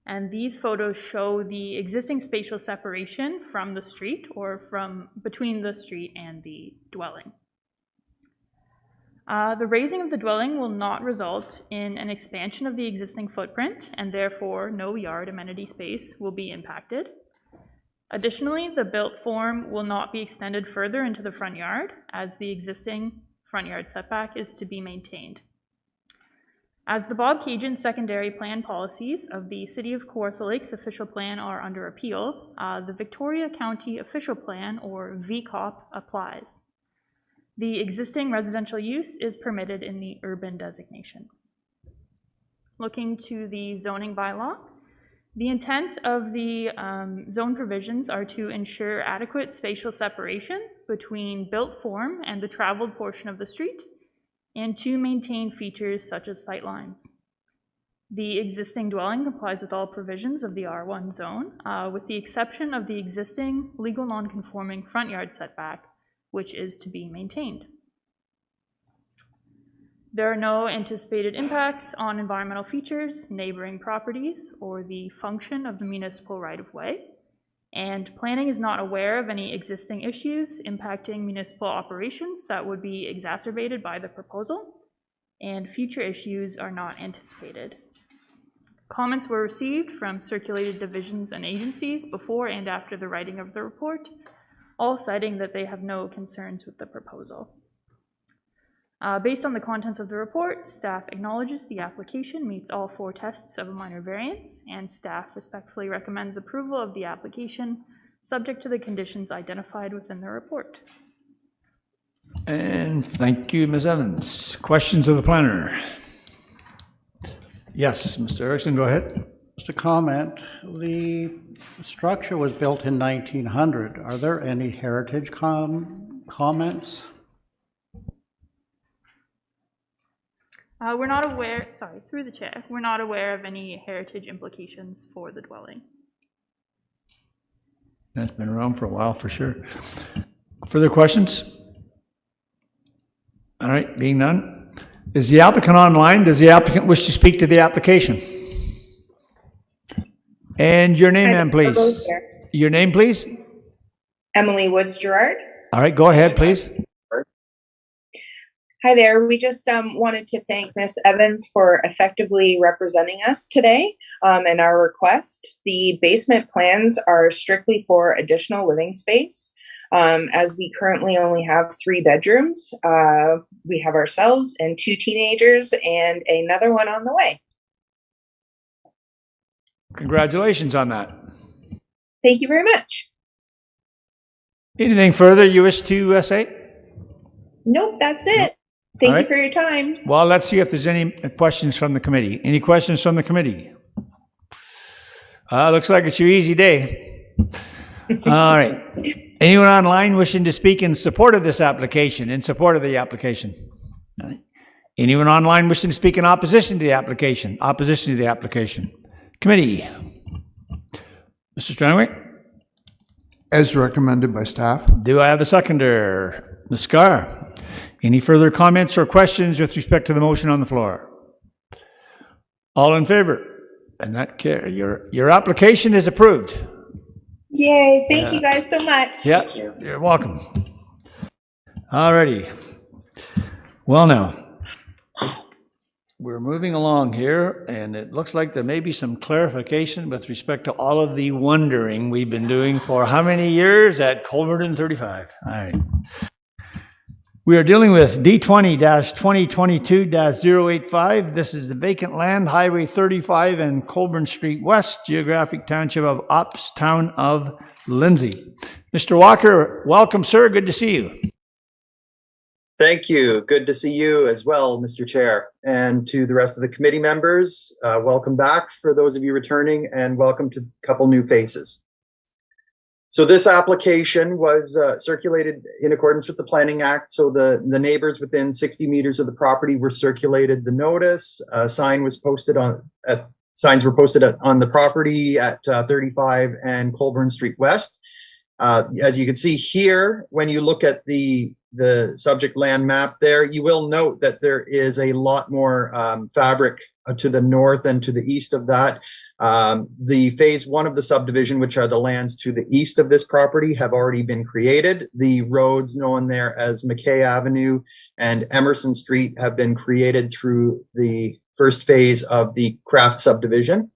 And these photos show the existing spatial separation from the street or from between the street and the dwelling. The raising of the dwelling will not result in an expansion of the existing footprint, and therefore no yard amenity space will be impacted. Additionally, the built form will not be extended further into the front yard, as the existing front yard setback is to be maintained. As the Bobcaygeon secondary plan policies of the City of Kawartha Lakes official plan are under appeal, the Victoria County official plan, or VCOP, applies. The existing residential use is permitted in the urban designation. Looking to the zoning bylaw, the intent of the zone provisions are to ensure adequate spatial separation between built form and the traveled portion of the street, and to maintain features such as sightlines. The existing dwelling complies with all provisions of the R1 zone, with the exception of the existing legal non-conforming front yard setback, which is to be maintained. There are no anticipated impacts on environmental features, neighboring properties, or the function of the municipal right-of-way, and planning is not aware of any existing issues impacting municipal operations that would be exacerbated by the proposal, and future issues are not anticipated. Comments were received from circulated divisions and agencies before and after the writing of the report, all citing that they have no concerns with the proposal. Based on the contents of the report, staff acknowledges the application meets all 4 tests of a minor variance, and staff respectfully recommends approval of the application, subject to the conditions identified within the report. And thank you, Ms. Evans. Questions of the planner? Yes, Mr. Erickson, go ahead. Just a comment. The structure was built in 1900. Are there any heritage comments? We're not aware, sorry, through the chair, we're not aware of any heritage implications for the dwelling. That's been around for a while, for sure. Further questions? All right, being none. Is the applicant online? Does the applicant wish to speak to the application? And your name, ma'am, please. Your name, please? Emily Woods Gerard. All right, go ahead, please. Hi there. We just wanted to thank Ms. Evans for effectively representing us today in our request. The basement plans are strictly for additional living space. As we currently only have 3 bedrooms, we have ourselves and 2 teenagers and another one on the way. Congratulations on that. Thank you very much. Anything further you wish to say? Nope, that's it. Thank you for your time. Well, let's see if there's any questions from the committee. Any questions from the committee? Looks like it's your easy day. All right. Anyone online wishing to speak in support of this application, in support of the application? All right. Anyone online wishing to speak in opposition to the application? Opposition to the application. Committee. Mr. Strangwick? As recommended by staff. Do I have a seconder? Ms. Scar? Any further comments or questions with respect to the motion on the floor? All in favor? And that your application is approved. Yay, thank you guys so much. Yeah, you're welcome. All righty. Well now, we're moving along here, and it looks like there may be some clarification with respect to all of the wondering we've been doing for how many years at Colborne 35. All right. We are dealing with D20-2022-085. This is the vacant land, Highway 35 and Colborne Street West, Geographic Township of Ops, Town of Lindsay. Mr. Walker, welcome, sir. Good to see you. Thank you. Good to see you as well, Mr. Chair. And to the rest of the committee members, welcome back for those of you returning, and welcome to a couple new faces. So this application was circulated in accordance with the Planning Act. So the neighbors within 60 meters of the property were circulated the notice. Signs were posted on the property at 35 and Colborne Street West. As you can see here, when you look at the subject land map there, you will note that there is a lot more fabric to the north and to the east of that. The phase 1 of the subdivision, which are the lands to the east of this property, have already been created. The roads known there as McKay Avenue and Emerson Street have been created through the first phase of the Craft subdivision.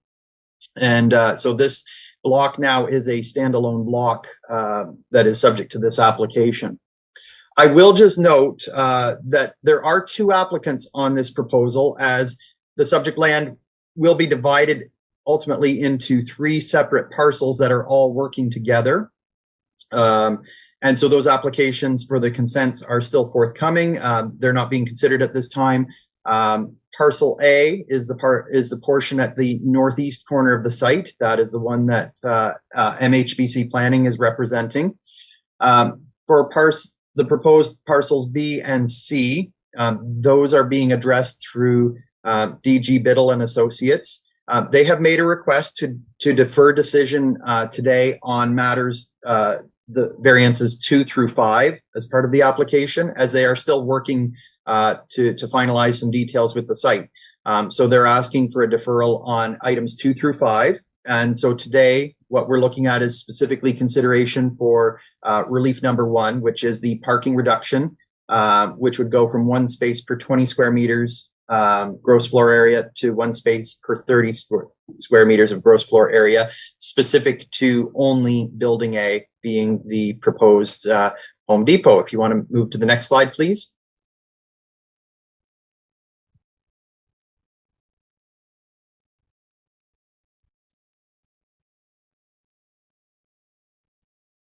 And so this block now is a standalone block that is subject to this application. I will just note that there are 2 applicants on this proposal, as the subject land will be divided ultimately into 3 separate parcels that are all working together. And so those applications for the consents are still forthcoming. They're not being considered at this time. Parcel A is the portion at the northeast corner of the site. That is the one that MHBC Planning is representing. For the proposed parcels B and C, those are being addressed through DG Biddle and Associates. They have made a request to defer decision today on matters, the variances 2 through 5 as part of the application, as they are still working to finalize some details with the site. So they're asking for a deferral on items 2 through 5. And so today, what we're looking at is specifically consideration for relief number 1, which is the parking reduction, which would go from 1 space per 20 square meters gross floor area to 1 space per 30 square meters of gross floor area, specific to only building A, being the proposed Home Depot. If you want to move to the next slide, please.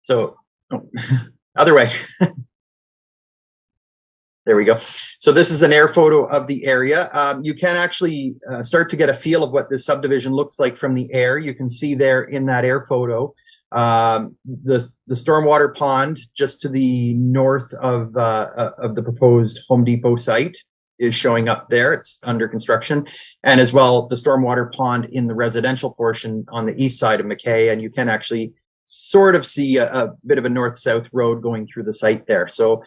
So, other way. There we go. So this is an air photo of the area. You can actually start to get a feel of what this subdivision looks like from the air. You can see there in that air photo, the stormwater pond just to the north of the proposed Home Depot site is showing up there. It's under construction. And as well, the stormwater pond in the residential portion on the east side of McKay. And you can actually sort of see a bit of a north-south road going through the site there. So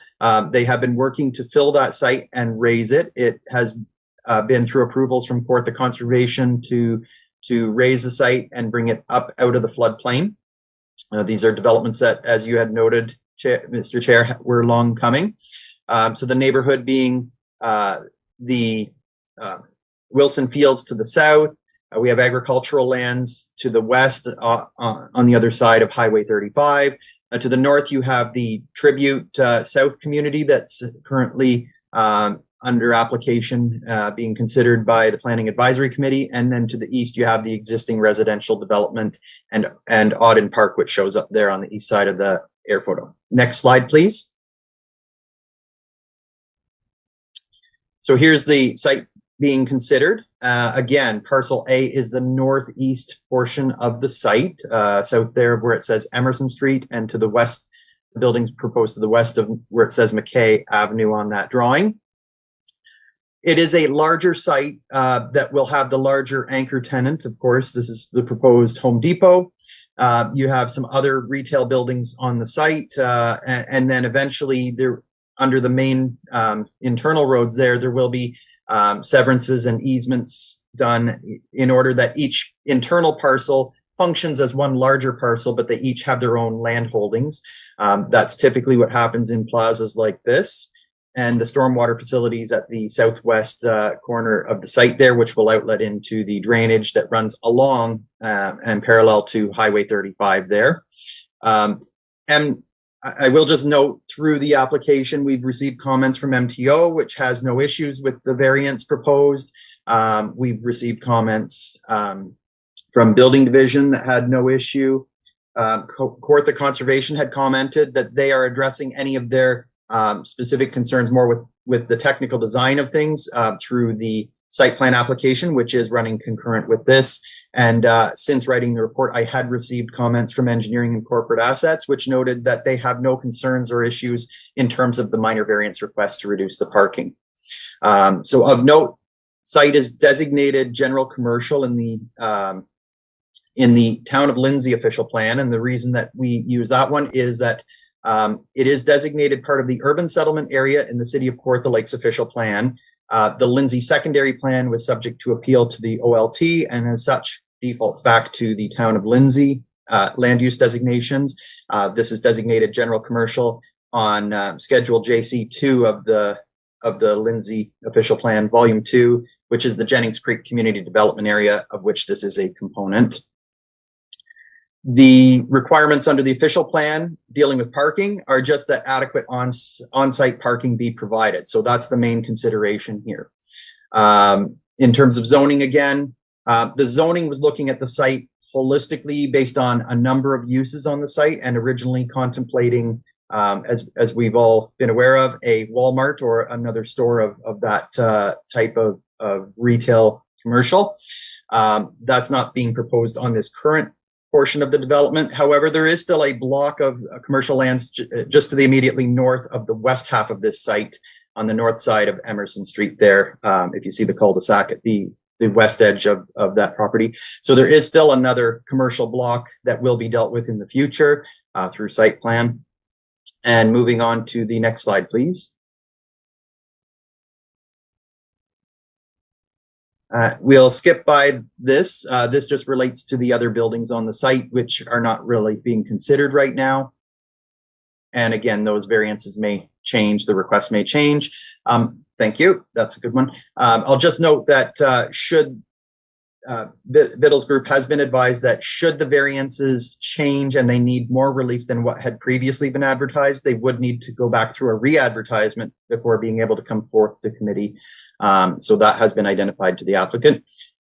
they have been working to fill that site and raise it. It has been through approvals from Kawartha Conservation to raise the site and bring it up out of the floodplain. These are developments that, as you had noted, Mr. Chair, were long coming. So the neighborhood being the Wilson Fields to the south. We have agricultural lands to the west on the other side of Highway 35. To the north, you have the Tribute South community that's currently under application being considered by the Planning Advisory Committee. And then to the east, you have the existing residential development and Auden Park, which shows up there on the east side of the air photo. Next slide, please. So here's the site being considered. Again, parcel A is the northeast portion of the site, south there where it says Emerson Street, and to the west, the building's proposed to the west of where it says McKay Avenue on that drawing. It is a larger site that will have the larger anchor tenant. Of course, this is the proposed Home Depot. You have some other retail buildings on the site, and then eventually there, under the main internal roads there will be severances and easements done in order that each internal parcel functions as one larger parcel, but they each have their own land holdings. That's typically what happens in plazas like this. And the stormwater facilities at the southwest corner of the site there, which will outlet into the drainage that runs along and parallel to Highway 35 there. And I will just note, through the application, we've received comments from MTO, which has no issues with the variance proposed. We've received comments from Building Division that had no issue. Kawartha Conservation had commented that they are addressing any of their specific concerns more with the technical design of things through the site plan application, which is running concurrent with this. And since writing the report, I had received comments from Engineering and Corporate Assets, which noted that they have no concerns or issues in terms of the minor variance request to reduce the parking. So of note, site is designated general commercial in the Town of Lindsay official plan. And the reason that we use that one is that it is designated part of the urban settlement area in the City of Kawartha Lakes official plan. The Lindsay secondary plan was subject to appeal to the OLT, and as such defaults back to the Town of Lindsay land use designations. This is designated general commercial on Schedule JC2 of the Lindsay official plan, Volume 2, which is the Jennings Creek Community Development Area, of which this is a component. The requirements under the official plan dealing with parking are just that adequate on-site parking be provided. So that's the main consideration here. In terms of zoning, again, the zoning was looking at the site holistically based on a number of uses on the site and originally contemplating, as we've all been aware of, a Walmart or another store of that type of retail commercial. That's not being proposed on this current portion of the development. However, there is still a block of commercial lands just to the immediately north of the west half of this site on the north side of Emerson Street there. If you see the cul-de-sac at the west edge of that property. So there is still another commercial block that will be dealt with in the future through site plan. And moving on to the next slide, please. We'll skip by this. This just relates to the other buildings on the site, which are not really being considered right now. And again, those variances may change, the request may change. Thank you. That's a good one. I'll just note that Biddle's group has been advised that should the variances change and they need more relief than what had previously been advertised, they would need to go back through a re-advertisement before being able to come forth to committee. So that has been identified to the applicant.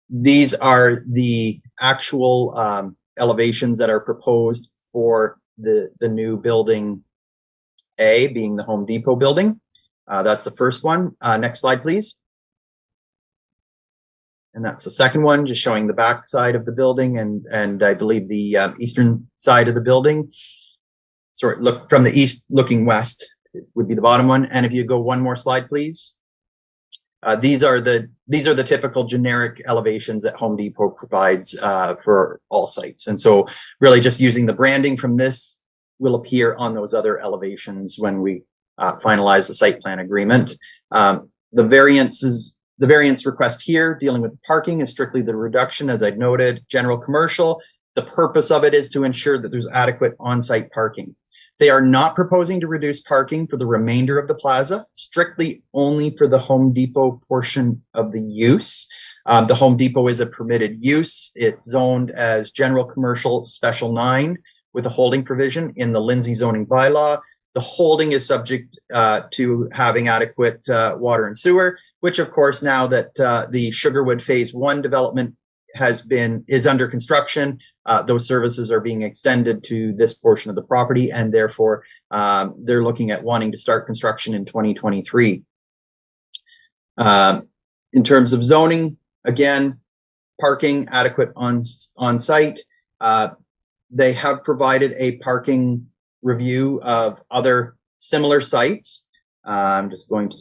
These are the actual elevations that are proposed for the new building A, being the Home Depot building. That's the first one. Next slide, please. And that's the second one, just showing the back side of the building and I believe the eastern side of the building. Sorry, look from the east looking west would be the bottom one. And if you go one more slide, please. these are the typical generic elevations that Home Depot provides for all sites. And so really just using the branding from this will appear on those other elevations when we finalize the site plan agreement. The variance request here dealing with parking is strictly the reduction, as I've noted, general commercial. The purpose of it is to ensure that there's adequate on-site parking. They are not proposing to reduce parking for the remainder of the plaza, strictly only for the Home Depot portion of the use. The Home Depot is a permitted use. It's zoned as general commercial special 9 with a holding provision in the Lindsay zoning bylaw. The holding is subject to having adequate water and sewer, which of course, now that the Sugarwood Phase 1 development is under construction, those services are being extended to this portion of the property, and therefore they're looking at wanting to start construction in 2023. In terms of zoning, again, parking adequate on site. They have provided a parking review of other similar sites. I'm just going to.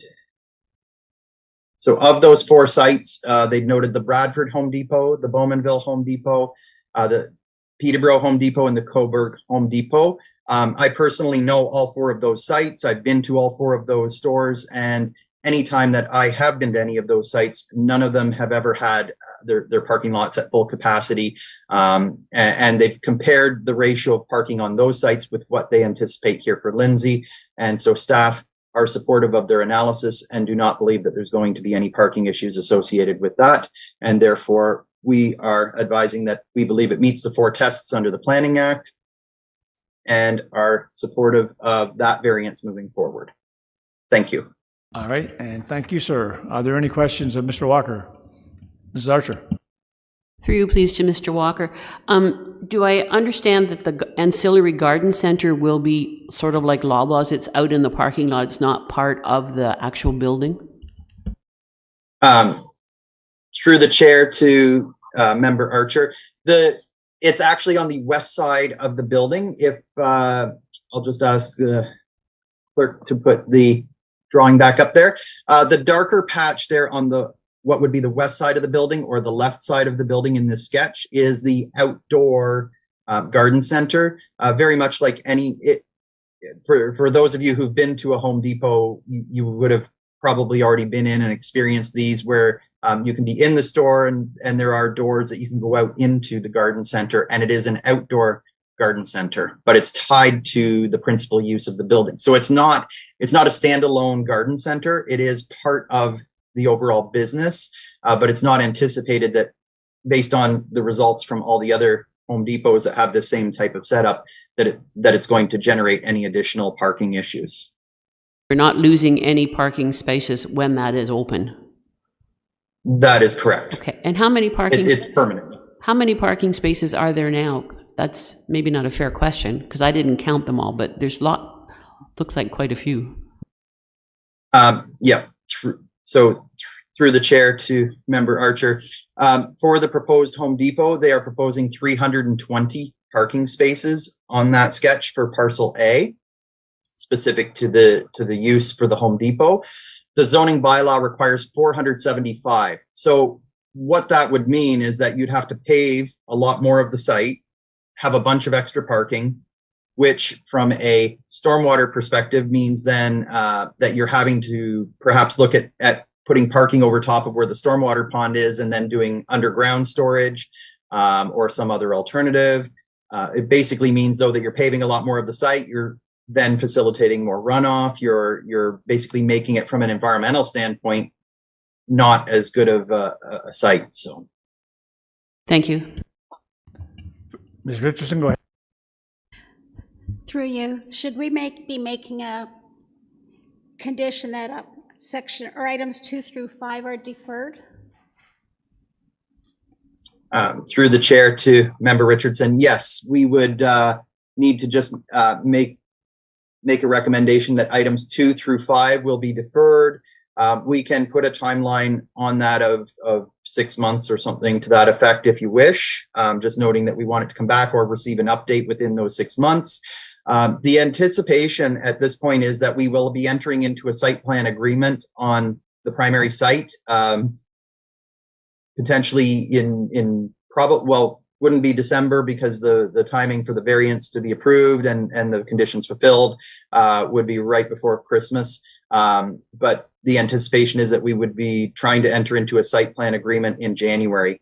So of those 4 sites, they've noted the Bradford Home Depot, the Bowmanville Home Depot, the Peterborough Home Depot, and the Coburg Home Depot. I personally know all 4 of those sites. I've been to all 4 of those stores, and anytime that I have been to any of those sites, none of them have ever had their parking lots at full capacity. And they've compared the ratio of parking on those sites with what they anticipate here for Lindsay. And so staff are supportive of their analysis and do not believe that there's going to be any parking issues associated with that. And therefore, we are advising that we believe it meets the 4 tests under the Planning Act and are supportive of that variance moving forward. Thank you. All right, and thank you, sir. Are there any questions of Mr. Walker? Mrs. Archer. Through you, please, to Mr. Walker. Do I understand that the ancillary garden center will be sort of like Loblaws? It's out in the parking lot. It's not part of the actual building? Through the chair to Member Archer, it's actually on the west side of the building. If I'll just ask the clerk to put the drawing back up there. The darker patch there on what would be the west side of the building or the left side of the building in this sketch is the outdoor garden center. Very much like for those of you who've been to a Home Depot, you would have probably already been in and experienced these where you can be in the store and there are doors that you can go out into the garden center, and it is an outdoor garden center, but it's tied to the principal use of the building. So it's not a standalone garden center. It is part of the overall business, but it's not anticipated that based on the results from all the other Home Depots that have the same type of setup, that it's going to generate any additional parking issues. We're not losing any parking spaces when that is open? That is correct. Okay, and how many parking? It's permanent. How many parking spaces are there now? That's maybe not a fair question because I didn't count them all, but there's looks like quite a few. Yeah. So through the chair to Member Archer, for the proposed Home Depot, they are proposing 320 parking spaces on that sketch for parcel A, specific to the use for the Home Depot. The zoning bylaw requires 475. So what that would mean is that you'd have to pave a lot more of the site, have a bunch of extra parking, which from a stormwater perspective means then that you're having to perhaps look at putting parking over top of where the stormwater pond is and then doing underground storage or some other alternative. It basically means, though, that you're paving a lot more of the site. You're then facilitating more runoff. You're basically making it from an environmental standpoint not as good of a site. So, thank you. Ms. Richardson, go ahead. Through you, should we be making a condition that section or items 2 through 5 are deferred? Through the chair to Member Richardson, yes, we would need to just make a recommendation that items 2 through 5 will be deferred. We can put a timeline on that of 6 months or something to that effect if you wish, just noting that we want it to come back or receive an update within those 6 months. The anticipation at this point is that we will be entering into a site plan agreement on the primary site, potentially in probably, well, wouldn't be December because the timing for the variance to be approved and the conditions fulfilled would be right before Christmas. But the anticipation is that we would be trying to enter into a site plan agreement in January,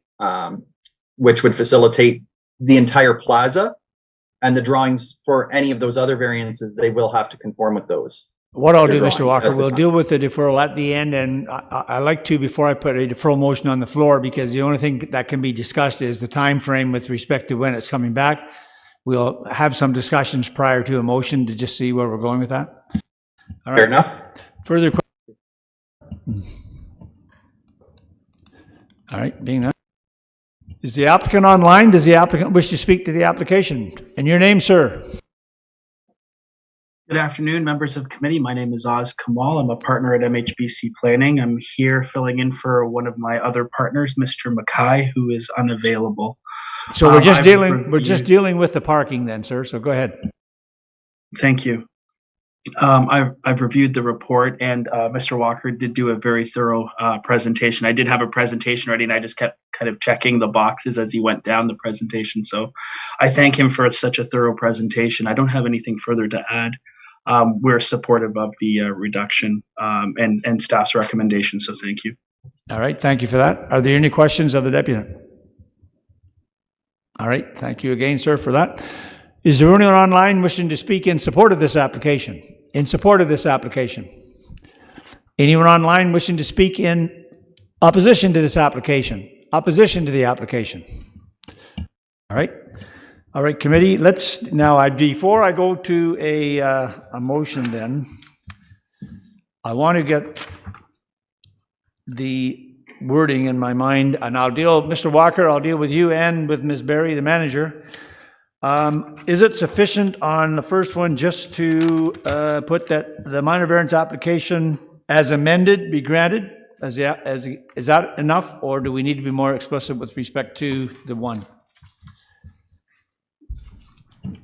which would facilitate the entire plaza, and the drawings for any of those other variances, they will have to conform with those. What I'll do, Drawings Mr. at Walker, the we'll time. deal with the deferral at the end, and I like to, before I put a deferral motion on the floor, because the only thing that can be discussed is the time frame with respect to when it's coming back. We'll have some discussions prior to a motion to just see where we're going with that. All right. Fair enough. Further questions? All right, being that. Is the applicant online? Does the applicant wish to speak to the application? And your name, sir? Good afternoon, members of committee. My name is Oz Kamal. I'm a partner at MHBC Planning. I'm here filling in for one of my other partners, Mr. Mackay, who is unavailable. So we're just I've dealing with the parking then, sir. So go ahead. Thank you. I've reviewed the report, and Mr. Walker did do a very thorough presentation. I did have a presentation ready, and I just kept kind of checking the boxes as he went down the presentation. So I thank him for such a thorough presentation. I don't have anything further to add. We're supportive of the reduction and staff's recommendation, so thank you. All right, thank you for that. Are there any questions of the deputy? All right, thank you again, sir, for that. Is there anyone online wishing to speak in support of this application? In support of this application? Anyone online wishing to speak in opposition to this application? Opposition to the application? All right. All right, committee, let's, now, before I go to a motion then, I want to get the wording in my mind, and I'll deal, Mr. Walker, I'll deal with you and with Ms. Berry, the manager. Is it sufficient on the first one just to put that the minor variance application as amended be granted? Is that enough, or do we need to be more explicit with respect to the one?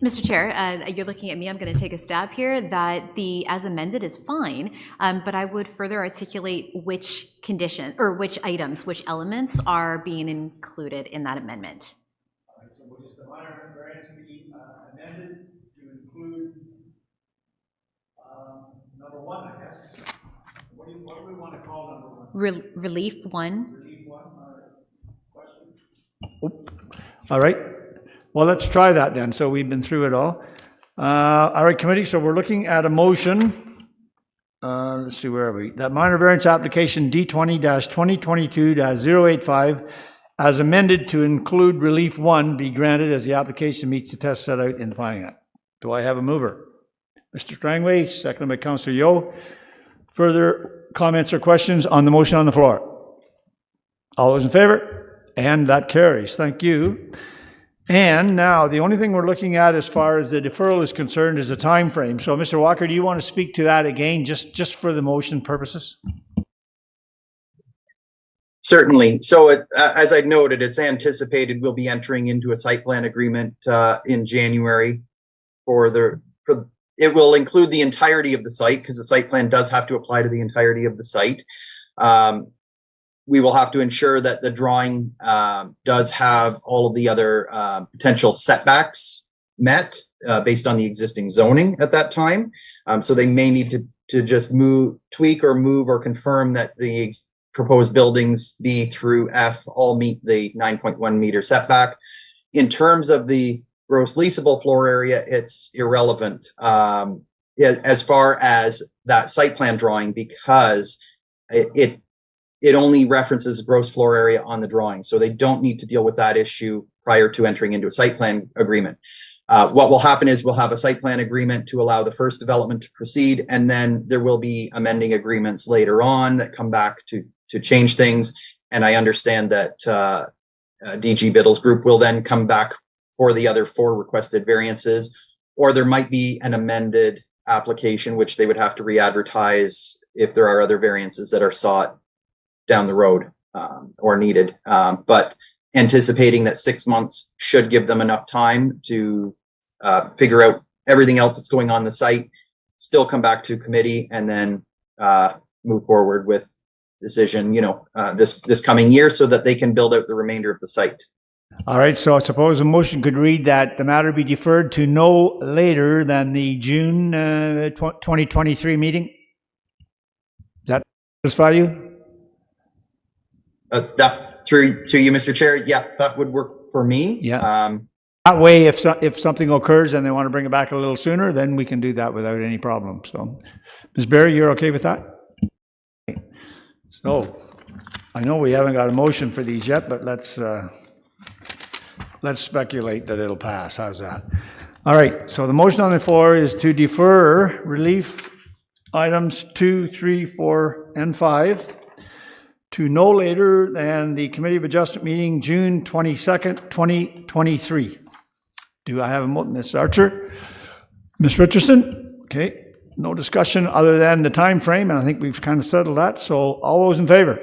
Mr. Chair, you're looking at me, I'm going to take a stab here, that the as amended is fine, but I would further articulate which condition, or which items, which elements are being included in that amendment. All right, so will just the minor variance be amended to include number one, I guess? What do we want to call number one? Relief one. Relief one, all right. Question? All right. Well, let's try that then. So we've been through it all. All right, committee, so we're looking at a motion. Let's see, where are we? That minor variance application D20-2022-085 as amended to include relief one be granted as the application meets the test set out in the Planning Act. Do I have a mover? Mr. Strangway, seconded by Councillor Yeo. Further comments or questions on the motion on the floor? All those in favor? And that carries. Thank you. And now, the only thing we're looking at as far as the deferral is concerned is the time frame. So, Mr. Walker, do you want to speak to that again, just for the motion purposes? Certainly. So as I noted, it's anticipated we'll be entering into a site plan agreement in January it will include the entirety of the site, because the site plan does have to apply to the entirety of the site. We will have to ensure that the drawing does have all of the other potential setbacks met based on the existing zoning at that time. So they may need to just tweak or move or confirm that the proposed buildings B through F all meet the 9.1 meter setback. In terms of the gross leasable floor area, it's irrelevant as far as that site plan drawing, because it only references gross floor area on the drawing. So they don't need to deal with that issue prior to entering into a site plan agreement. What will happen is we'll have a site plan agreement to allow the first development to proceed, and then there will be amending agreements later on that come back to change things. And I understand that DG Biddle's group will then come back for the other 4 requested variances, or there might be an amended application, which they would have to re-advertise if there are other variances that are sought down the road or needed. But anticipating that 6 months should give them enough time to figure out everything else that's going on the site, still come back to committee, and then move forward with decision, this coming year so that they can build out the remainder of the site. All right, so I suppose a motion could read that the matter be deferred to no later than the June 2023 meeting. Does that satisfy you? That through to you, Mr. Chair. Yeah, that would work for me. Yeah. That way, if something occurs and they want to bring it back a little sooner, then we can do that without any problem. So, Ms. Berry, you're okay with that? So, I know we haven't got a motion for these yet, but let's speculate that it'll pass. How's that? All right, so the motion on the floor is to defer relief items 2, 3, 4, and 5 to no later than the Committee of Adjustment meeting June 22nd, 2023. Do I have a motion? Ms. Archer? Ms. Richardson? Okay, no discussion other than the time frame, and I think we've kind of settled that. So all those in favor?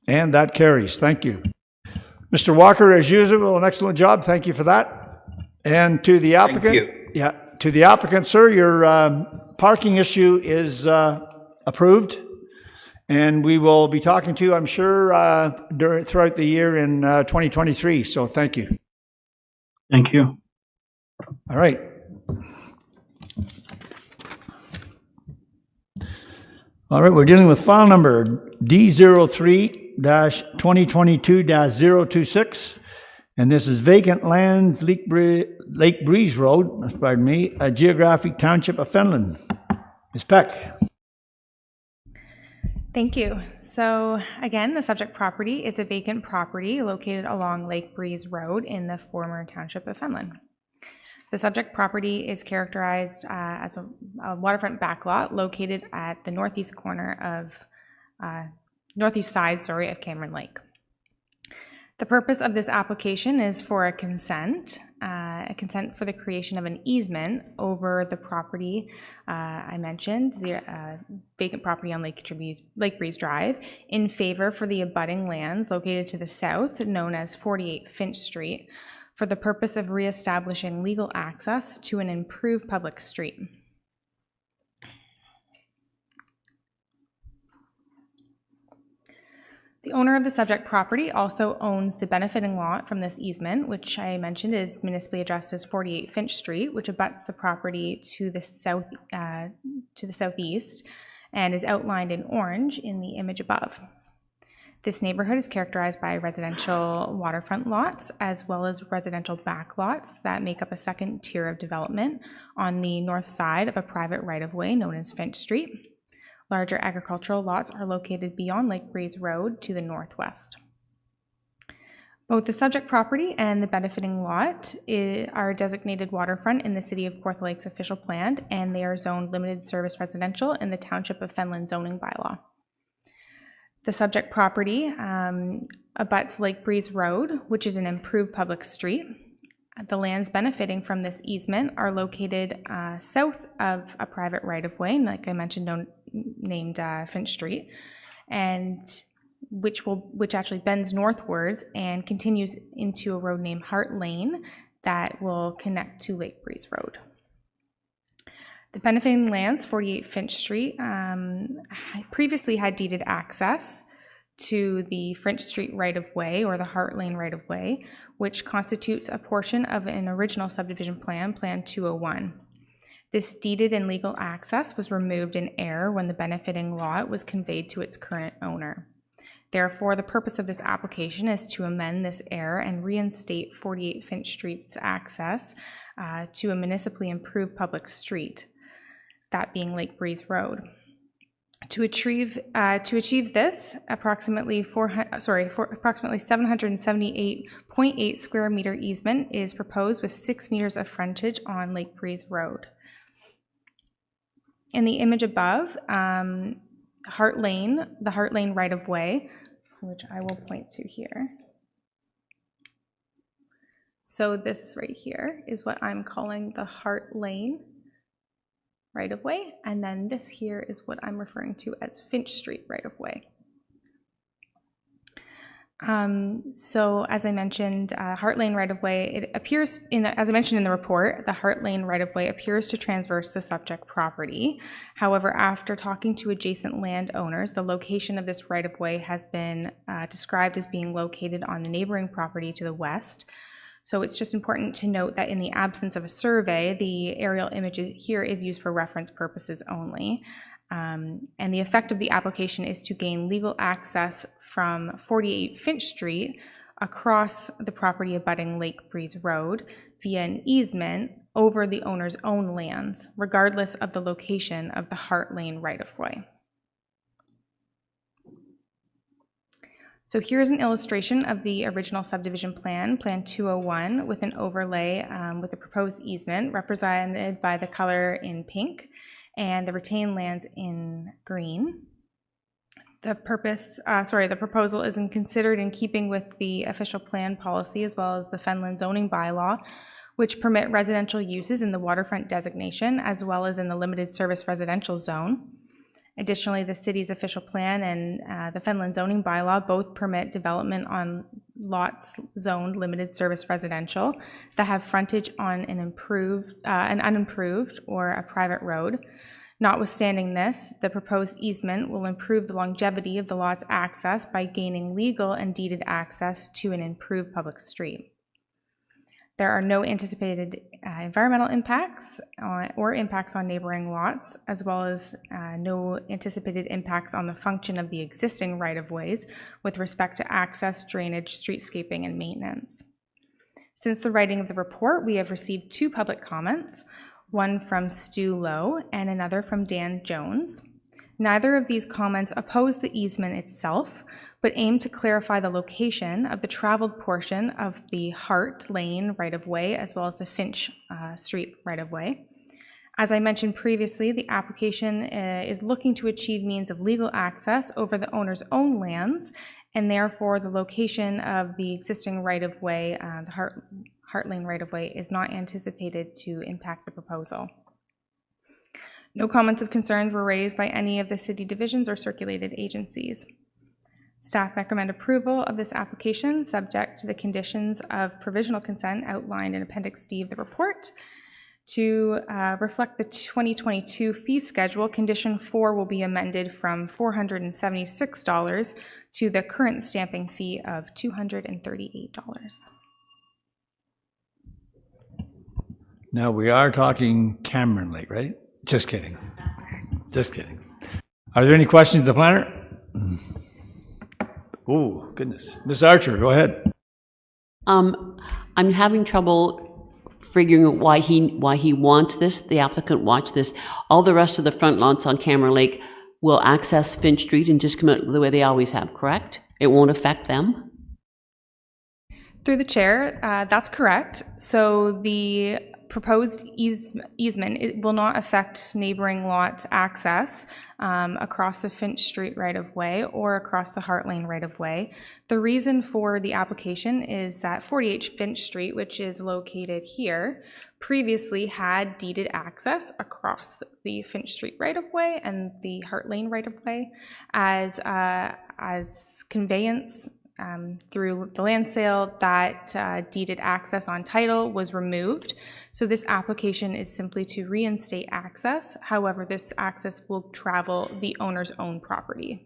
And that carries. Thank you. Mr. Walker, as usual, an excellent job. Thank you for that. And to the applicant, Thank you. yeah, to the applicant, sir, your parking issue is approved, and we will be talking to you, I'm sure, throughout the year in 2023. So thank you. Thank you. All right. All right, we're dealing with file number D03-2022-026, and this is vacant lands, Lake Breeze Road, pardon me, a geographic township of Fenland. Ms. Peck. Thank you. So again, the subject property is a vacant property located along Lake Breeze Road in the former township of Fenland. The subject property is characterized as a waterfront backlot located at the northeast corner of, northeast side, of Cameron Lake. The purpose of this application is for a consent for the creation of an easement over the property I mentioned, vacant property on Lake Breeze Drive, in favor for the abutting lands located to the south, known as 48 Finch Street, for the purpose of reestablishing legal access to an improved public street. The owner of the subject property also owns the benefiting lot from this easement, which I mentioned is municipally addressed as 48 Finch Street, which abuts the property to the southeast and is outlined in orange in the image above. This neighborhood is characterized by residential waterfront lots as well as residential back lots that make up a second tier of development on the north side of a private right-of-way known as Finch Street. Larger agricultural lots are located beyond Lake Breeze Road to the northwest. Both the subject property and the benefiting lot are designated waterfront in the City of Kawartha Lakes official plan, and they are zoned limited service residential in the Township of Fenland zoning bylaw. The subject property abuts Lake Breeze Road, which is an improved public street. The lands benefiting from this easement are located south of a private right-of-way, like I mentioned, named Finch Street, and which actually bends northwards and continues into a road named Hart Lane that will connect to Lake Breeze Road. The benefiting lands, 48 Finch Street, previously had deeded access to the Finch Street right-of-way or the Hart Lane right-of-way, which constitutes a portion of an original subdivision plan, Plan 201. This deeded and legal access was removed in error when the benefiting lot was conveyed to its current owner. Therefore, the purpose of this application is to amend this error and reinstate 48 Finch Street's access to a municipally improved public street, that being Lake Breeze Road. To achieve this, approximately 778.8 square meter easement is proposed with 6 meters of frontage on Lake Breeze Road. In the image above, the Hart Lane right-of-way, which I will point to here. So this right here is what I'm calling the Hart Lane right-of-way, and then this here is what I'm referring to as Finch Street right-of-way. So as I mentioned, Hart Lane right-of-way, it appears as I mentioned in the report, the Hart Lane right-of-way appears to transverse the subject property. However, after talking to adjacent landowners, the location of this right-of-way has been described as being located on the neighboring property to the west. So it's just important to note that in the absence of a survey, the aerial image here is used for reference purposes only. And the effect of the application is to gain legal access from 48 Finch Street across the property abutting Lake Breeze Road via an easement over the owner's own lands, regardless of the location of the Hart Lane right-of-way. So here's an illustration of the original subdivision plan, Plan 201, with an overlay with the proposed easement represented by the color in pink and the retained lands in green. The proposal is considered in keeping with the official plan policy as well as the Fenland zoning bylaw, which permit residential uses in the waterfront designation as well as in the limited service residential zone. Additionally, the city's official plan and the Fenland zoning bylaw both permit development on lots zoned limited service residential that have frontage on an unimproved or a private road. Notwithstanding this, the proposed easement will improve the longevity of the lot's access by gaining legal and deeded access to an improved public street. There are no anticipated environmental impacts or impacts on neighboring lots, as well as no anticipated impacts on the function of the existing right-of-ways with respect to access, drainage, streetscaping, and maintenance. Since the writing of the report, we have received 2 public comments, one from Stu Lowe and another from Dan Jones. Neither of these comments oppose the easement itself, but aim to clarify the location of the traveled portion of the Hart Lane right-of-way as well as the Finch Street right-of-way. As I mentioned previously, the application is looking to achieve means of legal access over the owner's own lands, and therefore the location of the existing right-of-way, the Hart Lane right-of-way, is not anticipated to impact the proposal. No comments of concerns were raised by any of the city divisions or circulated agencies. Staff recommend approval of this application subject to the conditions of provisional consent outlined in Appendix D of the report. To reflect the 2022 fee schedule, Condition 4 will be amended from $476 to the current stamping fee of $238. Now, we are talking Cameron Lake, right? Just kidding. Just kidding. Are there any questions of the planner? Oh, goodness. Ms. Archer, go ahead. I'm having trouble figuring out why he wants this, the applicant wants this. All the rest of the front lots on Cameron Lake will access Finch Street and just come out the way they always have, correct? It won't affect them? Through the chair, that's correct. So the proposed easement, it will not affect neighboring lots' access across the Finch Street right-of-way or across the Hart Lane right-of-way. The reason for the application is that 48 Finch Street, which is located here, previously had deeded access across the Finch Street right-of-way and the Hart Lane right-of-way as conveyance through the land sale. That deeded access on title was removed. So this application is simply to reinstate access. However, this access will travel the owner's own property,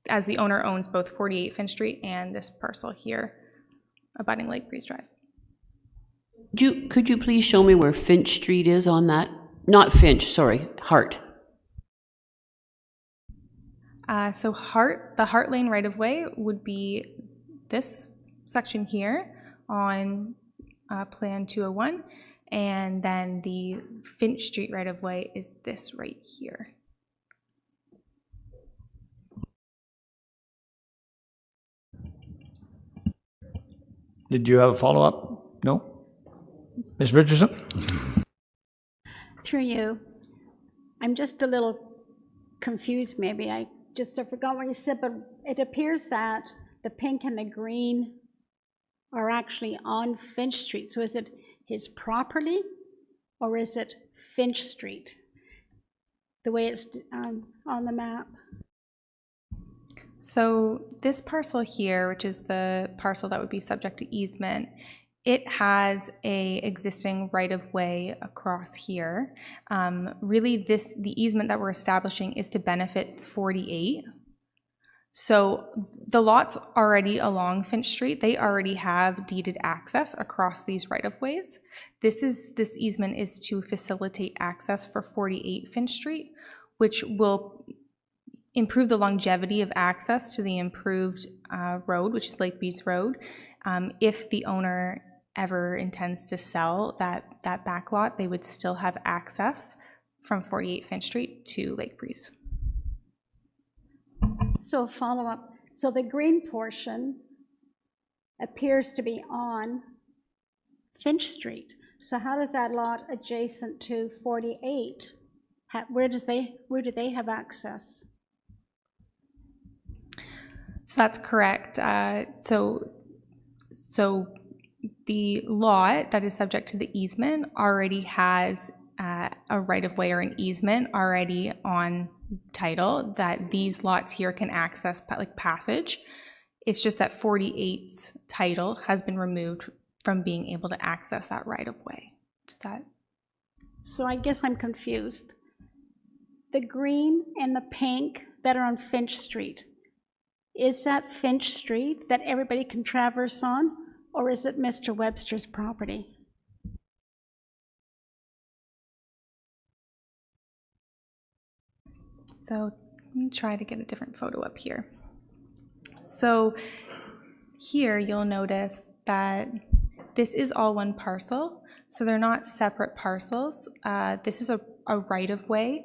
as the owner owns both 48 Finch Street and this parcel here, abutting Lake Breeze Drive. Could you please show me where Finch Street is on that? Not Finch, sorry, Hart. So the Hart Lane right-of-way would be this section here on Plan 201, and then the Finch Street right-of-way is this right here. Did you have a follow-up? No? Ms. Richardson? Through you, I'm just a little confused maybe. I forgot what you said, but it appears that the pink and the green are actually on Finch Street. So is it his property or is it Finch Street, the way it's on the map? So this parcel here, which is the parcel that would be subject to easement, it has a existing right-of-way across here. Really, the easement that we're establishing is to benefit 48. So the lots already along Finch Street, they already have deeded access across these right-of-ways. This easement is to facilitate access for 48 Finch Street, which will improve the longevity of access to the improved road, which is Lake Breeze Road. If the owner ever intends to sell that back lot, they would still have access from 48 Finch Street to Lake Breeze. So a follow-up, so the green portion appears to be on Finch Street. So how does that lot adjacent to 48, where do they have access? So that's correct. So the lot that is subject to the easement already has a right-of-way or an easement already on title that these lots here can access like passage. It's just that 48's title has been removed from being able to access that right-of-way. Does that? So I guess I'm confused. The green and the pink that are on Finch Street, is that Finch Street that everybody can traverse on, or is it Mr. Webster's property? So let me try to get a different photo up here. So here you'll notice that this is all one parcel, so they're not separate parcels. This is a right-of-way.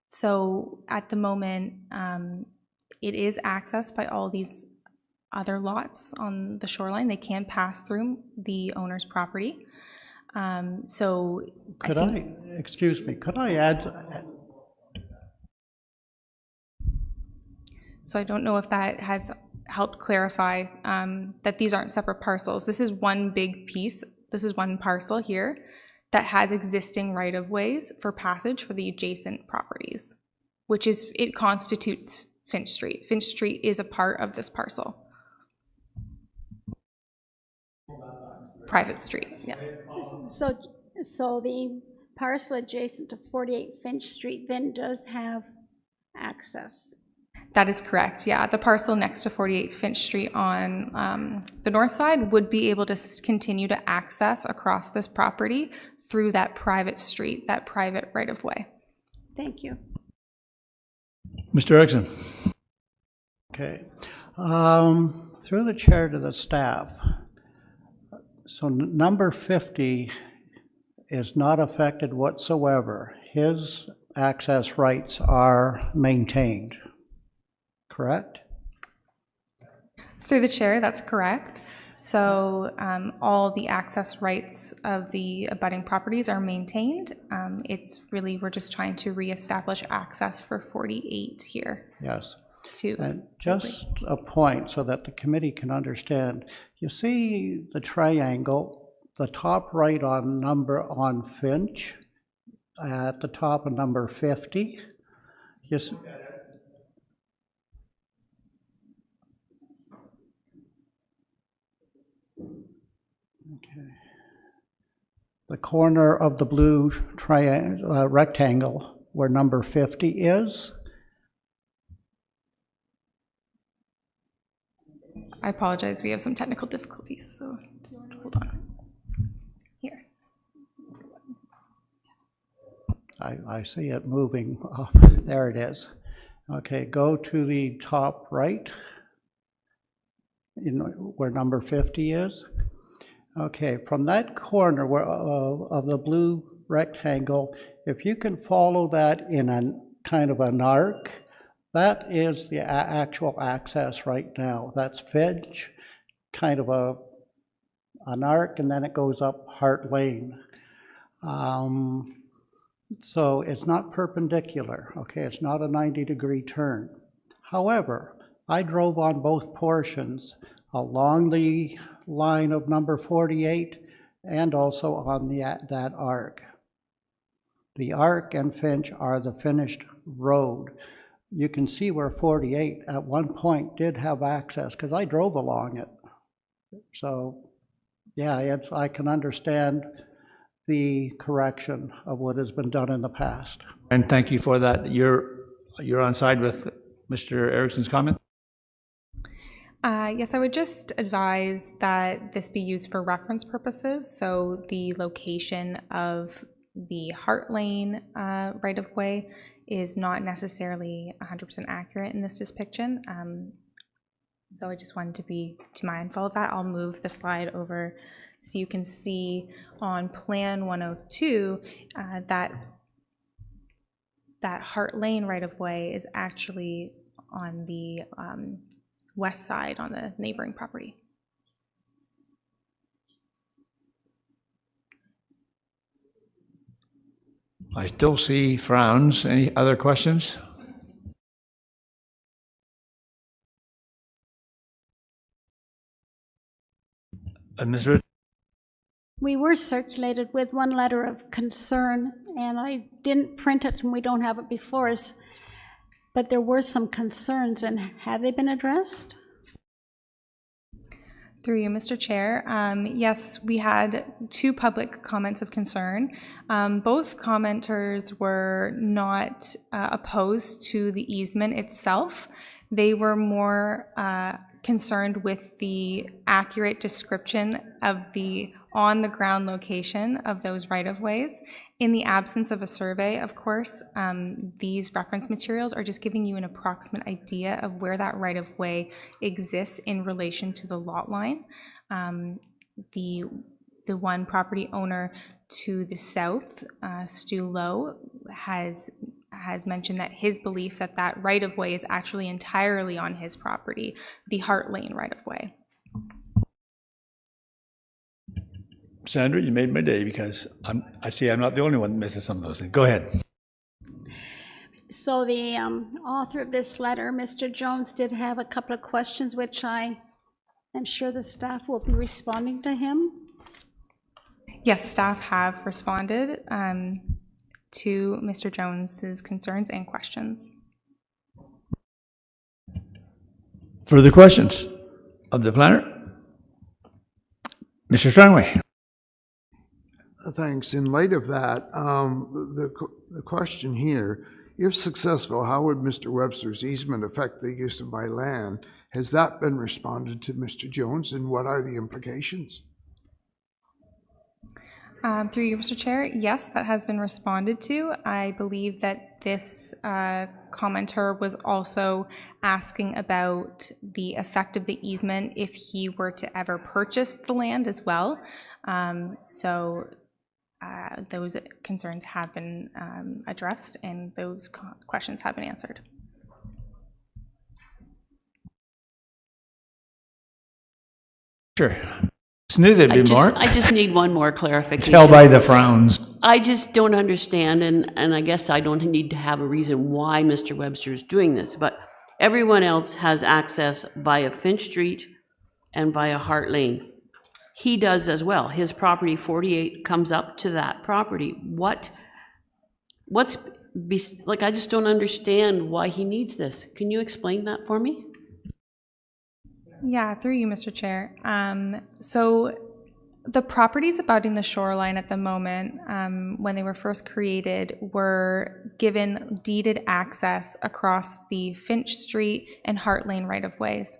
So at the moment, it is accessed by all these other lots on the shoreline. They can pass through the owner's property. So excuse me, could I add? So I don't know if that has helped clarify that these aren't separate parcels. This is one big piece. This is one parcel here that has existing right-of-ways for passage for the adjacent properties, which is, it constitutes Finch Street. Finch Street is a part of this parcel. Private street, yeah. So the parcel adjacent to 48 Finch Street then does have access? That is correct, yeah. The parcel next to 48 Finch Street on the north side would be able to continue to access across this property through that private street, that private right-of-way. Thank you. Mr. Erickson. Okay. Through the chair to the staff. So number 50 is not affected whatsoever. His access rights are maintained, correct? Through the chair, that's correct. So all the access rights of the abutting properties are maintained. It's really, we're just trying to reestablish access for 48 here. Yes. And just a point so that the committee can understand. You see the triangle, the top right on Finch, at the top of number 50. Yes. Okay. The corner of the blue triangle, rectangle where number 50 is. I apologize, we have some technical difficulties, so just hold on. Here. I see it moving. Oh, there it is. Okay, go to the top right, where number 50 is. Okay, from that corner of the blue rectangle, if you can follow that in a kind of an arc, that is the actual access right now. That's Finch, kind of an arc, and then it goes up Hart Lane. So it's not perpendicular, okay? It's not a 90-degree turn. However, I drove on both portions along the line of number 48 and also on that arc. The arc and Finch are the finished road. you can see where 48 at one point did have access, because I drove along it. So, yeah, I can understand the correction of what has been done in the past. And thank you for that. You're on side with Mr. Erickson's comment? Yes, I would just advise that this be used for reference purposes. So the location of the Hart Lane right-of-way is not necessarily 100% accurate in this depiction. So I just wanted to be mindful of that. I'll move the slide over so you can see on Plan 102 that Hart Lane right-of-way is actually on the west side on the neighboring property. I still see frowns. Any other questions? Ms. Ritchie? We were circulated with one letter of concern, and I didn't print it and we don't have it before us, but there were some concerns, and have they been addressed? Through you, Mr. Chair. Yes, we had 2 public comments of concern. Both commenters were not opposed to the easement itself. They were more concerned with the accurate description of the on-the-ground location of those right-of-ways. In the absence of a survey, of course, these reference materials are just giving you an approximate idea of where that right-of-way exists in relation to the lot line. The one property owner to the south, Stu Lowe, has mentioned that his belief that right-of-way is actually entirely on his property, the Hart Lane right-of-way. Sandra, you made my day, because I see I'm not the only one that misses some of those things. Go ahead. So the author of this letter, Mr. Jones, did have a couple of questions, which I am sure the staff will be responding to him. Yes, staff have responded to Mr. Jones's concerns and questions. Further questions of the planner? Mr. Strangway. Thanks. In light of that, the question here, if successful, how would Mr. Webster's easement affect the use of my land? Has that been responded to Mr. Jones, and what are the implications? Through you, Mr. Chair, yes, that has been responded to. I believe that this commenter was also asking about the effect of the easement if he were to ever purchase the land as well. Those concerns have been addressed, and those questions have been answered. Sure. Just knew there'd be more. I just need one more clarification. Tell by the frowns. I just don't understand, and I guess I don't need to have a reason why Mr. Webster is doing this, but everyone else has access via Finch Street and via Hart Lane. He does as well. His property 48 comes up to that property. I just don't understand why he needs this. Can you explain that for me? Yeah, through you, Mr. Chair. So the properties abutting the shoreline at the moment, when they were first created, were given deeded access across the Finch Street and Hart Lane right-of-ways.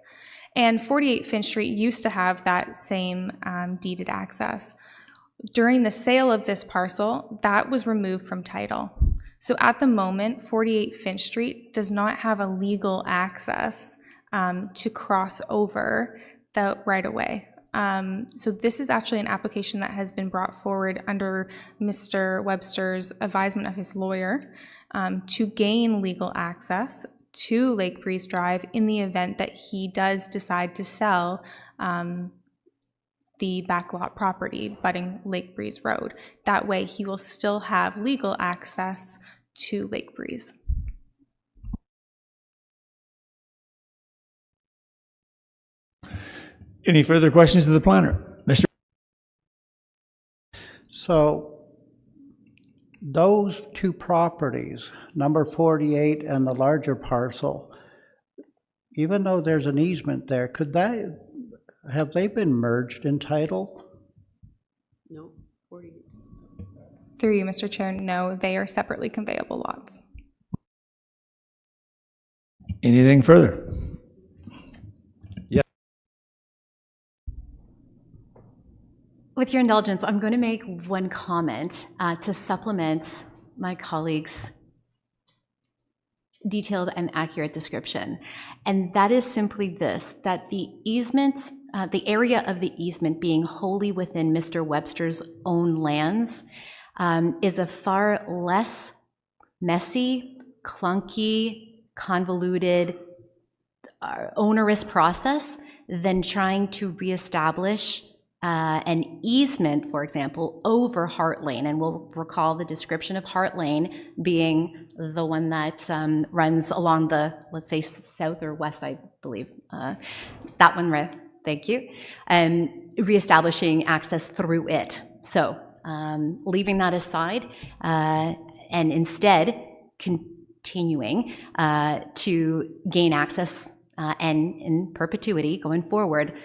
And 48 Finch Street used to have that same deeded access. During the sale of this parcel, that was removed from title. So at the moment, 48 Finch Street does not have a legal access to cross over the right-of-way. So this is actually an application that has been brought forward under Mr. Webster's advisement of his lawyer to gain legal access to Lake Breeze Drive in the event that he does decide to sell the backlot property butting Lake Breeze Road. That way he will still have legal access to Lake Breeze. Any further questions of the planner? Mr. So those two properties, number 48 and the larger parcel, even though there's an easement there, have they been merged in title? No, 40. Through you, Mr. Chair, no, they are separately conveyable lots. Anything further? Yeah. With your indulgence, I'm going to make one comment to supplement my colleague's detailed and accurate description. And that is simply this, that the easement, the area of the easement being wholly within Mr. Webster's own lands is a far less messy, clunky, convoluted, onerous process than trying to reestablish an easement, for example, over Hart Lane. And we'll recall the description of Hart Lane being the one that runs along the, let's say, south or west, I believe. That one, right? Thank you. Reestablishing access through it. So leaving that aside and instead continuing to gain access and in perpetuity going forward,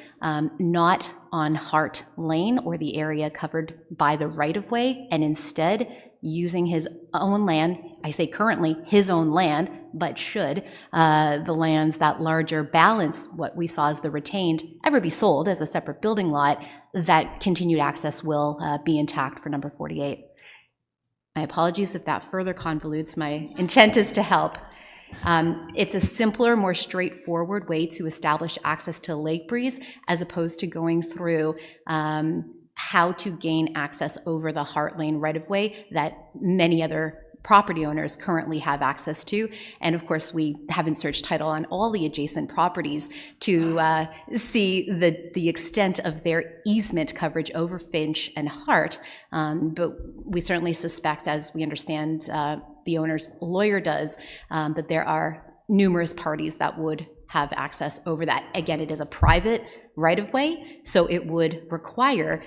not on Hart Lane or the area covered by the right-of-way, and instead using his own land, I say currently his own land, but should the lands that larger balance what we saw as the retained ever be sold as a separate building lot, that continued access will be intact for number 48. My apologies if that further convolutes. My intent is to help. It's a simpler, more straightforward way to establish access to Lake Breeze as opposed to going through how to gain access over the Hart Lane right-of-way that many other property owners currently have access to. And of course, we haven't searched title on all the adjacent properties to see the extent of their easement coverage over Finch and Hart. But we certainly suspect, as we understand the owner's lawyer does, that there are numerous parties that would have access over that. Again, it is a private right-of-way, so it would require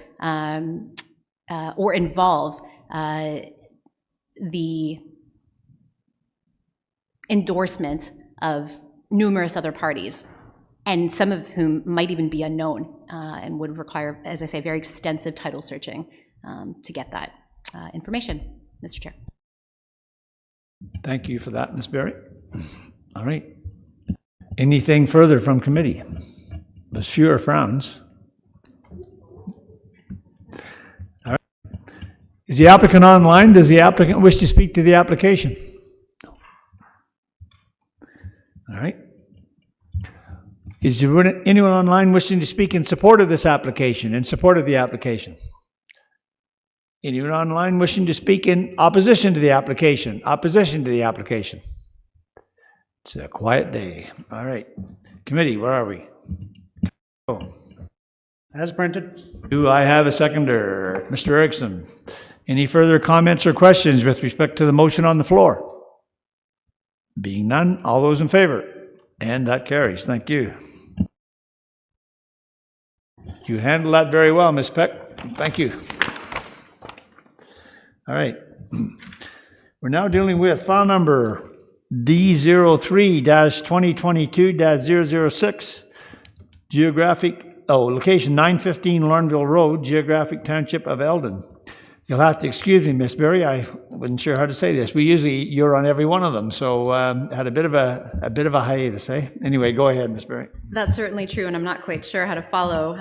or involve the endorsement of numerous other parties, and some of whom might even be unknown and would require, as I say, very extensive title searching to get that information, Mr. Chair. Thank you for that, Ms. Berry. All right. Anything further from committee? There's fewer frowns. All right. Is the applicant online? Does the applicant wish to speak to the application? All right. Is there anyone online wishing to speak in support of this application, in support of the application? Anyone online wishing to speak in opposition to the application? Opposition to the application? It's a quiet day. All right. Committee, where are we? Oh. As printed. Do I have a seconder? Mr. Erickson. Any further comments or questions with respect to the motion on the floor? Being none, all those in favor? And that carries. Thank you. You handled that very well, Ms. Peck. Thank you. All right. We're now dealing with file number D03-2022-006, location 915 Lornville Road, geographic township of Eldon. You'll have to excuse me, Miss Berry. I wasn't sure how to say this. You're on every one of them, so had a bit of a hiatus, eh? Anyway, go ahead, Miss Berry. That's certainly true, and I'm not quite sure how to follow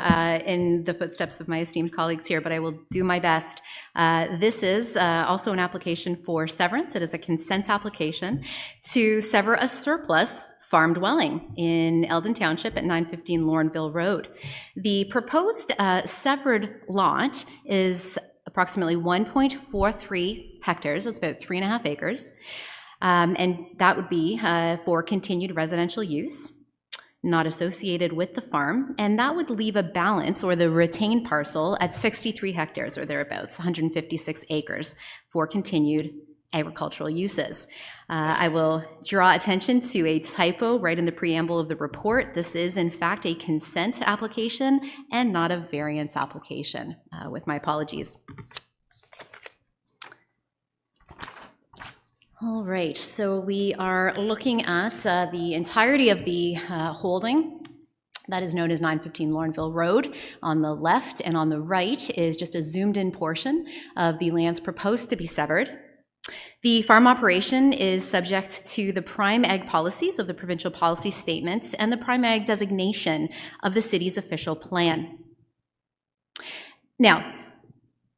in the footsteps of my esteemed colleagues here, but I will do my best. This is also an application for severance. It is a consent application to sever a surplus farm dwelling in Eldon Township at 915 Lornville Road. The proposed severed lot is approximately 1.43 hectares. That's about 3.5 acres. And that would be for continued residential use, not associated with the farm. And that would leave a balance, or the retained parcel, at 63 hectares or thereabouts, 156 acres for continued agricultural uses. I will draw attention to a typo right in the preamble of the report. This is in fact a consent application and not a variance application, with my apologies. All right, so we are looking at the entirety of the holding that is known as 915 Lornville Road. On the left and on the right is just a zoomed in portion of the lands proposed to be severed. The farm operation is subject to the prime ag policies of the provincial policy statements and the prime ag designation of the city's official plan. Now,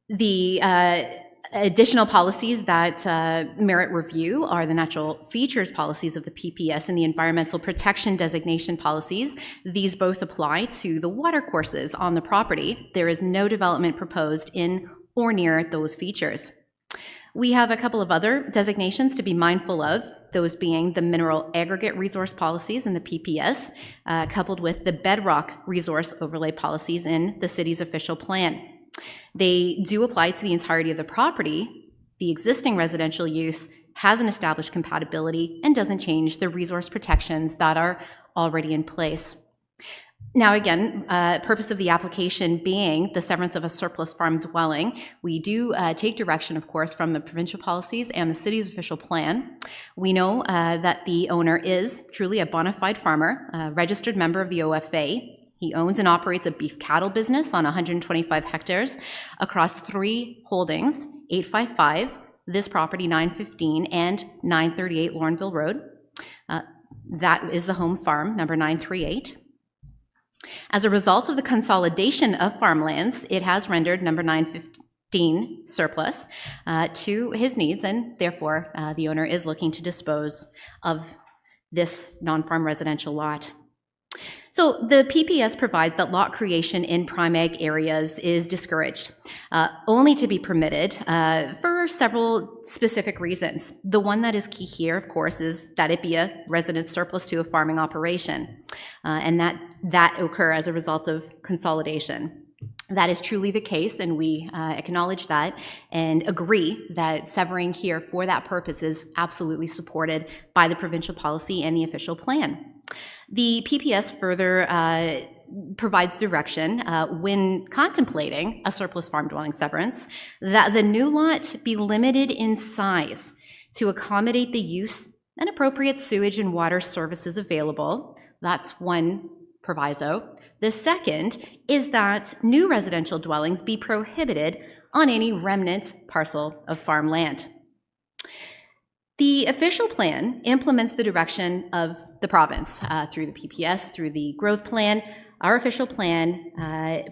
the additional policies that merit review are the natural features policies of the PPS and the environmental protection designation policies. These both apply to the watercourses on the property. There is no development proposed in or near those features. We have a couple of other designations to be mindful of, those being the mineral aggregate resource policies in the PPS, coupled with the bedrock resource overlay policies in the city's official plan. They do apply to the entirety of the property. The existing residential use has an established compatibility and doesn't change the resource protections that are already in place. Now again, purpose of the application being the severance of a surplus farm dwelling. We do take direction, of course, from the provincial policies and the city's official plan. We know that the owner is truly a bona fide farmer, a registered member of the OFA. He owns and operates a beef cattle business on 125 hectares across 3 holdings, 855, this property 915, and 938 Lornville Road. That is the home farm, number 938. As a result of the consolidation of farmlands, it has rendered number 915 surplus to his needs, and therefore the owner is looking to dispose of this non-farm residential lot. So the PPS provides that lot creation in prime ag areas is discouraged, only to be permitted for several specific reasons. The one that is key here, of course, is that it be a resident surplus to a farming operation, and that occur as a result of consolidation. That is truly the case, and we acknowledge that and agree that severing here for that purpose is absolutely supported by the provincial policy and the official plan. The PPS further provides direction when contemplating a surplus farm dwelling severance that the new lot be limited in size to accommodate the use and appropriate sewage and water services available. That's one proviso. The second is that new residential dwellings be prohibited on any remnant parcel of farmland. The official plan implements the direction of the province through the PPS, through the growth plan. Our official plan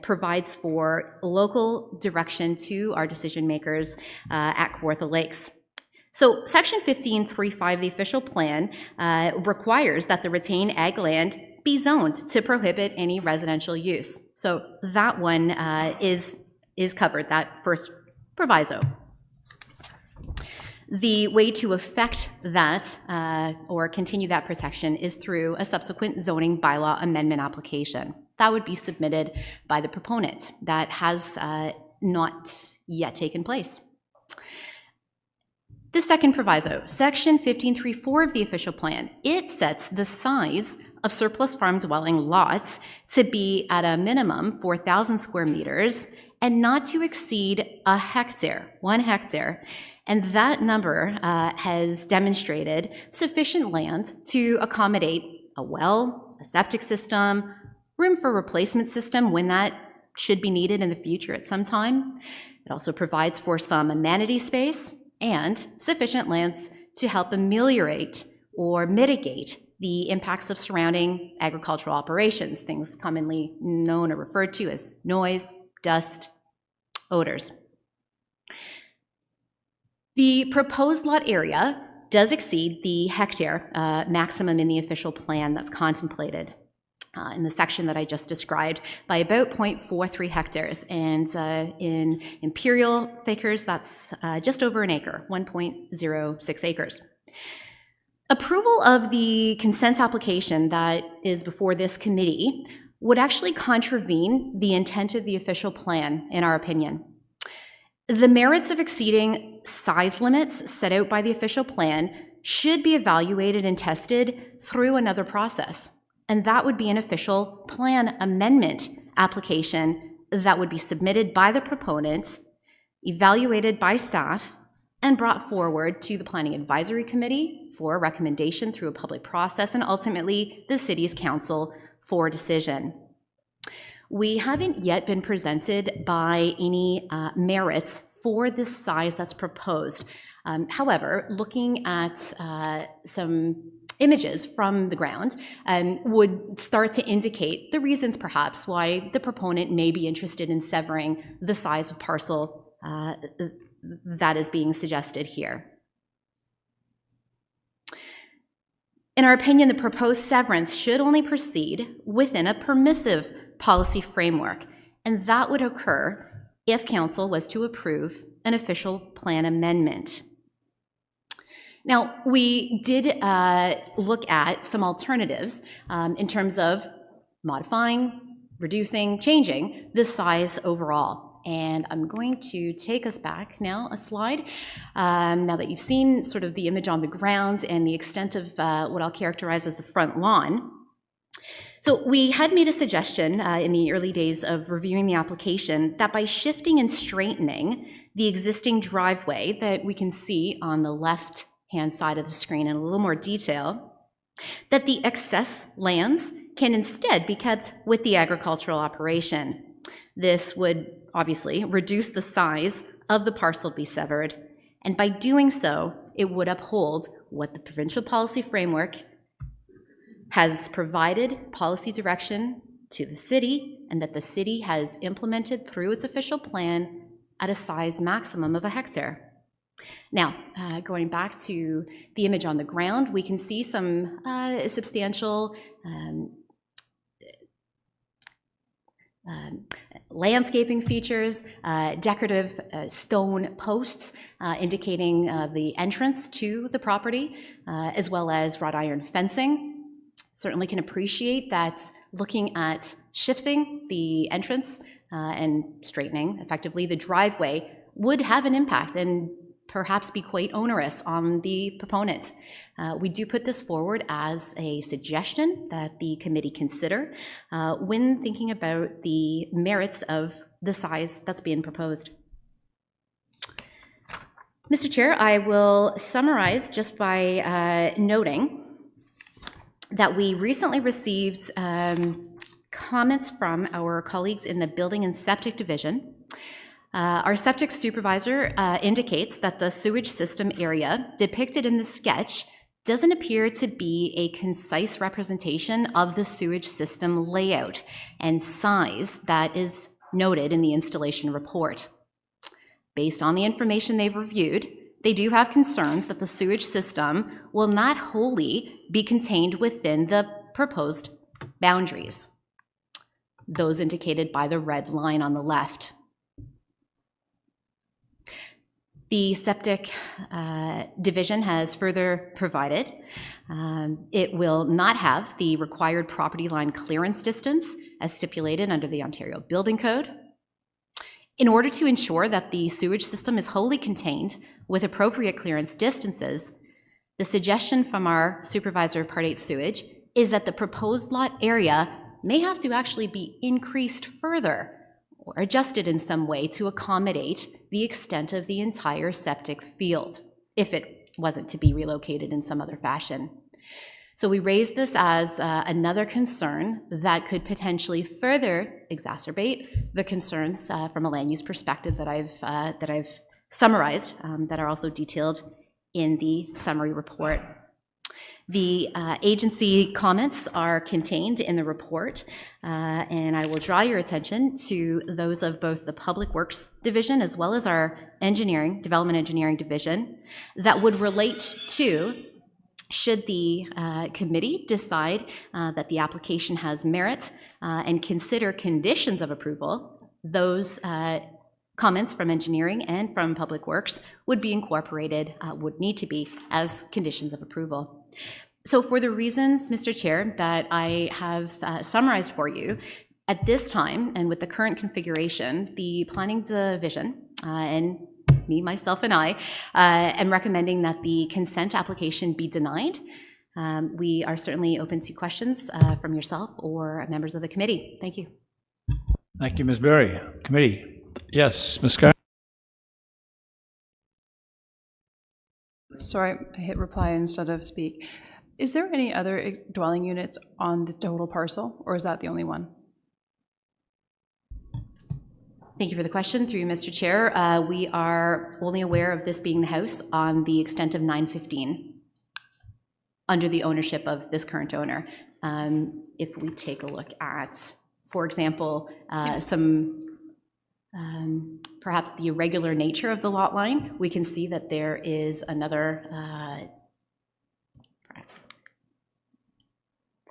provides for local direction to our decision makers at Kawartha Lakes. So Section 15.3.5 of the official plan requires that the retained ag land be zoned to prohibit any residential use. So that one is covered, that first proviso. The way to effect that or continue that protection is through a subsequent zoning bylaw amendment application. That would be submitted by the proponent. That has not yet taken place. The second proviso, Section 15.3.4 of the official plan, it sets the size of surplus farm dwelling lots to be at a minimum 4,000 square meters and not to exceed 1 hectare, 1 hectare. And that number has demonstrated sufficient land to accommodate a well, a septic system, room for replacement system when that should be needed in the future at some time. It also provides for some amenity space and sufficient lands to help ameliorate or mitigate the impacts of surrounding agricultural operations, things commonly known or referred to as noise, dust, odors. The proposed lot area does exceed the hectare maximum in the official plan that's contemplated in the section that I just described by about 0.43 hectares. And in imperial acres, that's just over an acre, 1.06 acres. Approval of the consent application that is before this committee would actually contravene the intent of the official plan, in our opinion. The merits of exceeding size limits set out by the official plan should be evaluated and tested through another process, and that would be an official plan amendment application that would be submitted by the proponent, evaluated by staff, and brought forward to the Planning Advisory Committee for recommendation through a public process, and ultimately the City's Council for decision. We haven't yet been presented by any merits for this size that's proposed. However, looking at some images from the ground would start to indicate the reasons perhaps why the proponent may be interested in severing the size of parcel that is being suggested here. In our opinion, the proposed severance should only proceed within a permissive policy framework, and that would occur if Council was to approve an official plan amendment. Now, we did look at some alternatives in terms of modifying, reducing, changing the size overall. And I'm going to take us back now a slide, now that you've seen sort of the image on the ground and the extent of what I'll characterize as the front lawn. So we had made a suggestion in the early days of reviewing the application that by shifting and straightening the existing driveway that we can see on the left-hand side of the screen in a little more detail, that the excess lands can instead be kept with the agricultural operation. This would obviously reduce the size of the parcel to be severed, and by doing so, it would uphold what the provincial policy framework has provided policy direction to the city, and that the city has implemented through its official plan at a size maximum of 1 hectare. Now, going back to the image on the ground, we can see some substantial landscaping features, decorative stone posts indicating the entrance to the property, as well as wrought iron fencing. Certainly can appreciate that looking at shifting the entrance and straightening effectively the driveway would have an impact and perhaps be quite onerous on the proponent. We do put this forward as a suggestion that the committee consider when thinking about the merits of the size that's being proposed. Mr. Chair, I will summarize just by noting that we recently received comments from our colleagues in the Building and Septic Division. Our septic supervisor indicates that the sewage system area depicted in the sketch doesn't appear to be a concise representation of the sewage system layout and size that is noted in the installation report. Based on the information they've reviewed, they do have concerns that the sewage system will not wholly be contained within the proposed boundaries, those indicated by the red line on the left. The septic division has further provided it will not have the required property line clearance distance as stipulated under the Ontario Building Code. In order to ensure that the sewage system is wholly contained with appropriate clearance distances, the suggestion from our supervisor of Part 8 sewage is that the proposed lot area may have to actually be increased further or adjusted in some way to accommodate the extent of the entire septic field, if it wasn't to be relocated in some other fashion. So we raised this as another concern that could potentially further exacerbate the concerns from a land use perspective that I've summarized, that are also detailed in the summary report. The agency comments are contained in the report, and I will draw your attention to those of both the Public Works Division as well as our Development Engineering Division that would relate to, should the committee decide that the application has merit and consider conditions of approval, those comments from engineering and from Public Works would be incorporated, would need to be, as conditions of approval. So for the reasons, Mr. Chair, that I have summarized for you, at this time and with the current configuration, the Planning Division and me, myself, and I am recommending that the consent application be denied. We are certainly open to questions from yourself or members of the committee. Thank you. Thank you, Ms. Berry. Committee. Yes, Ms. Carr. Sorry, I hit reply instead of speak. Is there any other dwelling units on the total parcel, or is that the only one? Thank you for the question. Through you, Mr. Chair. We are only aware of this being the house on the extent of 915 under the ownership of this current owner. If we take a look at, for example, perhaps the irregular nature of the lot line, we can see that there is another perhaps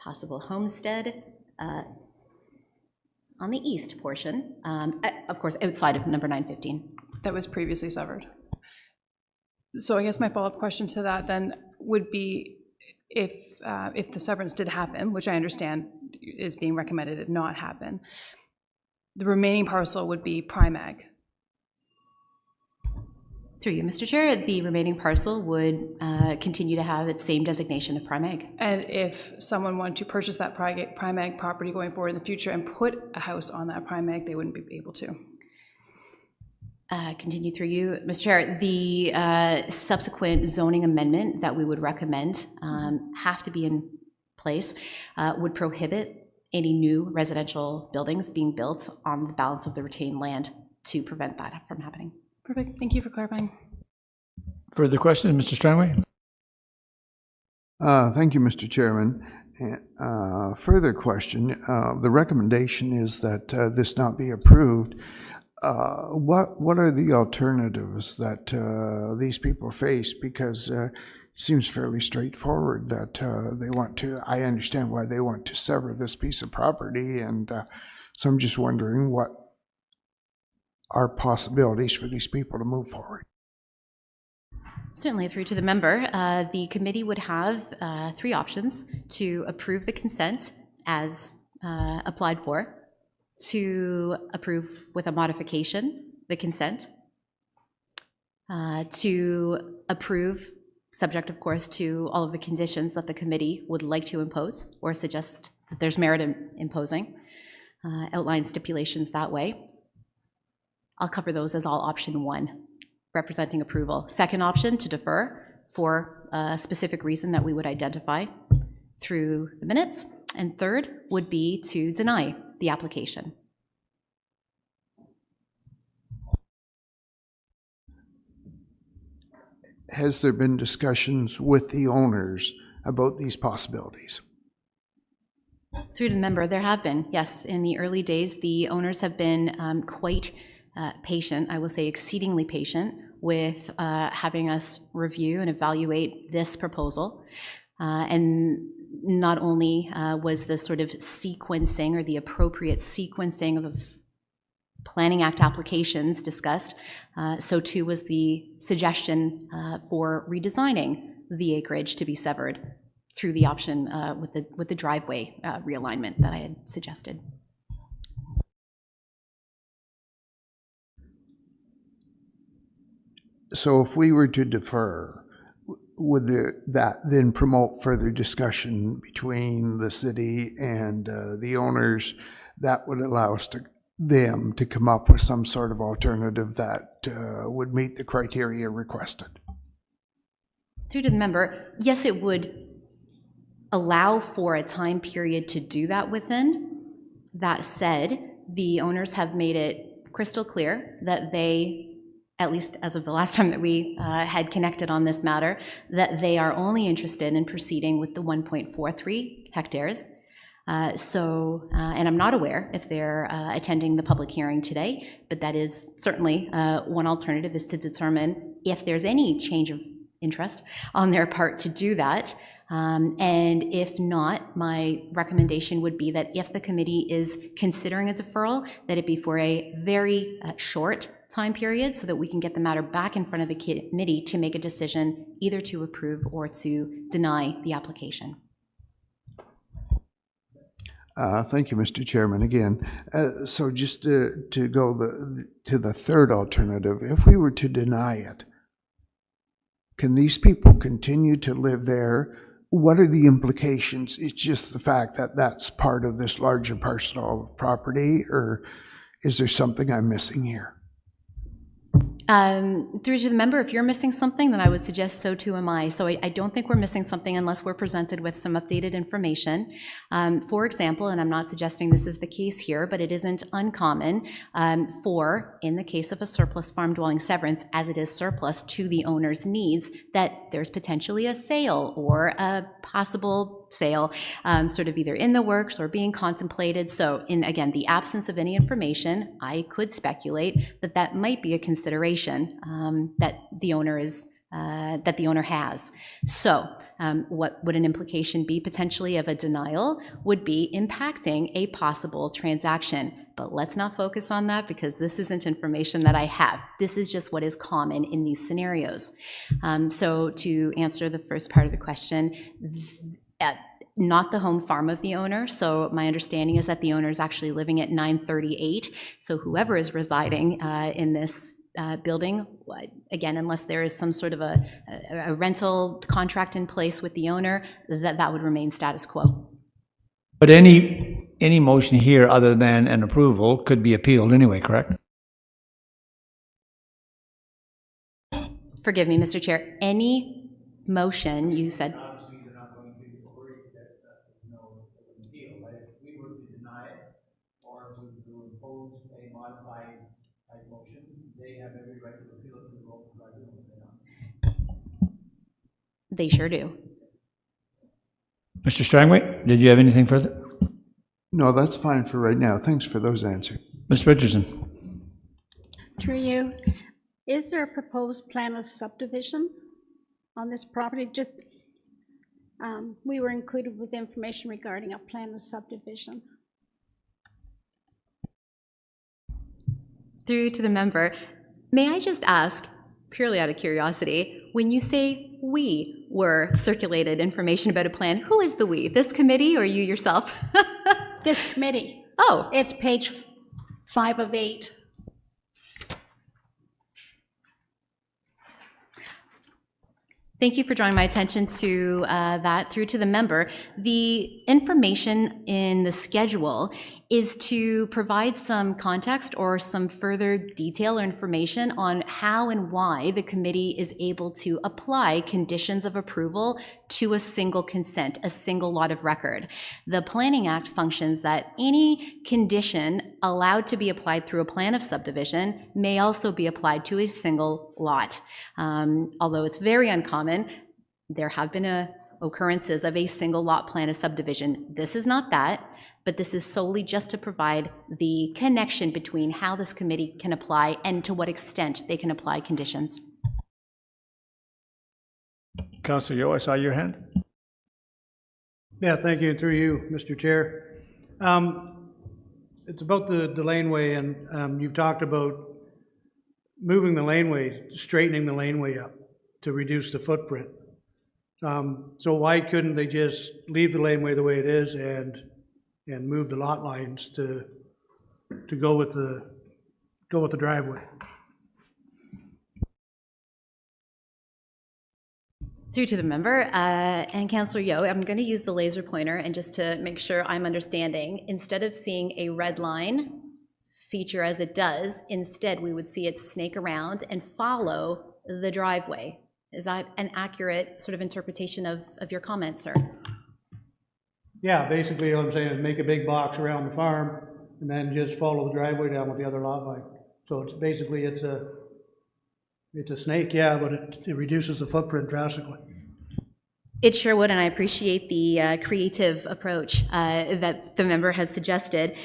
possible homestead on the east portion, of course, outside of number 915. That was previously severed. So I guess my follow-up question to that then would be, if the severance did happen, which I understand is being recommended it not happen, the remaining parcel would be Primag. Through you, Mr. Chair, the remaining parcel would continue to have its same designation of Primag. And if someone wanted to purchase that Primag property going forward in the future and put a house on that Primag, they wouldn't be able to. Continue through you, Mr. Chair. The subsequent zoning amendment that we would recommend have to be in place would prohibit any new residential buildings being built on the balance of the retained land to prevent that from happening. Perfect. Thank you for clarifying. Further questions, Mr. Strangway? Thank you, Mr. Chairman. Further question, the recommendation is that this not be approved. What are the alternatives that these people face? Because it seems fairly straightforward that they want to, I understand why they want to sever this piece of property, and so I'm just wondering what are possibilities for these people to move forward. Certainly, through to the member, the committee would have three options: to approve the consent as applied for, to approve with a modification the consent, to approve, subject of course to all of the conditions that the committee would like to impose or suggest that there's merit in imposing, outline stipulations that way. I'll cover those as all option one, representing approval. Second option, to defer for a specific reason that we would identify through the minutes. And third would be to deny the application. Has there been discussions with the owners about these possibilities? Through to the member, there have been, yes. In the early days, the owners have been quite patient, I will say exceedingly patient, with having us review and evaluate this proposal. And not only was the sort of sequencing or the appropriate sequencing of Planning Act applications discussed, so too was the suggestion for redesigning the acreage to be severed through the option with the driveway realignment that I had suggested. So if we were to defer, would that then promote further discussion between the city and the owners that would allow them to come up with some sort of alternative that would meet the criteria requested? Through to the member, yes, it would allow for a time period to do that within. That said, the owners have made it crystal clear that they, at least as of the last time that we had connected on this matter, that they are only interested in proceeding with the 1.43 hectares. And I'm not aware if they're attending the public hearing today, but that is certainly one alternative, is to determine if there's any change of interest on their part to do that. And if not, my recommendation would be that if the committee is considering a deferral, that it be for a very short time period so that we can get the matter back in front of the committee to make a decision either to approve or to deny the application. Thank you, Mr. Chairman, again. So just to go to the third alternative, if we were to deny it, can these people continue to live there? What are the implications? It's just the fact that that's part of this larger parcel of property, or is there something I'm missing here? Through to the member, if you're missing something, then I would suggest so too am I. So I don't think we're missing something unless we're presented with some updated information. For example, and I'm not suggesting this is the case here, but it isn't uncommon for, in the case of a surplus farm dwelling severance, as it is surplus to the owner's needs, that there's potentially a sale or a possible sale sort of either in the works or being contemplated. So in, again, the absence of any information, I could speculate that that might be a consideration that the owner has. So what would an implication be potentially of a denial would be impacting a possible transaction. But let's not focus on that because this isn't information that I have. This is just what is common in these scenarios. So to answer the first part of the question, not the home farm of the owner. So my understanding is that the owner is actually living at 938. So whoever is residing in this building, again, unless there is some sort of a rental contract in place with the owner, that would remain status quo. But any motion here other than an approval could be appealed anyway, correct? Forgive me, Mr. Chair. Any motion, you said. They sure do. Mr. Strangway, did you have anything further? No, that's fine for right now. Thanks for those answers. Ms. Richardson? Through you, is there a proposed plan of subdivision on this property? Just, we were included with information regarding a plan of subdivision. Through to the member, may I just ask, purely out of curiosity, when you say we were circulated information about a plan, who is the we? This committee or you yourself? This committee. Oh. It's page 5 of 8. Thank you for drawing my attention to that. Through to the member. The information in the schedule is to provide some context or some further detail or information on how and why the committee is able to apply conditions of approval to a single consent, a single lot of record. The Planning Act functions that any condition allowed to be applied through a plan of subdivision may also be applied to a single lot. Although it's very uncommon, there have been occurrences of a single lot plan of subdivision. This is not that, but this is solely just to provide the connection between how this committee can apply and to what extent they can apply conditions. Councilor Yeo, I saw your hand. Yeah, thank you, and through you, Mr. Chair. It's about the laneway, and you've talked about moving the laneway, straightening the laneway up to reduce the footprint. So why couldn't they just leave the laneway the way it is and move the lot lines to go with the driveway? Through to the member, and Councillor Yeo, I'm going to use the laser pointer, and just to make sure I'm understanding, instead of seeing a red line feature as it does, instead we would see it snake around and follow the driveway. Is that an accurate sort of interpretation of your comment, sir? Yeah, basically what I'm saying is make a big box around the farm and then just follow the driveway down with the other lot line. So it's basically, it's a snake, yeah, but it reduces the footprint drastically. It sure would, and I appreciate the creative approach that the member has suggested,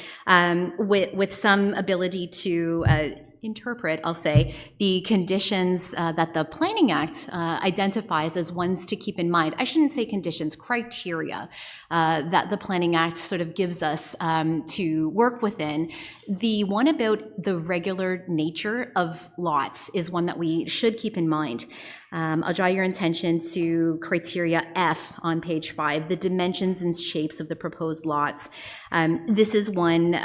with some ability to interpret, I'll say, the conditions that the Planning Act identifies as ones to keep in mind. I shouldn't say conditions, criteria that the Planning Act sort of gives us to work within. The one about the regular nature of lots is one that we should keep in mind. I'll draw your attention to criteria F on page 5, the dimensions and shapes of the proposed lots. This is one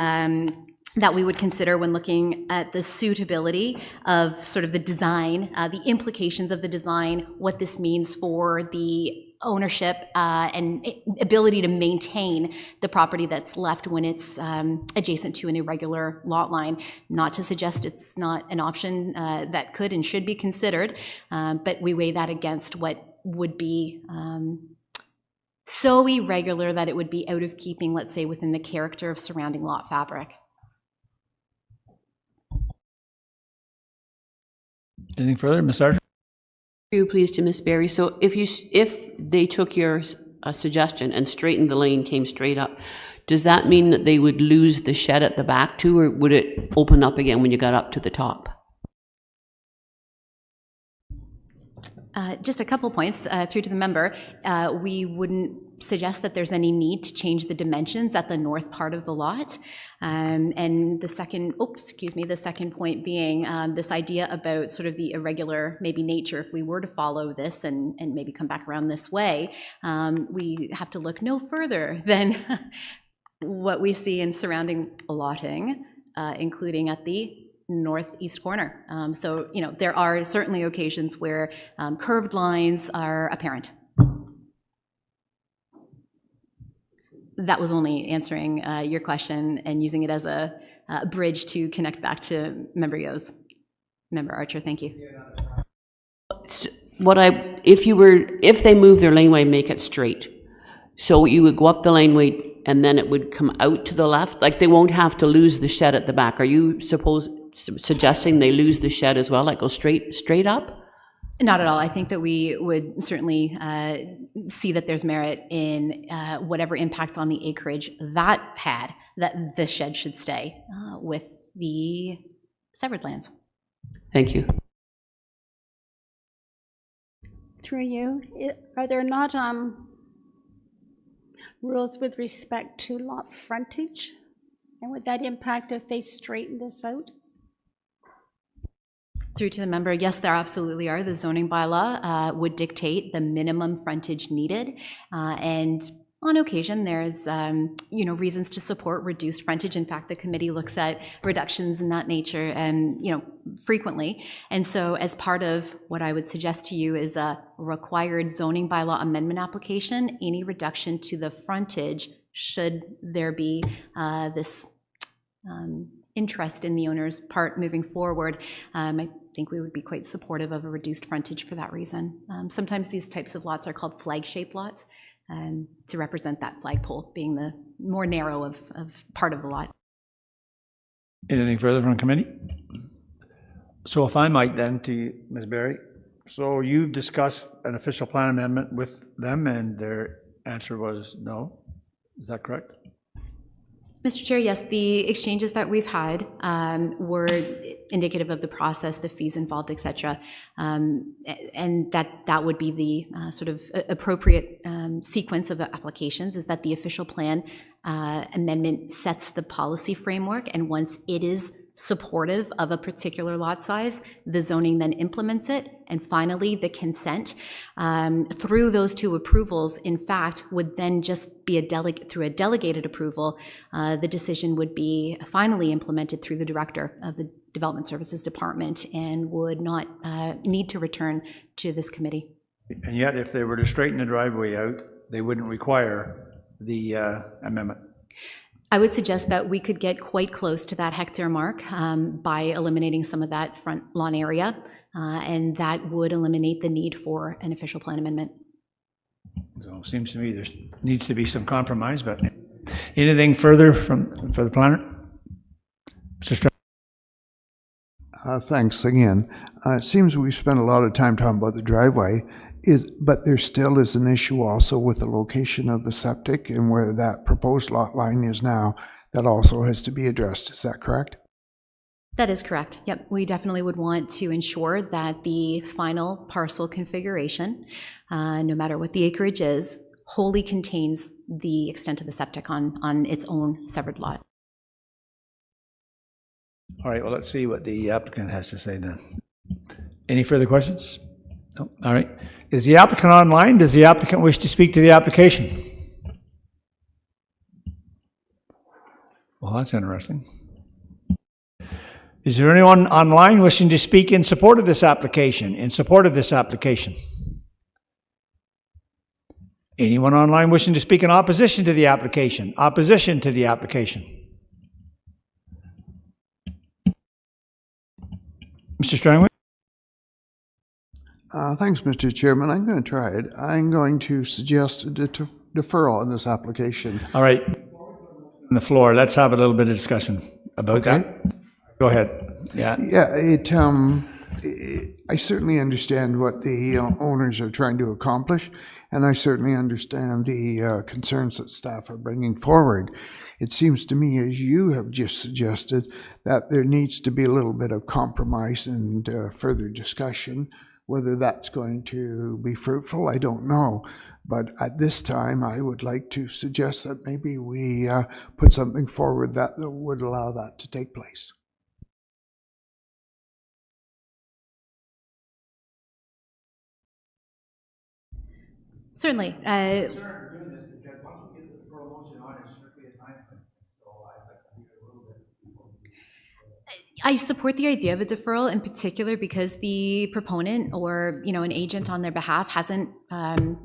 that we would consider when looking at the suitability of sort of the design, the implications of the design, what this means for the ownership and ability to maintain the property that's left when it's adjacent to an irregular lot line. Not to suggest it's not an option that could and should be considered, but we weigh that against what would be so irregular that it would be out of keeping, let's say, within the character of surrounding lot fabric. Anything further, Ms. Sargent? You please to Ms. Berry. So if they took your suggestion and straightened the lane, came straight up, does that mean that they would lose the shed at the back too, or would it open up again when you got up to the top? Just a couple points through to the member. We wouldn't suggest that there's any need to change the dimensions at the north part of the lot. And the second, the second point being this idea about sort of the irregular maybe nature. If we were to follow this and maybe come back around this way, we have to look no further than what we see in surrounding lotting, including at the northeast corner. So, you know, there are certainly occasions where curved lines are apparent. That was only answering your question and using it as a bridge to connect back to Member Yo's. Member Archer, thank you. If they move their laneway, make it straight. So you would go up the laneway and then it would come out to the left? Like they won't have to lose the shed at the back. Are you suggesting they lose the shed as well, like go straight up? Not at all. I think that we would certainly see that there's merit in whatever impact on the acreage that had, that the shed should stay with the severed lands. Thank you. Through you, are there not rules with respect to lot frontage? And would that impact if they straighten this out? Through to the member, yes, there absolutely are. The zoning bylaw would dictate the minimum frontage needed, and on occasion there's reasons to support reduced frontage. In fact, the committee looks at reductions in that nature and frequently. And so as part of what I would suggest to you is a required zoning bylaw amendment application, any reduction to the frontage, should there be this interest in the owner's part moving forward, I think we would be quite supportive of a reduced frontage for that reason. Sometimes these types of lots are called flag-shaped lots to represent that flagpole being the more narrow of part of the lot. Anything further from the committee? So if I might then to Ms. Berry, so you've discussed an official plan amendment with them and their answer was no, is that correct? Mr. Chair, yes, the exchanges that we've had were indicative of the process, the fees involved, et cetera, and that would be the sort of appropriate sequence of applications, is that the official plan amendment sets the policy framework, and once it is supportive of a particular lot size, the zoning then implements it, and finally the consent through those two approvals, in fact, would then just be through a delegated approval. The decision would be finally implemented through the director of the Development Services Department and would not need to return to this committee. And yet, if they were to straighten the driveway out, they wouldn't require the amendment. I would suggest that we could get quite close to that hectare mark by eliminating some of that front lawn area, and that would eliminate the need for an official plan amendment. So it seems to me there needs to be some compromise, but anything further for the planner? Mr. Strzok. Thanks again. It seems we've spent a lot of time talking about the driveway, but there still is an issue also with the location of the septic and where that proposed lot line is now. That also has to be addressed. Is that correct? That is correct. Yep, we definitely would want to ensure that the final parcel configuration, no matter what the acreage is, wholly contains the extent of the septic on its own severed lot. All right, well, let's see what the applicant has to say then. Any further questions? No? All right. Is the applicant online? Does the applicant wish to speak to the application? Well, that's interesting. Is there anyone online wishing to speak in support of this application? In support of this application? Anyone online wishing to speak in opposition to the application? Opposition to the application? Mr. Strangway? Thanks, Mr. Chairman. I'm going to try it. I'm going to suggest a deferral on this application. All right. On the floor, let's have a little bit of discussion about that. Go ahead. Yeah. Yeah, I certainly understand what the owners are trying to accomplish, and I certainly understand the concerns that staff are bringing forward. It seems to me, as you have just suggested, that there needs to be a little bit of compromise and further discussion. Whether that's going to be fruitful, I don't know. But at this time, I would like to suggest that maybe we put something forward that would allow that to take place. Certainly. I support the idea of a deferral in particular because the proponent or, an agent on their behalf hasn't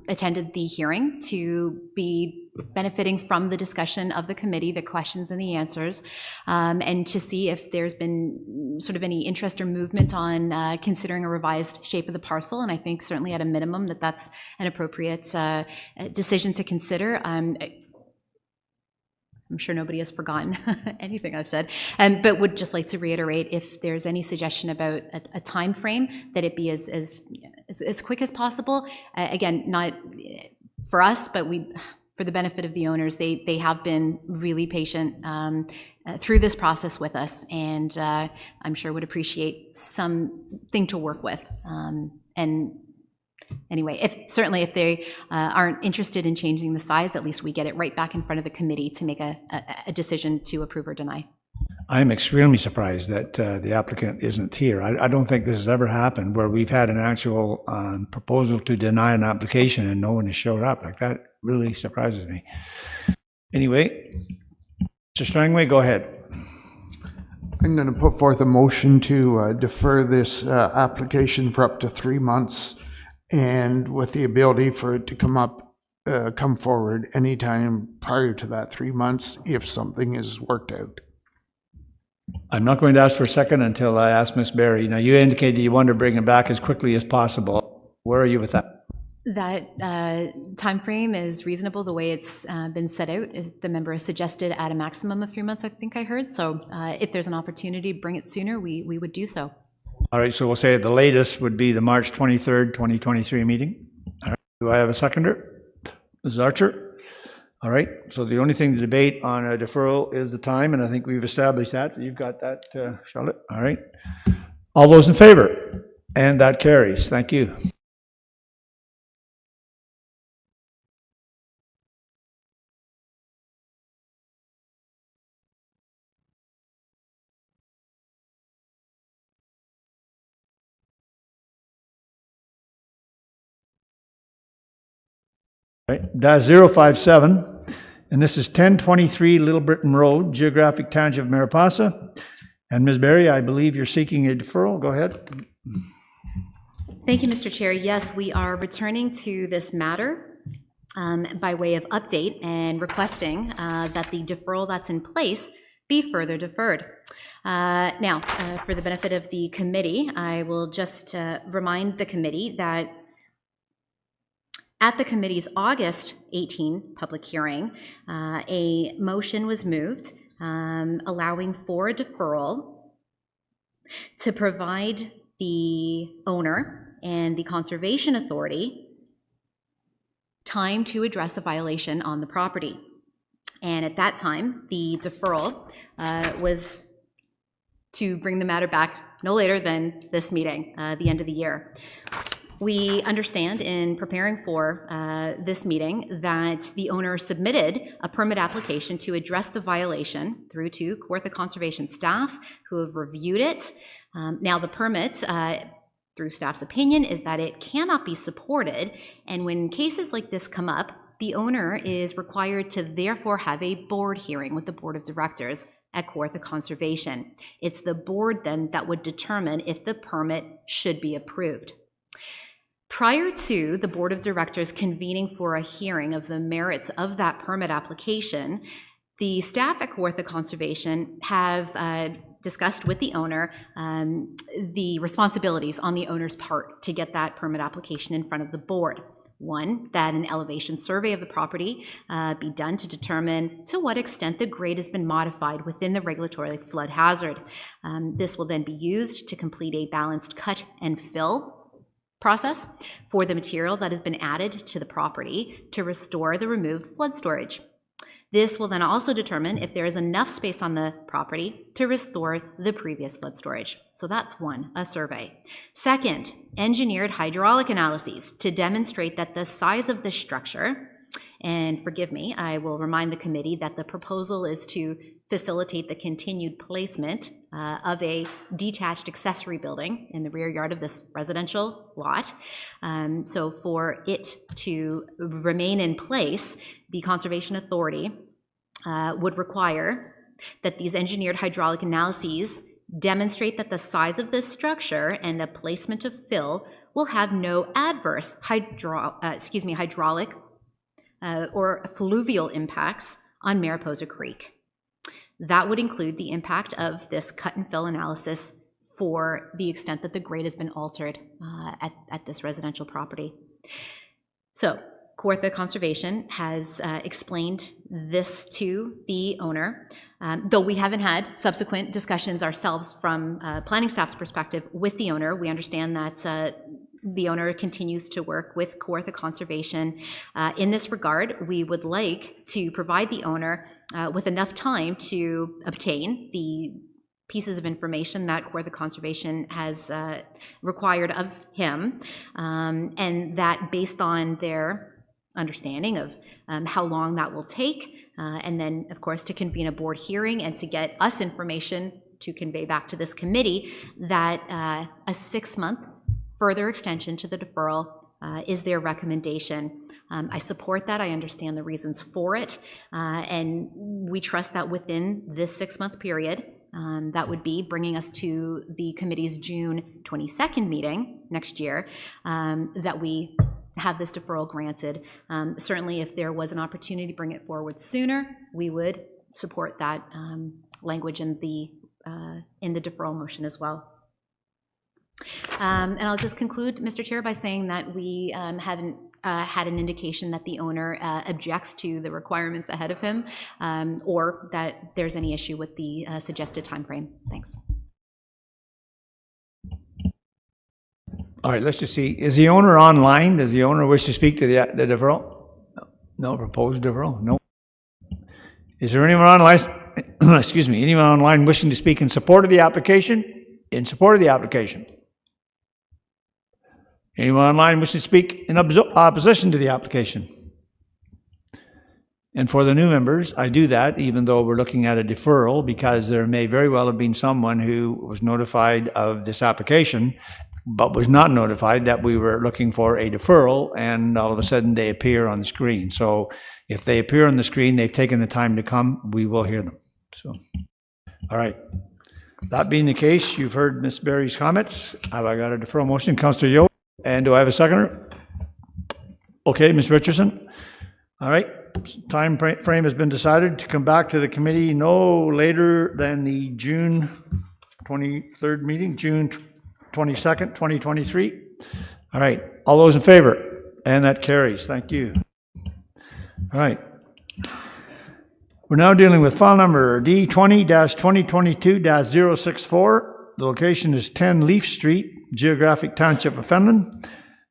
attended the hearing to be benefiting from the discussion of the committee, the questions and the answers, and to see if there's been sort of any interest or movement on considering a revised shape of the parcel. And I think certainly at a minimum that's an appropriate decision to consider. I'm sure nobody has forgotten anything I've said, but would just like to reiterate if there's any suggestion about a time frame, that it be as quick as possible. Again, not for us, but for the benefit of the owners. They have been really patient through this process with us, and I'm sure would appreciate something to work with. And anyway, if they aren't interested in changing the size, at least we get it right back in front of the committee to make a decision to approve or deny. I'm extremely surprised that the applicant isn't here. I don't think this has ever happened where we've had an actual proposal to deny an application and no one has showed up. Like, that really surprises me. Anyway, Mr. Strangway, go ahead. I'm going to put forth a motion to defer this application for up to 3 months, and with the ability for it to come forward anytime prior to that 3 months if something is worked out. I'm not going to ask for a second until I ask Ms. Berry. Now, you indicated you want to bring it back as quickly as possible. Where are you with that? That time frame is reasonable the way it's been set out. The member has suggested at a maximum of 3 months, I think I heard. So if there's an opportunity to bring it sooner, we would do so. All right, so we'll say the latest would be the March 23rd, 2023 meeting. All right. Do I have a seconder? Mrs. Archer? All right, so the only thing to debate on a deferral is the time, and I think we've established that. You've got that, Charlotte? All right. All those in favor? And that carries. Thank you. Right, that's 057, and this is 1023 Little Britain Road, Geographic Township, Mariposa. And Ms. Berry, I believe you're seeking a deferral. Go ahead. Thank you, Mr. Chair. Yes, we are returning to this matter by way of update and requesting that the deferral that's in place be further deferred. Now, for the benefit of the committee, I will just remind the committee that at the committee's August 18 public hearing, a motion was moved allowing for a deferral to provide the owner and the Conservation Authority time to address a violation on the property. And at that time, the deferral was to bring the matter back no later than this meeting, the end of the year. We understand in preparing for this meeting that the owner submitted a permit application to address the violation through to Kawartha Conservation staff, who have reviewed it. Now, the permit, through staff's opinion, is that it cannot be supported, and when cases like this come up, the owner is required to therefore have a board hearing with the board of directors at Kawartha Conservation. It's the board then that would determine if the permit should be approved. Prior to the Board of Directors convening for a hearing of the merits of that permit application, the staff at Kawartha Conservation have discussed with the owner the responsibilities on the owner's part to get that permit application in front of the board. One, that an elevation survey of the property be done to determine to what extent the grade has been modified within the regulatory flood hazard. This will then be used to complete a balanced cut and fill process for the material that has been added to the property to restore the removed flood storage. This will then also determine if there is enough space on the property to restore the previous flood storage. So that's one, a survey. Second, engineered hydraulic analyses to demonstrate that the size of the structure, and forgive me, I will remind the committee that the proposal is to facilitate the continued placement of a detached accessory building in the rear yard of this residential lot. So for it to remain in place, the Conservation Authority would require that these engineered hydraulic analyses demonstrate that the size of this structure and the placement of fill will have no adverse hydraulic or fluvial impacts on Mariposa Creek. That would include the impact of this cut and fill analysis for the extent that the grade has been altered at this residential property. So Kawartha Conservation has explained this to the owner, though we haven't had subsequent discussions ourselves from planning staff's perspective with the owner. We understand that the owner continues to work with Kawartha Conservation. In this regard, we would like to provide the owner with enough time to obtain the pieces of information that Kawartha Conservation has required of him, and that based on their understanding of how long that will take, and then, of course, to convene a board hearing and to get us information to convey back to this committee, that a 6-month further extension to the deferral is their recommendation. I support that. I understand the reasons for it. And we trust that within this 6-month period, that would be bringing us to the committee's June 22nd meeting next year, that we have this deferral granted. Certainly, if there was an opportunity to bring it forward sooner, we would support that language in the deferral motion as well. And I'll just conclude, Mr. Chair, by saying that we haven't had an indication that the owner objects to the requirements ahead of him, or that there's any issue with the suggested timeframe. Thanks. All right, let's just see. Is the owner online? Does the owner wish to speak to the deferral? No, proposed deferral? No. Is there anyone online, excuse me, anyone online wishing to speak in support of the application? In support of the application? Anyone online wishing to speak in opposition to the application? And for the new members, I do that even though we're looking at a deferral, because there may very well have been someone who was notified of this application but was not notified that we were looking for a deferral, and all of a sudden they appear on the screen. So if they appear on the screen, they've taken the time to come, we will hear them. So, all right. That being the case, you've heard Ms. Berry's comments. Have I got a deferral motion? Councillor Yeo. And do I have a seconder? Okay, Ms. Richardson. All right. Time frame has been decided to come back to the committee no later than the June 23rd meeting, June 22nd, 2023. All right. All those in favor? And that carries. Thank you. All right. We're now dealing with file number D20-2022-064. The location is 10 Leaf Street, Geographic Township of Fenelon.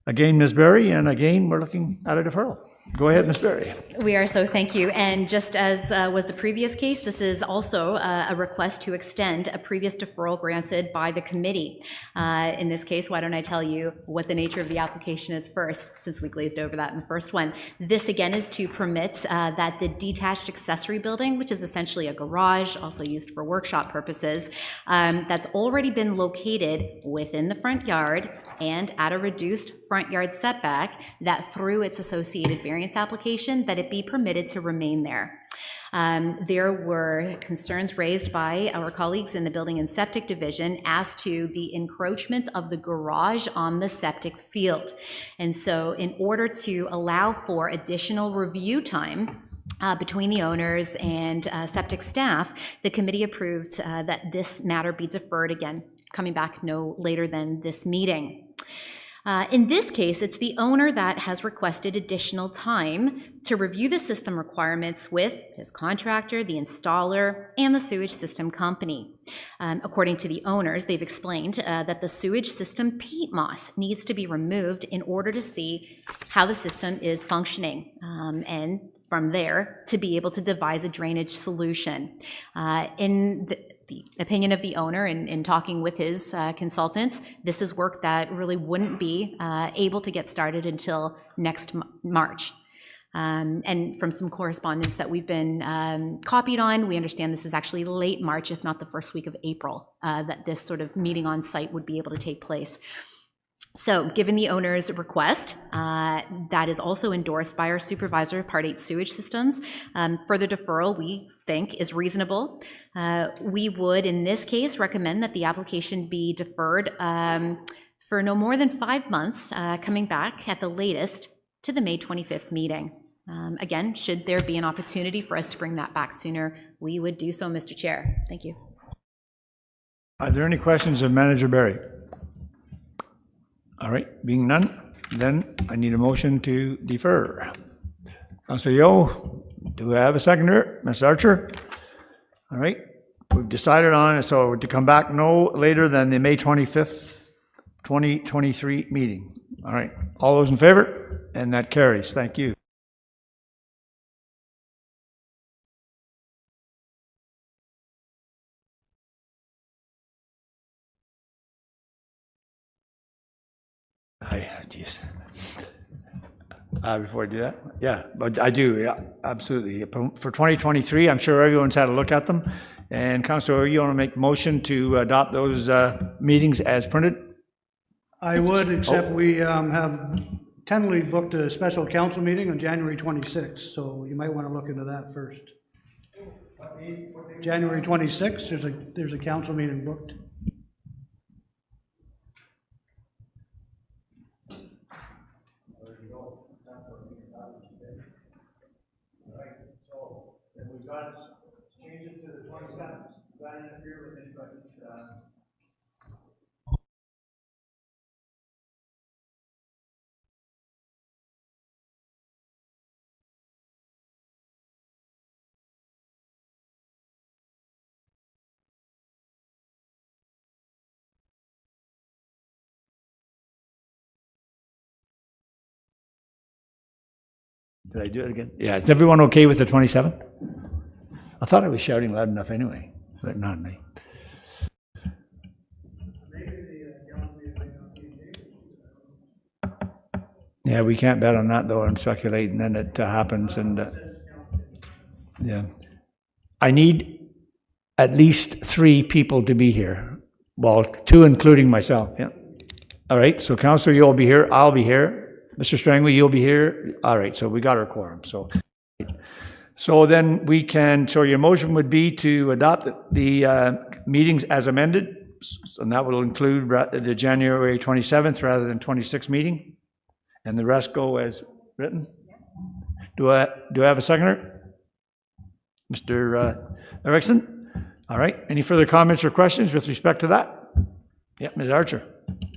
Again, Ms. Berry, and again, we're looking at a deferral. Go ahead, Ms. Berry. We are, so thank you. And just as was the previous case, this is also a request to extend a previous deferral granted by the committee. In this case, why don't I tell you what the nature of the application is first, since we glazed over that in the first one. This again is to permit that the detached accessory building, which is essentially a garage, also used for workshop purposes, that's already been located within the front yard and at a reduced front yard setback, that through its associated variance application, that it be permitted to remain there. There were concerns raised by our colleagues in the Building and Septic Division as to the encroachment of the garage on the septic field. And so in order to allow for additional review time between the owners and septic staff, the committee approved that this matter be deferred, again, coming back no later than this meeting. In this case, it's the owner that has requested additional time to review the system requirements with his contractor, the installer, and the sewage system company. According to the owners, they've explained that the sewage system peat moss needs to be removed in order to see how the system is functioning, and from there to be able to devise a drainage solution. In the opinion of the owner, in talking with his consultants, this is work that really wouldn't be able to get started until next March. And from some correspondence that we've been copied on, we understand this is actually late March, if not the first week of April, that this sort of meeting on site would be able to take place. So given the owner's request, that is also endorsed by our supervisor of Part 8 sewage systems, further deferral we think is reasonable. We would, in this case, recommend that the application be deferred for no more than 5 months, coming back at the latest to the May 25th meeting. Again, should there be an opportunity for us to bring that back sooner, we would do so, Mr. Chair. Thank you. Are there any questions of Manager Barry? All right, being none, then I need a motion to defer. Councilor Yeo, do we have a seconder? Ms. Archer? All right, we've decided on it, so to come back no later than the May 25th, 2023 meeting. All right, all those in favor? And that carries, thank you. Geez. Before I do that, yeah, but I do, yeah, absolutely. For 2023, I'm sure everyone's had a look at them. And Councilor, you want to make the motion to adopt those meetings as printed? I would, except we have tentatively booked a special council meeting on January 26th, so you might want to look into that first. January 26th, there's a council meeting booked. Change it to the 27th. Does that interfere with anybody's? Did I do it again? Yeah, is everyone okay with the 27th? I thought I was shouting loud enough anyway, but not me. Yeah, we can't bet on that though and speculate, and then it happens. And yeah, I need at least 3 people to be here. Well, 2 including myself. Yeah. All right. So, Councillor, you'll be here. I'll be here. Mr. Strangway, you'll be here. All right. So we got our quorum. So then we can. So your motion would be to adopt the meetings as amended, and that will include the January 27th rather than 26th meeting. And the rest go as written? Do I have a seconder? Mr. Erickson? All right. Any further comments or questions with respect to that? Yeah, Ms. Archer.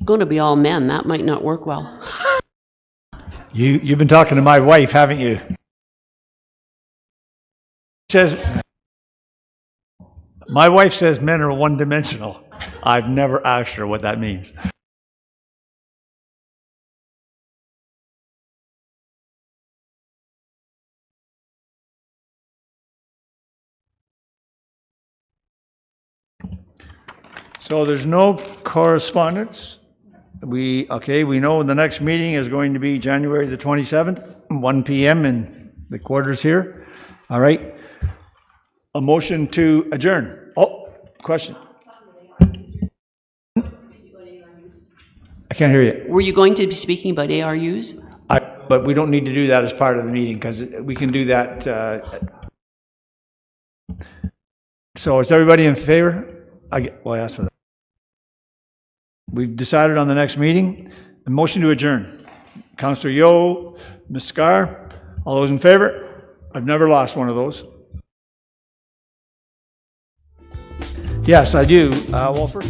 Going to be all men. That might not work well. You've been talking to my wife, haven't you? My wife says men are one-dimensional. I've never asked her what that means. So there's no correspondence. We know the next meeting is going to be January the 27th, 1 p.m. in the quarters here. All right. A motion to adjourn. Oh, question. I can't hear you. Were you going to be speaking about ARUs? But we don't need to do that as part of the meeting because we can do that So is everybody in favor? Well, I asked for that. We've decided on the next meeting. A motion to adjourn. Councillor Yeo, Ms. Scar, all those in favor? I've never lost one of those. Yes, I do. Wolford?